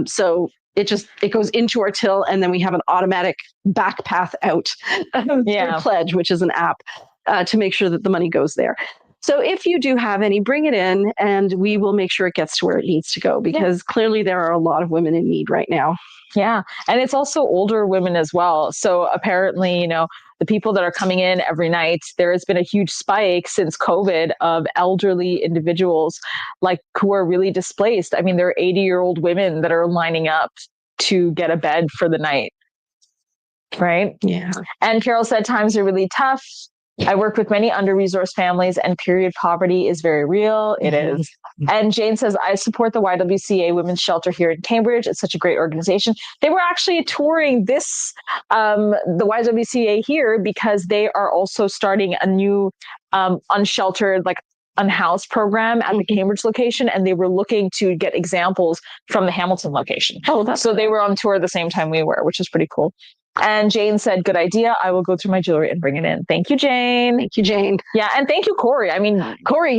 So it goes into our till, and then we have an automatic back path out through Pledge, which is an app to make sure that the money goes there. So if you do have any, bring it in, and we will make sure it gets to where it needs to go, because clearly there are a lot of women in need right now. Yeah. And it's also older women as well. So apparently, the people that are coming in every night, there has been a huge spike since COVID of elderly individuals who are really displaced. I mean, there are 80-year-old women that are lining up to get a bed for the night. Right? Yeah. And Carol said times are really tough. I work with many under-resourced families, and period poverty is very real. It is. And Jane says, I support the YWCA Women's Shelter here in Cambridge. It's such a great organization. They were actually touring the YWCA here because they are also starting a new unsheltered, unhoused program at the Cambridge location, and they were looking to get examples from the Hamilton location. So they were on tour at the same time we were, which is pretty cool. And Jane said, good idea. I will go through my jewelry and bring it in. Thank you, Jane. Thank you, Jane. Yeah. And thank you, Corey. I mean, Corey,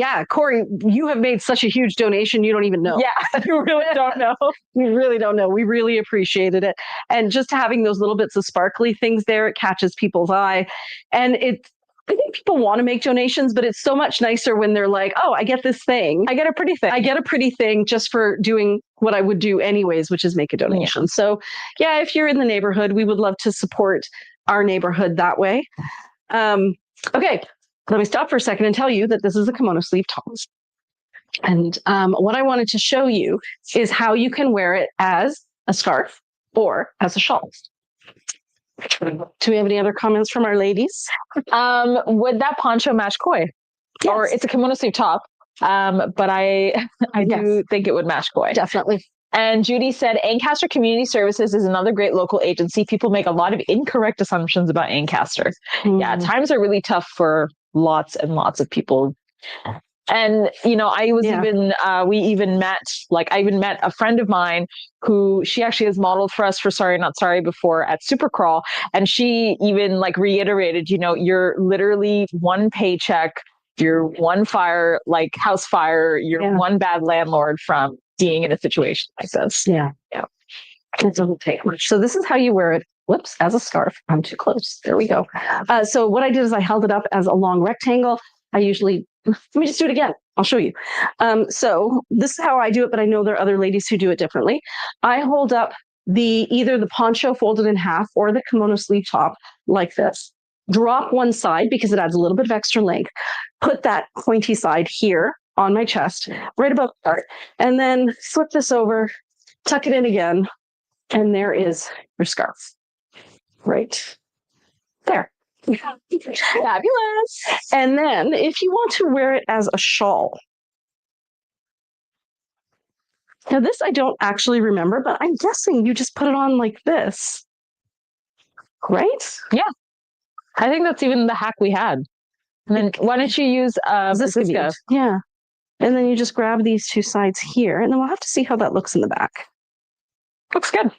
you have made such a huge donation. You don't even know. Yeah, you really don't know. We really don't know. We really appreciated it. And just having those little bits of sparkly things there, it catches people's eye. And I think people want to make donations, but it's so much nicer when they're like, oh, I get this thing. I get a pretty thing. I get a pretty thing just for doing what I would do anyways, which is make a donation. Yeah. So yeah, if you're in the neighborhood, we would love to support our neighborhood that way. Okay, let me stop for a second and tell you that this is a Kimono-Sleeved Tops. And what I wanted to show you is how you can wear it as a scarf or as a shawl. Do we have any other comments from our ladies? Would that poncho match koi? Yes. Or it's a kimono-sleeve top, but I do think it would match koi. Definitely. And Judy said, Ancaster Community Services is another great local agency. People make a lot of incorrect assumptions about Ancaster. Yeah, times are really tough for lots and lots of people. And, you know, I even met a friend of mine who she actually has modeled for us for Sorry Not Sorry before at Supercrawl. And she even like reiterated, you know, you're literally one paycheck, you're one fire, like house fire, you're one bad landlord from being in a situation like this. Yeah. Yeah. It doesn't take much. So this is how you wear it. Whoops, as a scarf. I'm too close. There we go. So what I did is I held it up as a long rectangle. Let me just do it again. I'll show you. So this is how I do it, but I know there are other ladies who do it differently. I hold up either the poncho folded in half or the kimono sleeve top like this. Drop one side because it adds a little bit of extra length. Put that pointy side here on my chest, right above the heart, and then flip this over, tuck it in again, and there is your scarf. Right there. Fabulous. And then if you want to wear it as a shawl. Now this I don't actually remember, but I'm guessing you just put it on like this. Right? Yeah. I think that's even the hack we had. And then why don't you use Ziska? Yeah. And then you just grab these two sides here, and then we'll have to see how that looks in the back. Looks good.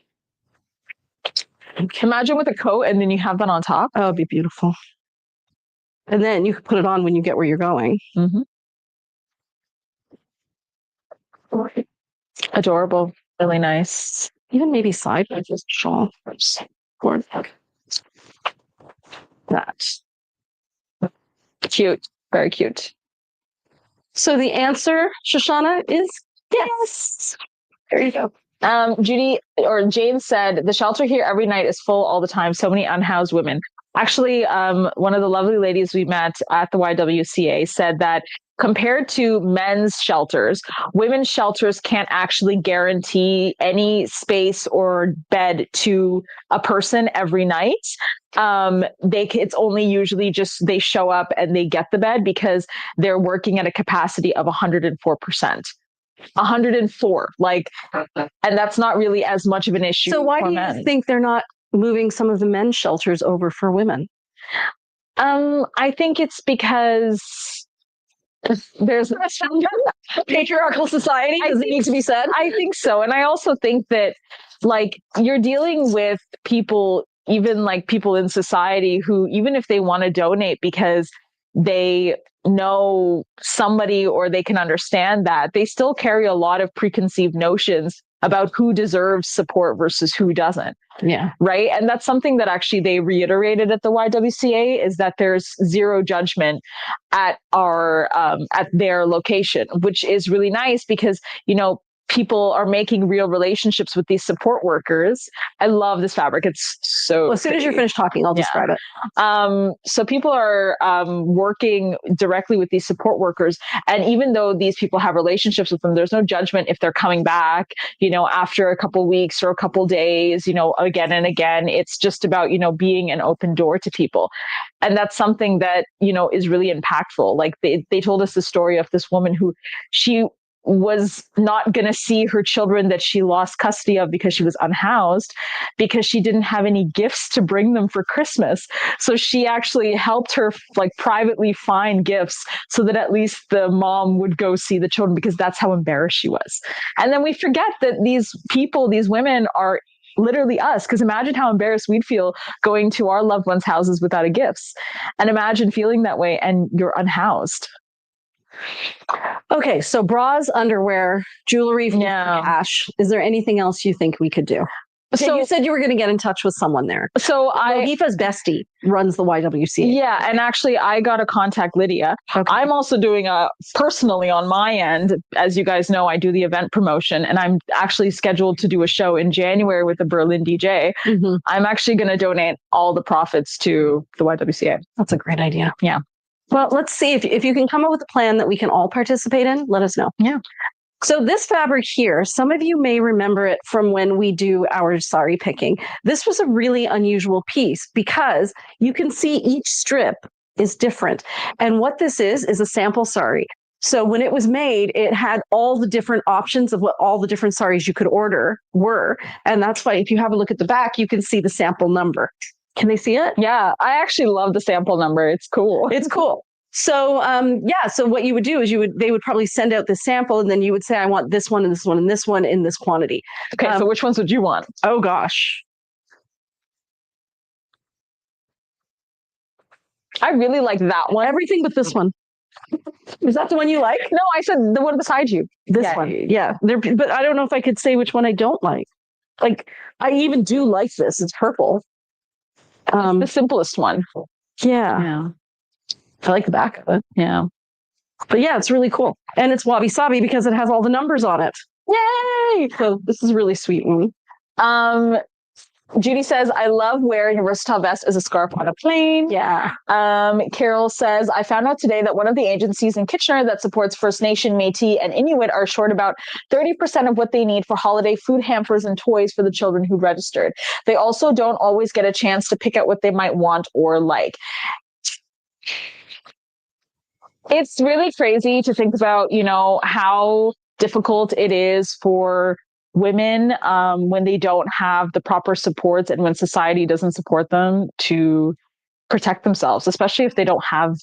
Imagine with a coat and then you have that on top. Oh, it'd be beautiful. And then you can put it on when you get where you're going. Mm-hmm. Adorable. Really nice. Even maybe sideways with shawl. Or that. Cute. Very cute. So the answer, Shoshana, is yes. There you go. Judy or Jane said, the shelter here every night is full all the time. So many unhoused women. Actually, one of the lovely ladies we met at the YWCA said that compared to men's shelters, women's shelters can't actually guarantee any space or bed to a person every night. It's only usually just they show up and they get the bed because they're working at a capacity of 104%. 104, and that's not really as much of an issue. So why do you think they're not moving some of the men's shelters over for women? I think it's because there's a patriarchal society. Does it need to be said? I think so. And I also think that you're dealing with people, even people in society who, even if they want to donate because they know somebody or they can understand that, they still carry a lot of preconceived notions about who deserves support versus who doesn't. Yeah. Right. And that's something that actually they reiterated at the YWCA, is that there's zero judgment at their location, which is really nice because, people are making real relationships with these support workers. I love this fabric. It's so well, as soon as you're finished talking, I'll describe it. So people are working directly with these support workers. And even though these people have relationships with them, there's no judgment if they're coming back, after a couple weeks or a couple days, again and again. It's just about, being an open door to people. And that's something that, is really impactful. They told us the story of this woman who she was not going to see her children that she lost custody of because she was unhoused, because she didn't have any gifts to bring them for Christmas. So she actually helped her like privately find gifts so that at least the mom would go see the children, because that's how embarrassed she was. And then we forget that these people, these women are literally us, because imagine how embarrassed we'd feel going to our loved ones' houses without a gifts. And imagine feeling that way and you're unhoused. Okay, so bras, underwear, jewelry, cash. Is there anything else you think we could do? Okay, so you said you were going to get in touch with someone there. So Aoife's bestie runs the YWCA. Yeah, and actually I got to contact Lydia. Okay. I'm also doing personally on my end, as you guys know, I do the event promotion, and I'm actually scheduled to do a show in January with a Berlin DJ. Mm-hmm. I'm actually going to donate all the profits to the YWCA. That's a great idea. Yeah. Well, let's see if you can come up with a plan that we can all participate in. Let us know. Yeah. So this fabric here, some of you may remember it from when we do our sari picking. This was a really unusual piece because you can see each strip is different. And what this is a sample sari. So when it was made, it had all the different options of what all the different saris you could order were. And that's why if you have a look at the back, you can see the sample number. Can they see it? Yeah, I actually love the sample number. It's cool. It's cool. So, so what you would do is they would probably send out the sample, and then you would say, I want this one and this one and this one in this quantity. Okay, so which ones would you want? Oh, gosh. I really like that one. Everything but this one. Is that the one you like? No, I said the one beside you. This one. Yeah. But I don't know if I could say which one I don't like. Like, I even do like this. It's purple. It's the simplest one. Yeah. I like the back of it. Yeah. But yeah, it's really cool. And it's wabi-sabi because it has all the numbers on it. Yay! So this is a really sweet one. Judy says, I love wearing a versatile vest as a scarf on a plane. Yeah. Carol says, I found out today that one of the agencies in Kitchener that supports First Nation, Métis, and Inuit are short about 30% of what they need for holiday food hampers and toys for the children who registered. They also don't always get a chance to pick out what they might want or like. It's really crazy to think about, how difficult it is for women when they don't have the proper supports and when society doesn't support them to protect themselves, especially if they don't have,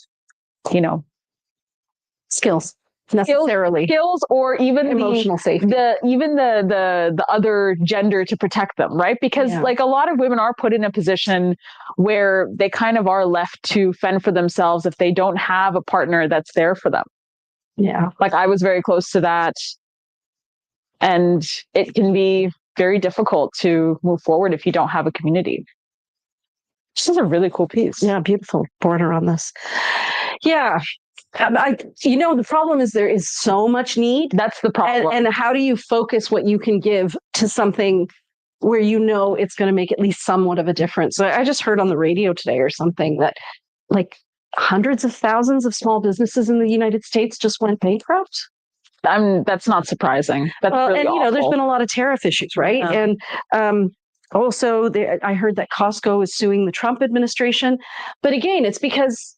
skills necessarily. Skills or even emotional safety. The other gender to protect them, right? Because like a lot of women are put in a position where they kind of are left to fend for themselves if they don't have a partner that's there for them. Yeah. Like I was very close to that. And it can be very difficult to move forward if you don't have a community. This is a really cool piece. Yeah, beautiful border on this. Yeah. The problem is there is so much need. That's the problem. And how do you focus what you can give to something where it's going to make at least somewhat of a difference? So I just heard on the radio today or something that like hundreds of thousands of small businesses in the United States just went bankrupt. That's not surprising. That's really awful. There's been a lot of tariff issues, right? Yeah. And also, I heard that Costco is suing the Trump administration. But again, it's because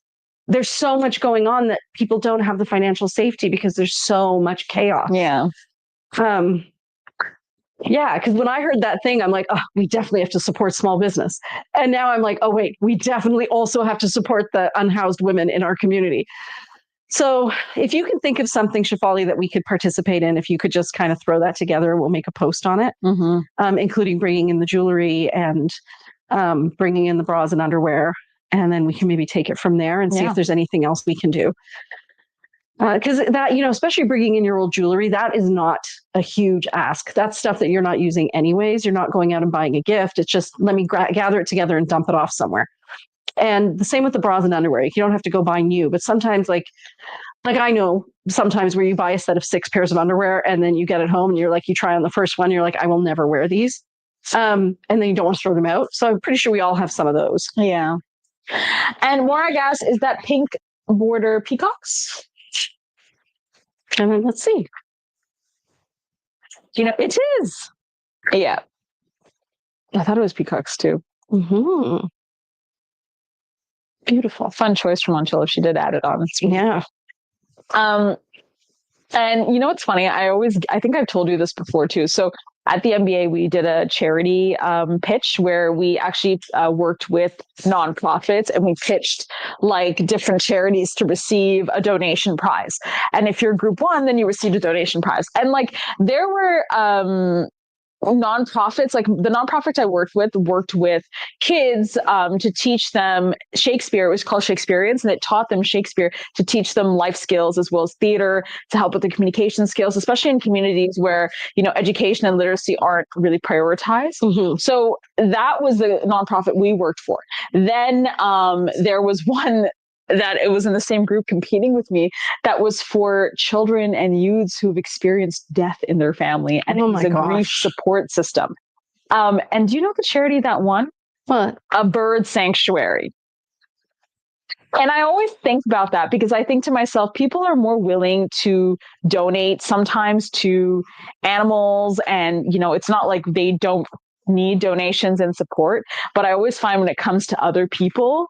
there's so much going on that people don't have the financial safety because there's so much chaos. Yeah. Because when I heard that thing, I'm like, oh, we definitely have to support small business. And now I'm like, oh, wait, we definitely also have to support the unhoused women in our community. So if you can think of something, Shefali, that we could participate in, if you could just kind of throw that together, we'll make a post on it, including bringing in the jewelry and bringing in the bras and underwear. And then we can maybe take it from there and see if there's anything else we can do. Because that, especially bringing in your old jewelry, that is not a huge ask. That's stuff that you're not using anyways. You're not going out and buying a gift. It's just, let me gather it together and dump it off somewhere. And the same with the bras and underwear. You don't have to go buy new, but sometimes like I know sometimes where you buy a set of 6 pairs of underwear and then you get it home and you're like, you try on the first one, you're like, I will never wear these. And then you don't want to throw them out. So I'm pretty sure we all have some of those. Yeah. And more, I guess, is that pink border peacocks? And then let's see. It is. Yeah. I thought it was peacocks too. Mm-hmm. Beautiful. Fun choice from Montiel if she did add it on. Yeah. And you know what's funny? I think I've told you this before too. So at the MBA, we did a charity pitch where we actually worked with nonprofits and we pitched like different charities to receive a donation prize. And if you're group one, then you received a donation prize. And like there were nonprofits, like the nonprofits I worked with kids to teach them Shakespeare. It was called Shakespeareans, and it taught them Shakespeare to teach them life skills as well as theater to help with the communication skills, especially in communities where, you know, education and literacy aren't really prioritized. Mm-hmm. So that was the nonprofit we worked for. Then there was one that it was in the same group competing with me that was for children and youths who've experienced death in their family. And it was a grief support system. And do you know the charity that won? What? A bird sanctuary. And I always think about that because I think to myself, people are more willing to donate sometimes to animals. And, you know, it's not like they don't need donations and support. But I always find when it comes to other people,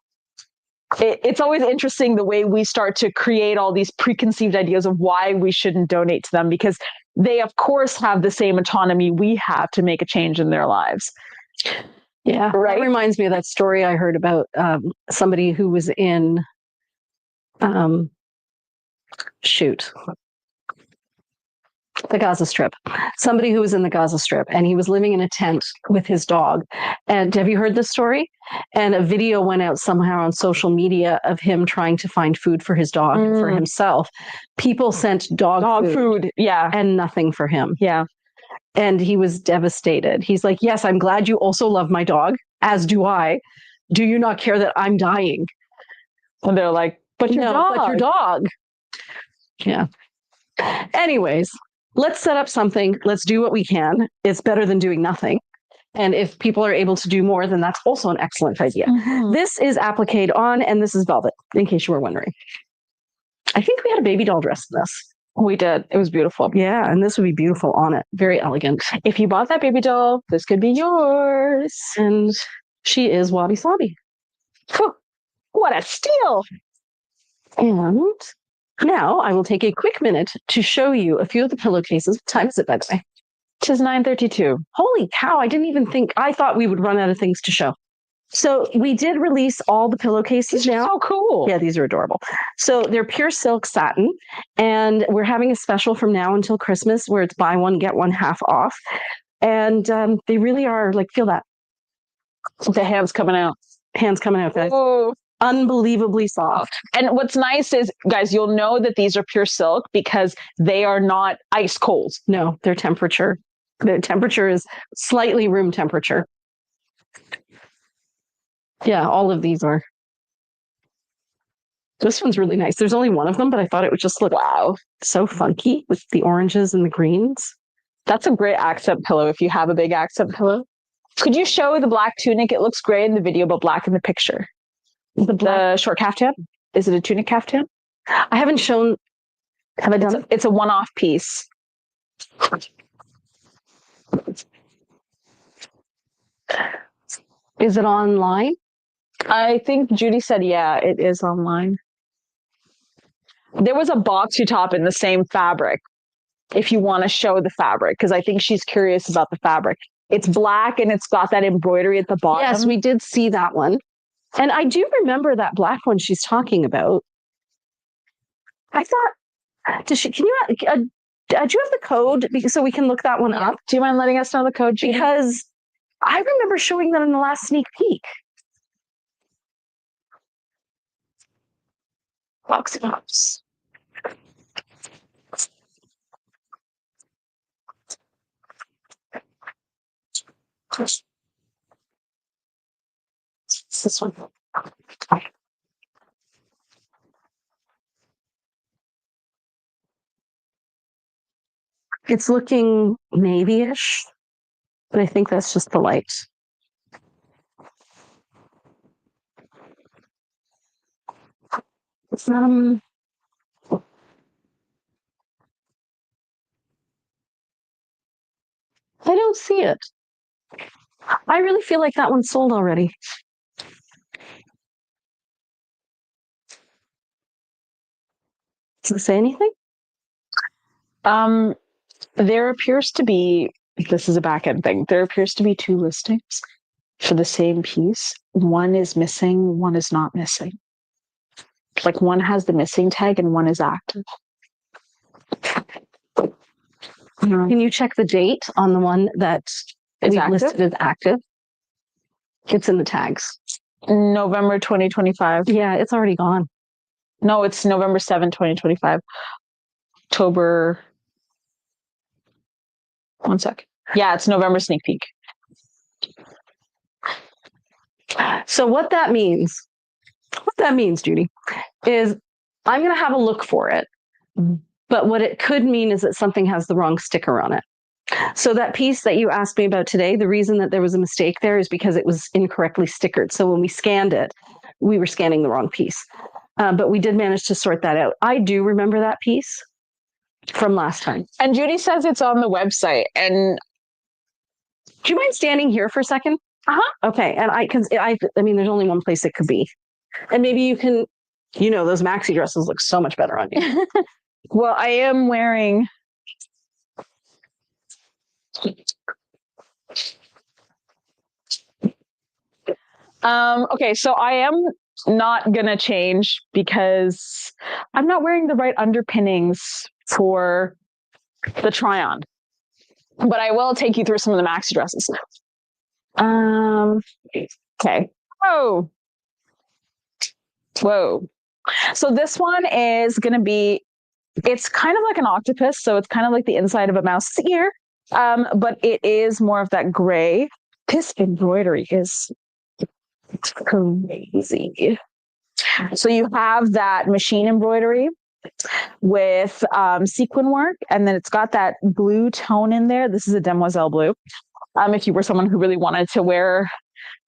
it's always interesting the way we start to create all these preconceived ideas of why we shouldn't donate to them, because they, of course, have the same autonomy we have to make a change in their lives. Yeah, right. It reminds me of that story I heard about somebody who was in, the Gaza Strip. Somebody who was in the Gaza Strip, and he was living in a tent with his dog. And have you heard this story? And a video went out somehow on social media of him trying to find food for his dog and for himself. People sent dog food, yeah, and nothing for him. Yeah. And he was devastated. He's like, yes, I'm glad you also love my dog, as do I. Do you not care that I'm dying? And they're like, but your dog. Yeah. Anyways, let's set up something. Let's do what we can. It's better than doing nothing. And if people are able to do more, then that's also an excellent idea. Mm-hmm. This is applique on, and this is velvet, in case you were wondering. I think we had a baby doll dress in this. We did. It was beautiful. Yeah, and this would be beautiful on it. Very elegant. If you bought that baby doll, this could be yours. And she is wabi sabi. What a steal! And now I will take a quick minute to show you a few of the pillowcases. What time is it, by the way? It is 9:32. Holy cow, I didn't even think, I thought we would run out of things to show. So we did release all the pillowcases now. Oh, cool. Yeah, these are adorable. So they're pure silk satin, and we're having a special from now until Christmas where it's buy one, get one half off. And they really are, like, feel that. The hands coming out. Hands coming out, guys. Oh. Unbelievably soft. And what's nice is, guys, you'll know that these are pure silk because they are not ice cold. No, their temperature. Their temperature is slightly room temperature. Yeah, all of these are. This one's really nice. There's only one of them, but I thought it would just look, wow, so funky with the oranges and the greens. That's a great accent pillow if you have a big accent pillow. Could you show the black tunic? It looks gray in the video, but black in the picture. The short caftan? Is it a tunic caftan? I haven't shown. Have I done it? It's a one-off piece. Is it online? I think Judy said, yeah, it is online. There was a boxy top in the same fabric, if you want to show the fabric, because I think she's curious about the fabric. It's black and it's got that embroidery at the bottom. Yes, we did see that one. And I do remember that black one she's talking about. I thought, can you, do you have the code so we can look that one up? Do you mind letting us know the code, Judy? Because I remember showing that in the last sneak peek. Boxy Tops. It's this one. It's looking navy-ish, but I think that's just the light. I don't see it. I really feel like that one's sold already. Does it say anything? There appears to be, this is a back end thing. There appears to be 2 listings for the same piece. One is missing, one is not missing. Like one has the missing tag and one is active. Can you check the date on the one that is listed as active? It's in the tags. November 2025. Yeah, it's already gone. No, it's November 7, 2025. October. One sec. Yeah, it's November sneak peek. So what that means, Judy, is I'm going to have a look for it. But what it could mean is that something has the wrong sticker on it. So that piece that you asked me about today, the reason that there was a mistake there is because it was incorrectly stickered. So when we scanned it, we were scanning the wrong piece. But we did manage to sort that out. I do remember that piece from last time. And Judy says it's on the website. And do you mind standing here for a second? Okay. And I mean, there's only one place it could be. And maybe you can, those maxi dresses look so much better on you. Well, I am wearing okay, so I am not gonna change because I'm not wearing the right underpinnings for the try-on. But I will take you through some of the maxi dresses. Okay. Whoa. So this one is gonna be, it's kind of like an octopus, so it's kind of like the inside of a mouse's ear, but it is more of that gray. This embroidery is crazy. So you have that machine embroidery with sequin work, and then it's got that blue tone in there. This is a demoiselle blue. If you were someone who really wanted to wear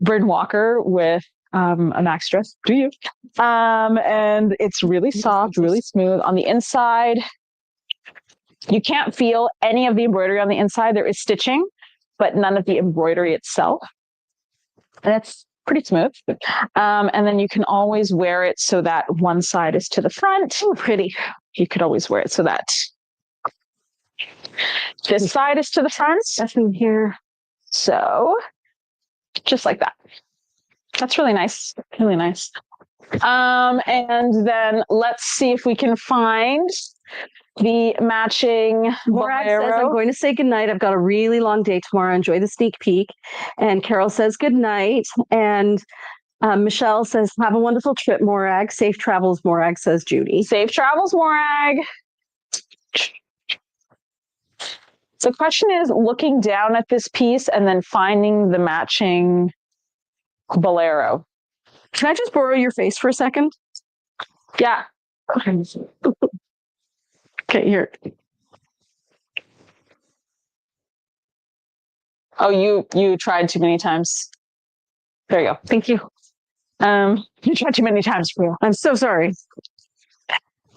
Bryn Walker with a maxi dress, do you? And it's really soft, really smooth. On the inside, you can't feel any of the embroidery on the inside. There is stitching, but none of the embroidery itself. And it's pretty smooth. And then you can always wear it so that one side is to the front. Oh, pretty. You could always wear it so that this side is to the front. Nothing here. So just like that. That's really nice. Really nice. And then let's see if we can find the matching Morag says, I'm going to say goodnight. I've got a really long day tomorrow. Enjoy the sneak peek. And Carol says goodnight. And Michelle says, have a wonderful trip, Morag. Safe travels, Morag, says Judy. Safe travels, Morag. So the question is looking down at this piece and then finding the matching bolero. Can I just borrow your face for a second? Yeah. Okay, here. Oh, you tried too many times. There you go. Thank you. You tried too many times, Priya. I'm so sorry.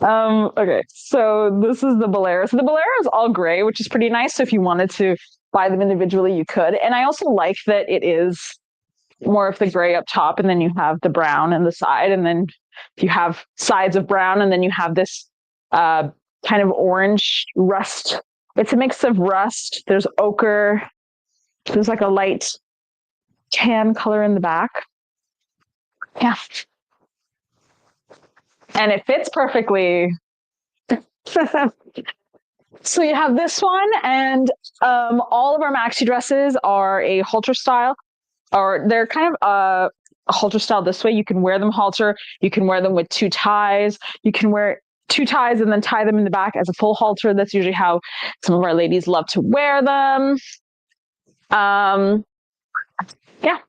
Okay, so this is the Bolero. So the Bolero is all gray, which is pretty nice. So if you wanted to buy them individually, you could. And I also like that it is more of the gray up top, and then you have the brown on the side, and then you have sides of brown, and then you have this kind of orange rust. It's a mix of rust. There's ochre. There's like a light tan color in the back. Yeah. And it fits perfectly. So you have this one, and all of our maxi dresses are a halter style, or they're kind of a halter style this way. You can wear them halter. You can wear them with 2 ties. You can wear 2 ties and then tie them in the back as a full halter. That's usually how some of our ladies love to wear them. Yeah,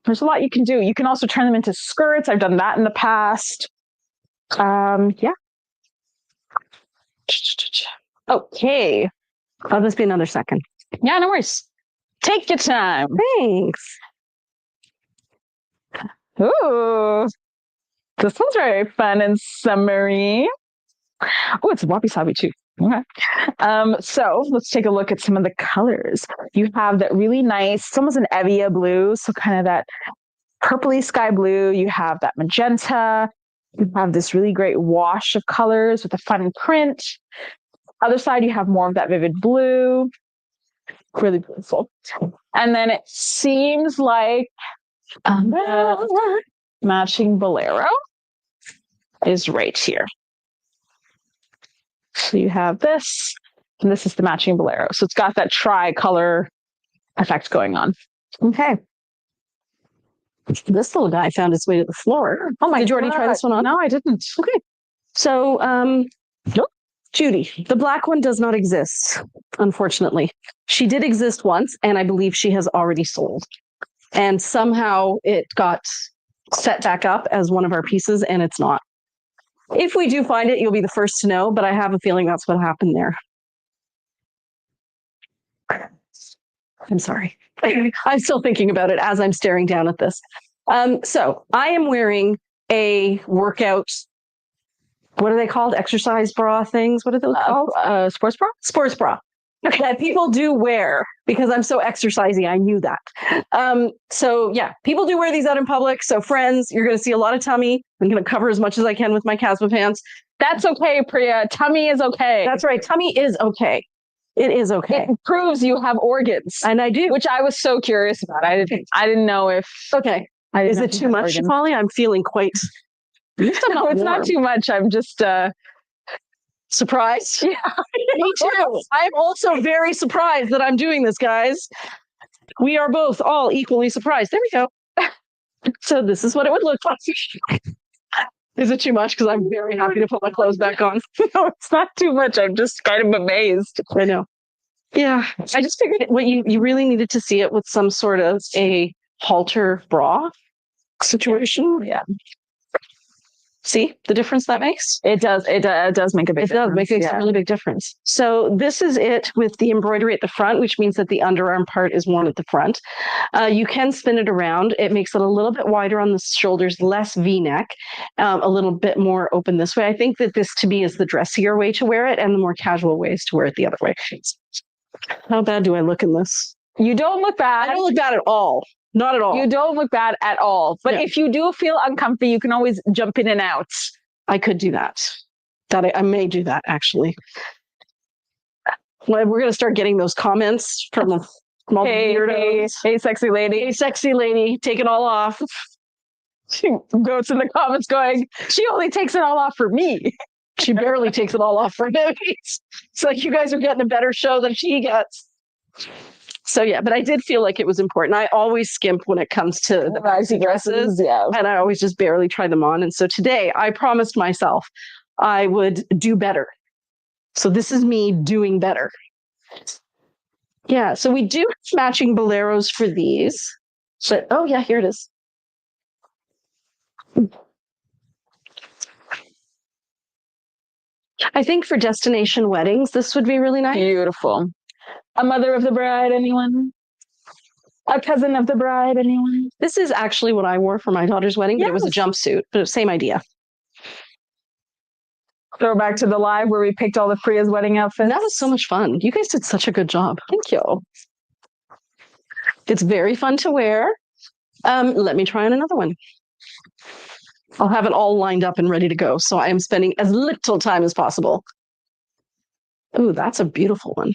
there's a lot you can do. You can also turn them into skirts. I've done that in the past. Yeah. Okay. I'll just be another second. Yeah, no worries. Take your time. Thanks. Ooh, this one's very fun and summery. Oh, it's wabi-sabi too. Okay. So let's take a look at some of the colors. You have that really nice, it's almost an Evia blue, so kind of that purpley sky blue. You have that magenta. You have this really great wash of colors with a fun print. Other side, you have more of that vivid blue. Really beautiful. And then it seems like matching bolero is right here. So you have this, and this is the matching bolero. So it's got that tri-color effect going on. Okay. This little guy found his way to the floor. Oh my! Did you already try this one on? No, I didn't. Okay. So, Judy, the black one does not exist, unfortunately. She did exist once, and I believe she has already sold. And somehow it got set back up as one of our pieces, and it's not. If we do find it, you'll be the first to know, but I have a feeling that's what happened there. I'm sorry. I'm still thinking about it as I'm staring down at this. So I am wearing a workout. What are they called? Exercise bra things? What are those called? Sports bra? Sports bra. That people do wear because I'm so exercisey. I knew that. So yeah, people do wear these out in public. So friends, you're going to see a lot of tummy. I'm going to cover as much as I can with my Caspa pants. That's okay, Priya. Tummy is okay. That's right. Tummy is okay. It is okay. It proves you have organs, and I do, which I was so curious about. I didn't know if. Okay. Is it too much, Shefali? I'm feeling quite. No, it's not too much. I'm just surprised. Yeah, me too. I'm also very surprised that I'm doing this, guys. We are both all equally surprised. There we go. So this is what it would look like. Is it too much? Because I'm very happy to put my clothes back on. No, it's not too much. I'm just kind of amazed. I know. Yeah, I just figured what you really needed to see it with some sort of a halter bra situation. Yeah. See the difference that makes? It does. It does make a big difference. It does make a really big difference. So this is it with the embroidery at the front, which means that the underarm part is worn at the front. You can spin it around. It makes it a little bit wider on the shoulders, less V-neck, a little bit more open this way. I think that this to me is the dressier way to wear it and the more casual ways to wear it the other way. How bad do I look in this? You don't look bad. I don't look bad at all. Not at all. You don't look bad at all. But if you do feel uncomfy, you can always jump in and out. I could do that. I may do that, actually. Well, we're going to start getting those comments from all weirdos. Hey, sexy lady. Hey, sexy lady. Take it all off. She goes in the comments going, she only takes it all off for me. She barely takes it all off for me. It's like you guys are getting a better show than she gets. So yeah, but I did feel like it was important. I always skimp when it comes to the Maxi dresses, and I always just barely try them on. And so today I promised myself I would do better. So this is me doing better. Yeah, so we do matching Boleros for these. But oh yeah, here it is. I think for destination weddings, this would be really nice. Beautiful. A mother of the bride, anyone? A cousin of the bride, anyone? This is actually what I wore for my daughter's wedding, but it was a jumpsuit, but same idea. Throw back to the live where we picked all the Priya's wedding outfits. That was so much fun. You guys did such a good job. Thank you. It's very fun to wear. Let me try on another one. I'll have it all lined up and ready to go. So I am spending as little time as possible. Ooh, that's a beautiful one.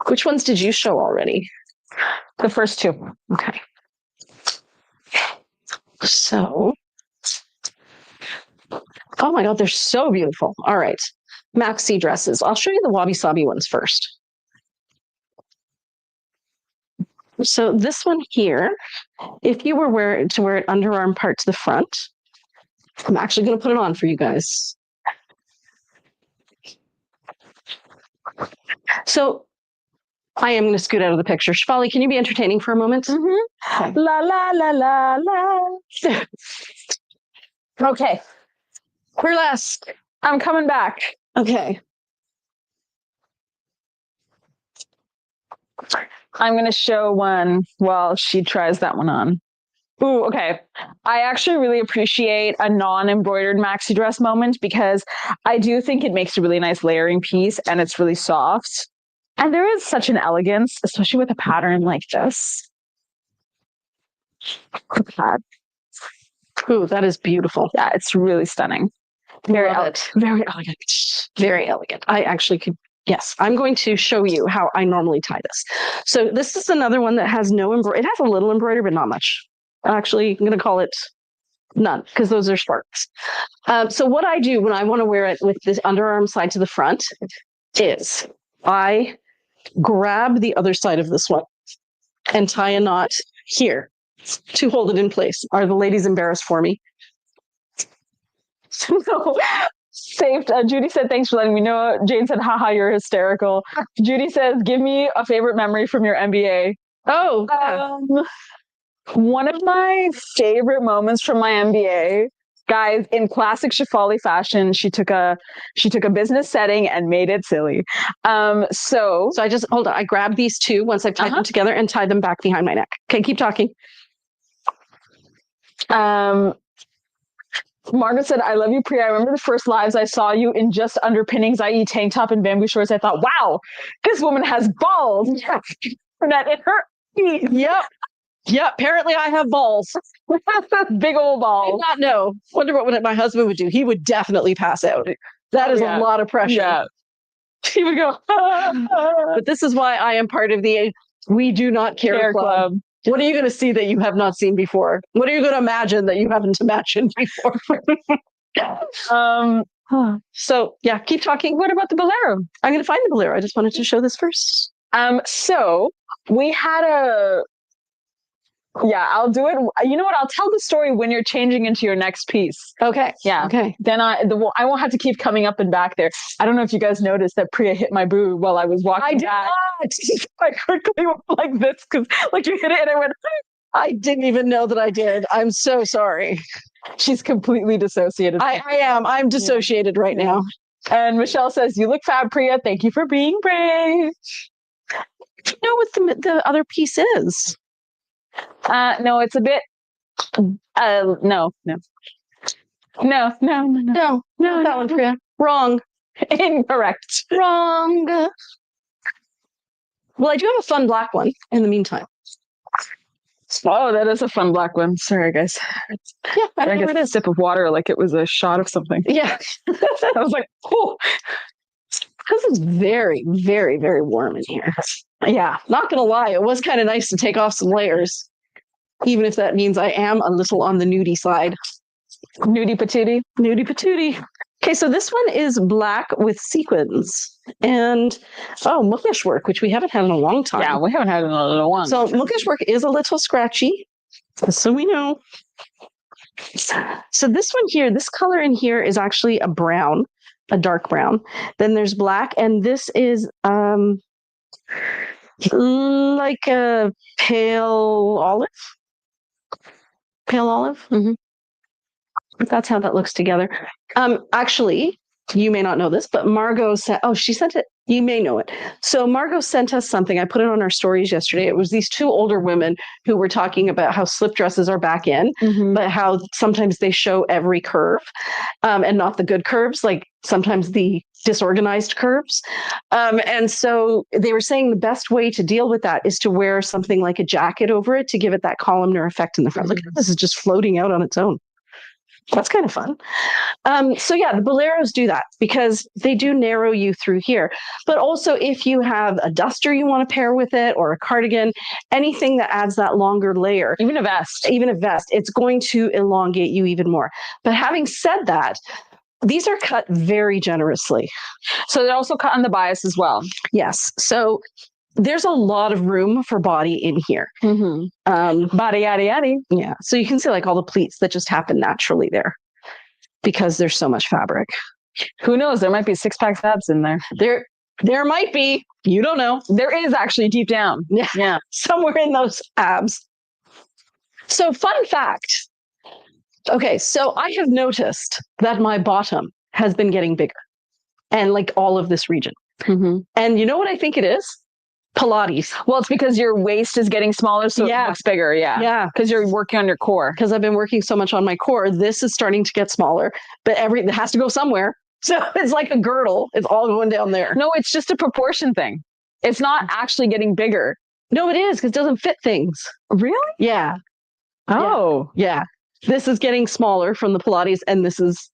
Which ones did you show already? The first two. Okay. So, oh my God, they're so beautiful. All right. Maxi dresses. I'll show you the wabi-sabi ones first. So this one here, if you were to wear it underarm part to the front, I'm actually going to put it on for you guys. So I am going to scoot out of the picture. Shefali, can you be entertaining for a moment? Mm-hmm. Okay. La, la, la, la, la. Okay. Burlesque. I'm coming back. Okay. I'm going to show one while she tries that one on. Ooh, okay. I actually really appreciate a non-embroidered maxi dress moment because I do think it makes a really nice layering piece and it's really soft. And there is such an elegance, especially with a pattern like this. Ooh, that is beautiful. Yeah, it's really stunning. Very Love elegant. it. Very elegant. Very elegant. I actually could. Yes, I'm going to show you how I normally tie this. So this is another one that has no embroidery. It has a little embroidery, but not much. Actually, I'm going to call it none because those are sparks. So what I do when I want to wear it with this underarm side to the front is I grab the other side of this one and tie a knot here to hold it in place. Are the ladies embarrassed for me? No. Saved. Judy said, thanks for letting me know. Jane said, haha, you're hysterical. Judy says, give me a favorite memory from your MBA. Oh, yeah. One of my favorite moments from my MBA, guys, in classic Shefali fashion, she took a business setting and made it silly. So I just, hold on. I grab these two once I've tied them together and tie them back behind my neck. Okay, keep talking. Margaret said, I love you, Priya. I remember the first lives I saw you in just underpinnings, i.e. tank top and bamboo shorts. I thought, wow, this woman has balls. Yeah. That in her. Yep. Yeah, apparently I have balls. Big old I balls. did not know. Wonder what my husband would do. He would definitely pass out. That is a lot of pressure. Yeah. He would go, but this is why I am part of the We Do Not Care Club. What are you going to see that you have not seen before? What are you going to imagine that you haven't imagined before? So yeah, keep talking. What about the Bolero? I'm going to find the Bolero. I just wanted to show this first. So we had I'll do it. You know what? I'll tell the story when you're changing into your next piece. Okay. Yeah. Okay. Then I won't have to keep coming up and back there. I don't know if you guys noticed that Priya hit my boob while I was walking. I did back. not. I quickly went like this because like you hit it and I went. I didn't even know that I did. I'm so sorry. She's completely dissociated. I am. I'm dissociated right now. And Michelle says, "You look fab, Priya. Thank you for being brave." Do you know what the other piece is? No, it's a bit. No. Not That one, Priya. Wrong. Incorrect. Wrong. Well, I do have a fun black one in the meantime. Oh, that is a fun black one. Sorry, guys. Yeah, I drank a sip of water like it was a shot of something. Yeah. I was like, oh. This is very, very, very warm in here. Yeah, not gonna lie, it was kind of nice to take off some layers, even if that means I am a little on the nudie side. Nudie patootie. Nudie patootie. Okay, so this one is black with sequins and muckish work, which we haven't had in a long time. Yeah, we haven't had it in a little while. So muckish work is a little scratchy, so we know. So this one here, this color in here is actually a brown, a dark brown. Then there's black, and this is like a pale olive. Pale olive. Mm-hmm. That's how that looks together. Actually, you may not know this, but Margot said, she sent it. You may know it. So Margot sent us something. I put it on our stories yesterday. It was these two older women who were talking about how slip dresses are back in, but how sometimes they show every curve and not the good curves, like sometimes the disorganized curves. And so they were saying the best way to deal with that is to wear something like a jacket over it to give it that columnar effect in the front. Look at this, is just floating out on its own. That's kind of fun. So yeah, the Boleros do that because they do narrow you through here. But also if you have a duster you want to pair with it or a cardigan, anything that adds that longer layer. Even a vest, it's going to elongate you even more. But having said that, these are cut very generously. So they're also cut on the bias as well. Yes. So there's a lot of room for body in here. Body, yaddy, yaddy. Yeah. So you can see like all the pleats that just happen naturally there because there's so much fabric. Who knows? There might be 6-pack abs in there. There might be. You don't know. There is actually deep down. Yeah. Somewhere in those abs. So fun fact. Okay. So I have noticed that my bottom has been getting bigger and like all of this region. And you know what I think it is? Pilates. Well, it's because your waist is getting smaller, so it looks bigger. Yeah. Because you're working on your core. Because I've been working so much on my core. This is starting to get smaller, but it has to go somewhere. So it's like a girdle. It's all going down there. No, it's just a proportion thing. It's not actually getting bigger. No, it is because it doesn't fit things. Really? Yeah. Oh. Yeah. This is getting smaller from the Pilates, and this is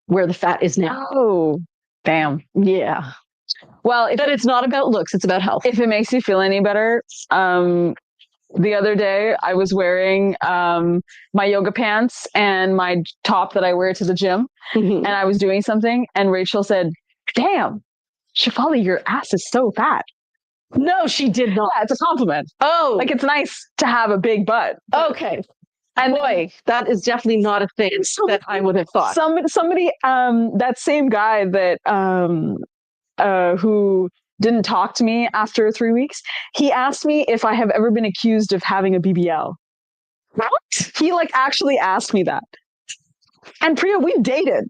where the fat is now. Oh, damn. Yeah. Well, But it's not about looks, it's about health. if it makes you feel any better, the other day I was wearing my yoga pants and my top that I wear to the gym, Mhm. and I was doing something, and Rachel said, "Damn, Shefali, your ass is so fat." No, she did not. Yeah, it's a compliment. Oh, Like, it's nice to have a big butt. okay. And Boy, that is definitely not a thing that I would have thought. somebody, that same guy that who didn't talk to me after 3 weeks, he asked me if I have ever been accused of having a BBL. What? He like actually asked me that. And Priya, we dated.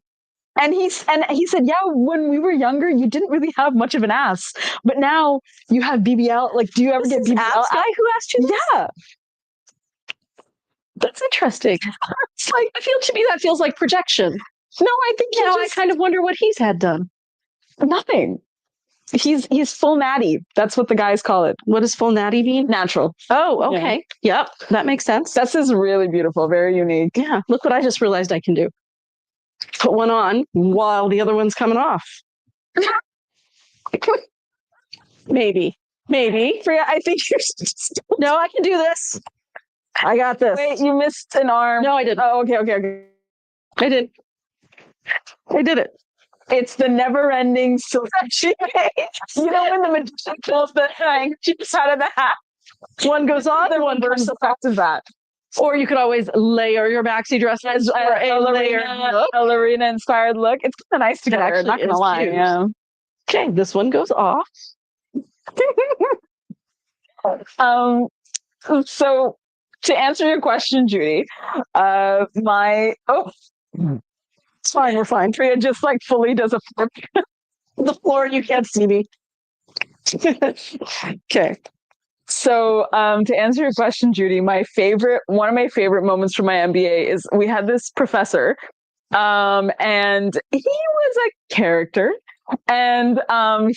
And he said, yeah, when we were younger, you didn't really have much of an ass, but now you have BBL. Like, do you ever get BBL? Guy who asked you this? Yeah. That's interesting. It's like, I feel to me that feels like projection. No, I think Now I kind of wonder what he's had done. nothing. He's full natty. That's what the guys call it. What does full natty mean? Natural. Oh, okay. Yep, that makes sense. This is really beautiful, very unique. Yeah, look what I just realized I can do. Put one on while the other one's coming off. Maybe. Priya, I think you're No, I can do this. I got this. Wait, you missed an arm. No, I didn't. Oh, okay. I did it. It's the never-ending selection. You know when the magician pulls the handkerchief out of the hat? One goes on, The one reverse comes off. effect of that. Or you could always layer your maxi dresses for a layered look. A Lorena-inspired look. It's kind of nice together, actually not going to is lie. cute. Yeah. Okay, this one goes off. So to answer your question, Judy, it's fine, we're fine. Priya just like fully does a flip. The floor, you can't see me. Okay. So to answer your question, Judy, one of my favorite moments from my MBA is we had this professor, and he was a character. And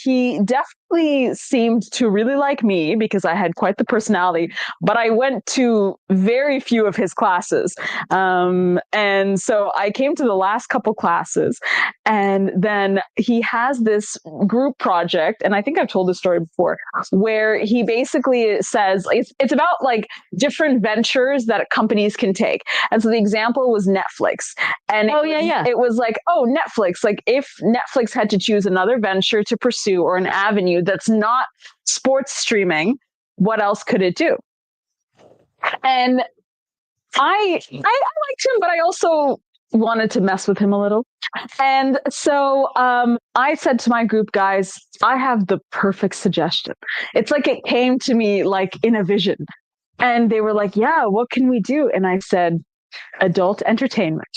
he definitely seemed to really like me because I had quite the personality, but I went to very few of his classes. And so I came to the last couple classes, and then he has this group project, and I think I've told this story before, where he basically says it's about like different ventures that companies can take. And so the example was Netflix. And it was like, oh, Netflix, like if Netflix had to choose another venture to pursue or an avenue that's not sports streaming, what else could it do? And I liked him, but I also wanted to mess with him a little. And so I said to my group, guys, I have the perfect suggestion. It's like it came to me like in a vision. And they were like, yeah, what can we do? And I said, adult entertainment.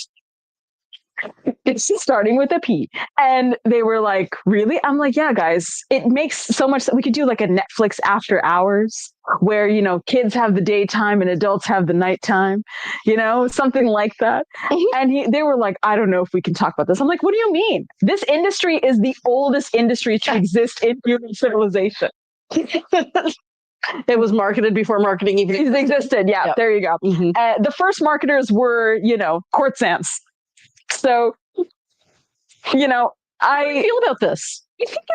It's starting with a P. And they were like, really? I'm like, yeah, guys, it makes so much that we could do like a Netflix after hours where, you know, kids have the daytime and adults have the nighttime, you know, something like that. And they were like, I don't know if we can talk about this. I'm like, what do you mean? This industry is the oldest industry to exist in human civilization. It was marketed before marketing even existed. Yeah, there you go. Mm-hmm. The first marketers were, you know, courtesans. So, you know, How do you feel about this? I think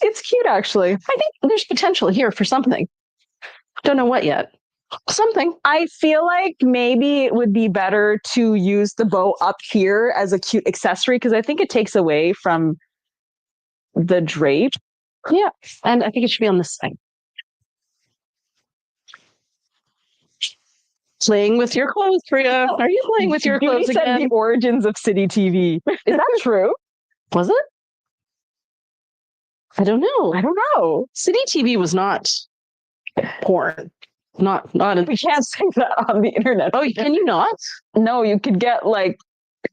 it's cute, actually. I think there's potential here for something. Don't know what yet. Something. I feel like maybe it would be better to use the bow up here as a cute accessory because I think it takes away from the drape. Yeah, and I think it should be on this side. Playing with your clothes, Priya. Are you playing with your clothes said again? The origins of City TV. Is that true? Was it? I don't know. City TV was not porn. Not in. We can't say that on the internet. Oh, can you not? No, you could get like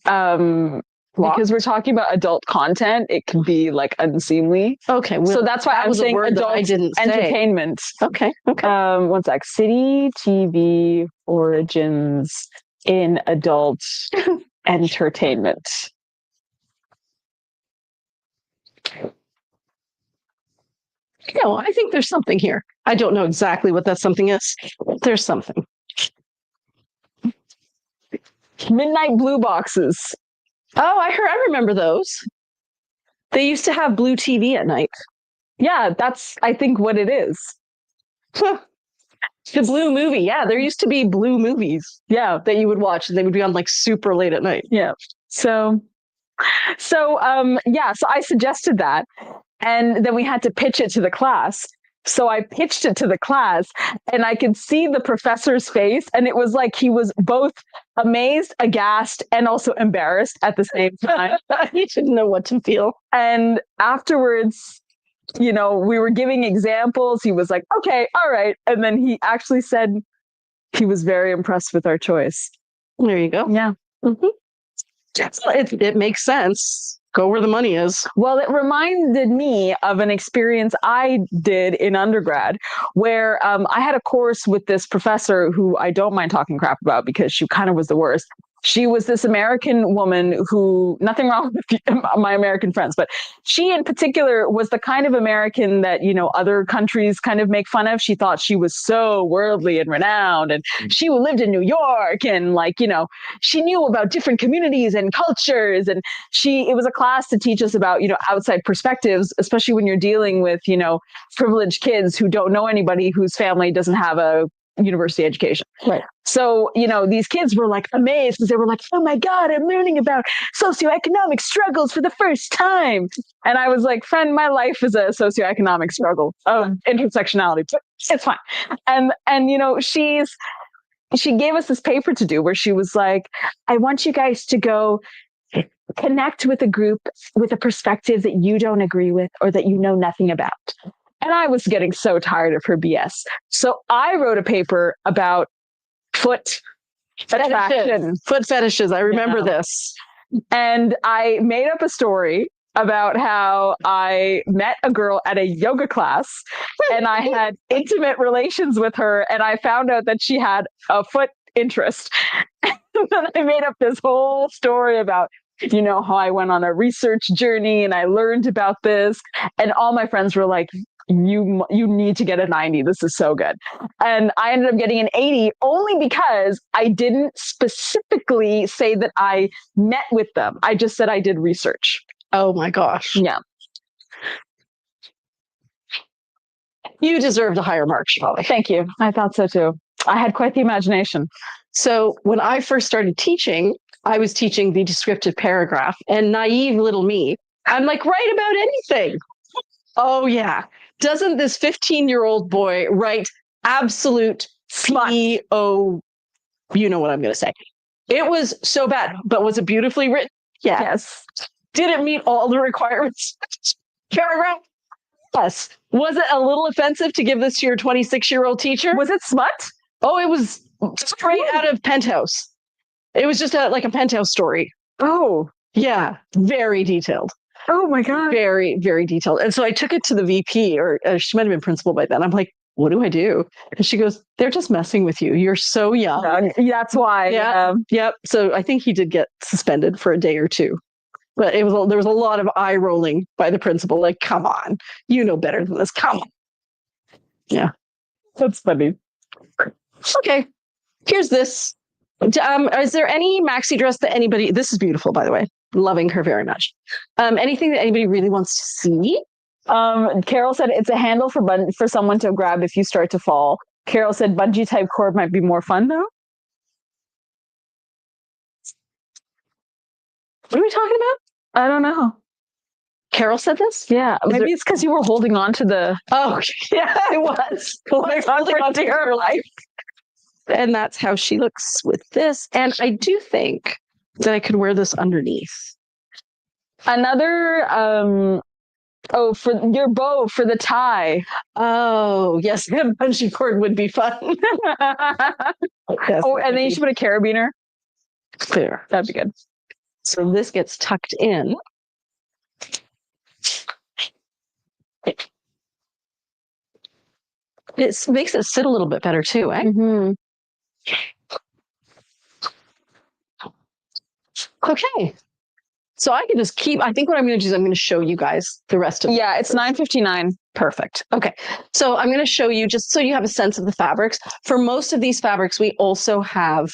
because we're talking about adult content, it can be like unseemly. Okay, well, so that's why I was saying adult I didn't entertainment. Say. Okay. One sec. City TV origins in adult entertainment. No, I think there's something here. I don't know exactly what that something is. There's something. Midnight blue boxes. Oh, I remember those. They used to have blue TV at night. Yeah, that's, I think, what it is. The blue movie. Yeah, there used to be blue movies. Yeah, that you would watch, and they would be on like super late at night. Yeah. So I suggested that. And then we had to pitch it to the class. So I pitched it to the class, and I could see the professor's face. And it was like he was both amazed, aghast, and also embarrassed at the same time. He didn't know what to feel. And afterwards, we were giving examples. He was like, okay, all right. And then he actually said he was very impressed with our choice. There you go. Yeah. Mm-hmm. It makes sense. Go where the money is. Well, it reminded me of an experience I did in undergrad where I had a course with this professor who I don't mind talking crap about because she kind of was the worst. She was this American woman who, nothing wrong with my American friends, but she in particular was the kind of American that, other countries kind of make fun of. She thought she was so worldly and renowned, and she lived in New York, and she knew about different communities and cultures. And it was a class to teach us about, outside perspectives, especially when you're dealing with, privileged kids who don't know anybody, whose family doesn't have a university education. Right. So, these kids were like amazed because they were like, oh my God, I'm learning about socioeconomic struggles for the first time. And I was like, friend, my life is a socioeconomic struggle of intersectionality, but it's fine. And she gave us this paper to do where she was like, I want you guys to go connect with a group with a perspective that you don't agree with or that you know nothing about. And I was getting so tired of her BS. So I wrote a paper about foot attraction. Foot fetishes. I remember this. And I made up a story about how I met a girl at a yoga class and I had intimate relations with her, and I found out that she had a foot interest. And then I made up this whole story about how I went on a research journey and I learned about this, and all my friends were like, you need to get a 90. This is so good. And I ended up getting an 80 only because I didn't specifically say that I met with them. I just said I did research. Oh my gosh. Yeah. You deserved a higher mark, Shirley. Thank you. I thought so too. I had quite the imagination. So when I first started teaching, I was teaching the descriptive paragraph, and naive little me, I'm like, write about anything. Oh yeah. Doesn't this 15-year-old boy write absolute P-O, you know what I'm going to say. It was so bad, but was it beautifully written? Yeah. Yes. Did it meet all the requirements? Paragraph? Yes. Was it a little offensive to give this to your 26-year-old teacher? Was it smut? Oh, it was straight out of Penthouse. It was just like a Penthouse story. Oh. Yeah. Very detailed. Oh my God. Very, very detailed. And so I took it to the VP, or she might have been principal by then. I'm like, what do I do? And she goes, they're just messing with you. You're so young. That's why. Yeah. Yep. So I think he did get suspended for a day or two. But there was a lot of eye rolling by the principal. Like, come on, you know better than this. Come on. Yeah. That's funny. Okay. Here's this. Is there any maxi dress that anybody, this is beautiful, by the way. Loving her very much. Anything that anybody really wants to see? Carol said it's a handle for someone to grab if you start to fall. Carol said bungee type cord might be more fun though. What are we talking about? I don't know. Carol said this? Yeah. Maybe it's because you were holding on to the... Oh, yeah, I was. Holding on to her life. And that's how she looks with this. And I do think that I could wear this underneath. Another, for your bow, for the tie. Oh, yes, a bungee cord would be fun. Yes, and then you should put a carabiner. There. That'd be good. So this gets tucked in. It makes it sit a little bit better too, eh? Mm-hmm. Okay. So I can just I think what I'm going to do is I'm going to show you guys the rest of it. Yeah, it's $9.59. Perfect. Okay. So I'm going to show you just so you have a sense of the fabrics. For most of these fabrics, we also have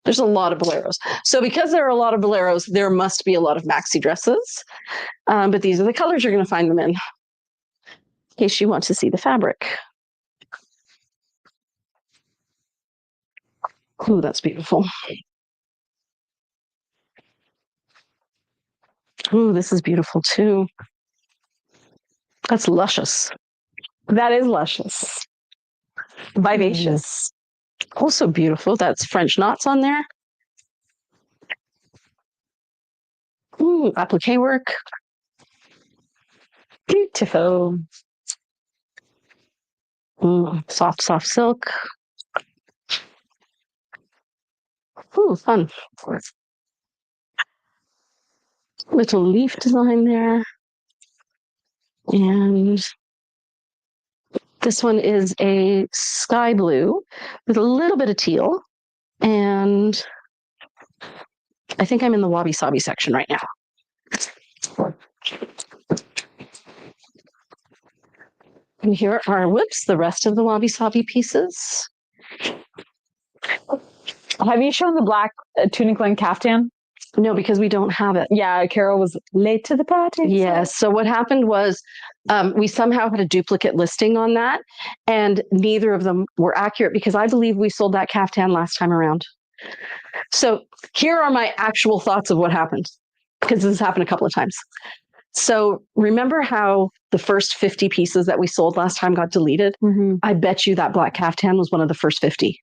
There's a lot of Boleros. So because there are a lot of Boleros, there must be a lot of maxi dresses. But these are the colors you're going to find them in case you want to see the fabric. Ooh, that's beautiful. Ooh, this is beautiful too. That's luscious. That is luscious. Vivacious. Also beautiful. That's French knots on there. Ooh, applique work. Beautiful. Ooh, soft, soft silk. Ooh, fun. Little leaf design there. And this one is a sky blue with a little bit of teal. And I think I'm in the wabi sabi section right now. And here are, whoops, the rest of the wabi sabi pieces. Have you shown the black tunic length caftan? No, because we don't have it. Yeah, Carol was late to the party. Yes. So what happened was we somehow had a duplicate listing on that, and neither of them were accurate because I believe we sold that caftan last time around. So here are my actual thoughts of what happened, because this has happened a couple of times. So remember how the first 50 pieces that we sold last time got deleted? Mm-hmm. I bet you that black caftan was one of the first 50.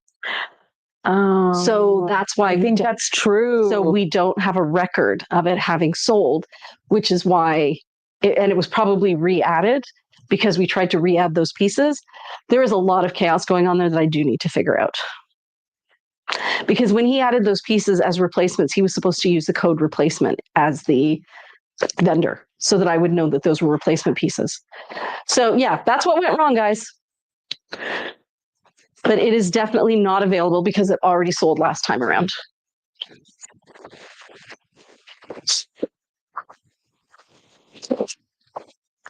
Oh, So that's why I think that's true. So we don't have a record of it having sold, which is why, and it was probably re-added because we tried to re-add those pieces. There is a lot of chaos going on there that I do need to figure out. Because when he added those pieces as replacements, he was supposed to use the code replacement as the vendor so that I would know that those were replacement pieces. So yeah, that's what went wrong, guys. But it is definitely not available because it already sold last time around.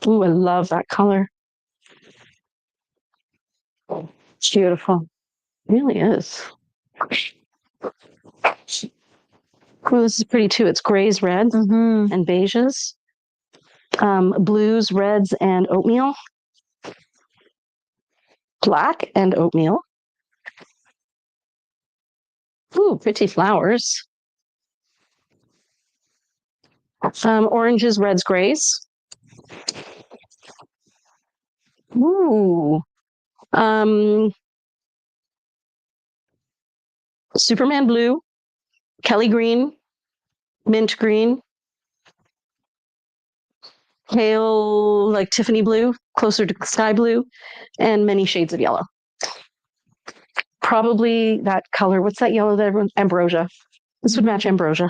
Ooh, I love that color. It's beautiful. It really is. Ooh, this is pretty too. It's grays, reds, and beiges. Blues, reds, and oatmeal. Black and oatmeal. Ooh, pretty flowers. Oranges, reds, grays. Ooh. Superman blue, Kelly green, mint green, pale, like Tiffany blue, closer to sky blue, and many shades of yellow. Probably that color. What's that yellow there? Ambrosia. This would match ambrosia.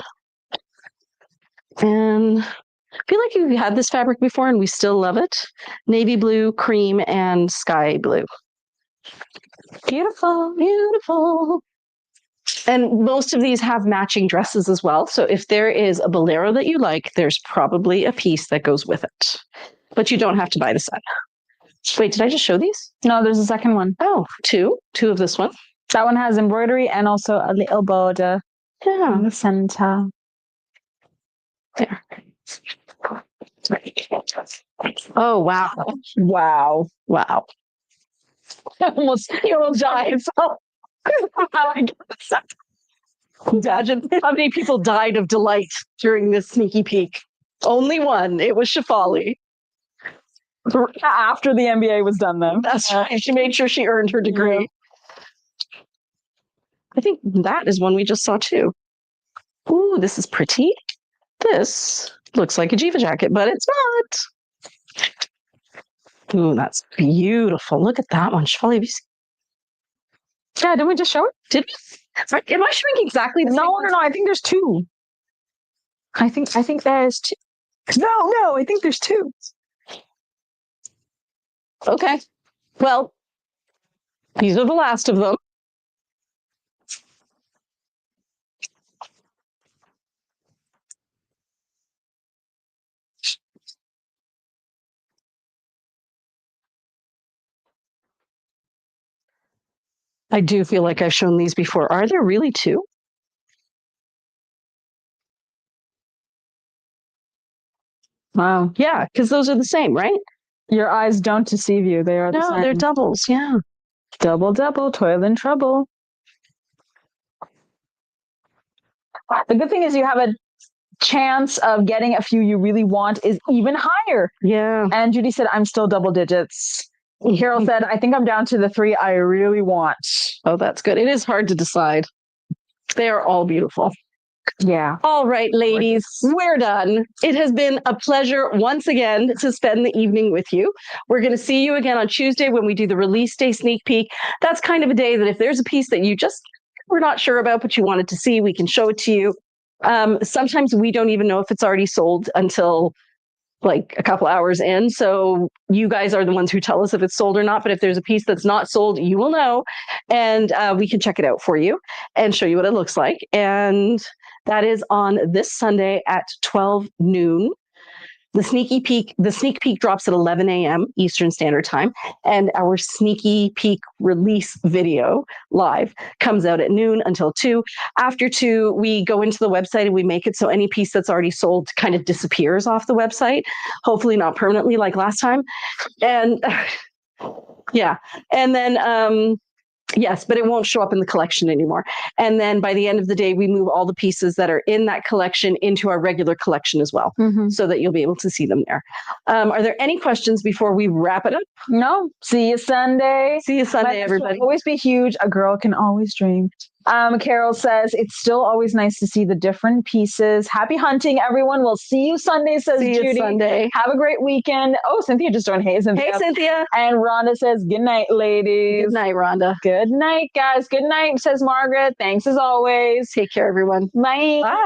And I feel like you've had this fabric before and we still love it. Navy blue, cream, and sky blue. Beautiful, beautiful. And most of these have matching dresses as well. So if there is a bolero that you like, there's probably a piece that goes with it. But you don't have to buy the set. Wait, did I just show these? No, there's a second one. Oh, two of this one. That one has embroidery and also a little border Yeah. in the center. There. Oh, wow. Wow. Wow. You almost died. So. Imagine how many people died of delight during this sneaky peek. Only one. It was Shafali. After the MBA was done, though. That's right. She made sure she earned her degree. Yeah. I think that is one we just saw too. Ooh, this is pretty. This looks like a Jiva jacket, but it's not. Ooh, that's beautiful. Look at that one. Shafali, have you seen? Yeah, didn't we just show it? Did we? Sorry, am I showing exactly the same? No. I think there's two. I think there's two. No, I think there's two. Okay. Well, these are the last of them. I do feel like I've shown these before. Are there really two? Wow. Yeah, because those are the same, right? Your eyes don't deceive you. They are the No, same. they're doubles. Yeah. Double, toil and trouble. The good thing is you have a chance of getting a few you really want is even higher. Yeah. And Judy said, I'm still double digits. Carol said, I think I'm down to the 3 I really want. Oh, that's good. It is hard to decide. They are all beautiful. Yeah. All right, ladies, we're done. It has been a pleasure once again to spend the evening with you. We're going to see you again on Tuesday when we do the release day sneak peek. That's kind of a day that if there's a piece that you just were not sure about, but you wanted to see, we can show it to you. Sometimes we don't even know if it's already sold until like a couple hours in. So you guys are the ones who tell us if it's sold or not. But if there's a piece that's not sold, you will know. And we can check it out for you and show you what it looks like. And that is on this Sunday at 12 noon. The sneak peek drops at 11 a.m. Eastern Standard Time, and our sneaky peek release video live comes out at noon until 2. After 2, we go into the website and we make it so any piece that's already sold kind of disappears off the website, hopefully not permanently like last time. And yeah, and then yes, but it won't show up in the collection anymore. And then by the end of the day, we move all the pieces that are in that collection into our regular collection as well, so that you'll be able to see them there. Are there any questions before we wrap it up? No. See you Sunday. See you Sunday, everybody. Always be huge. A girl can always dream. Carol says, it's still always nice to see the different pieces. Happy hunting, everyone. We'll see you Sunday, says See Judy. you Sunday. Have a great weekend. Oh, Cynthia just joined. Hey, Cynthia. Hey, Cynthia. And Rhonda says, good night, ladies. Good night, Rhonda. Good night, guys. Good night, says Margaret. Thanks as always. Take care, everyone. Bye. Bye.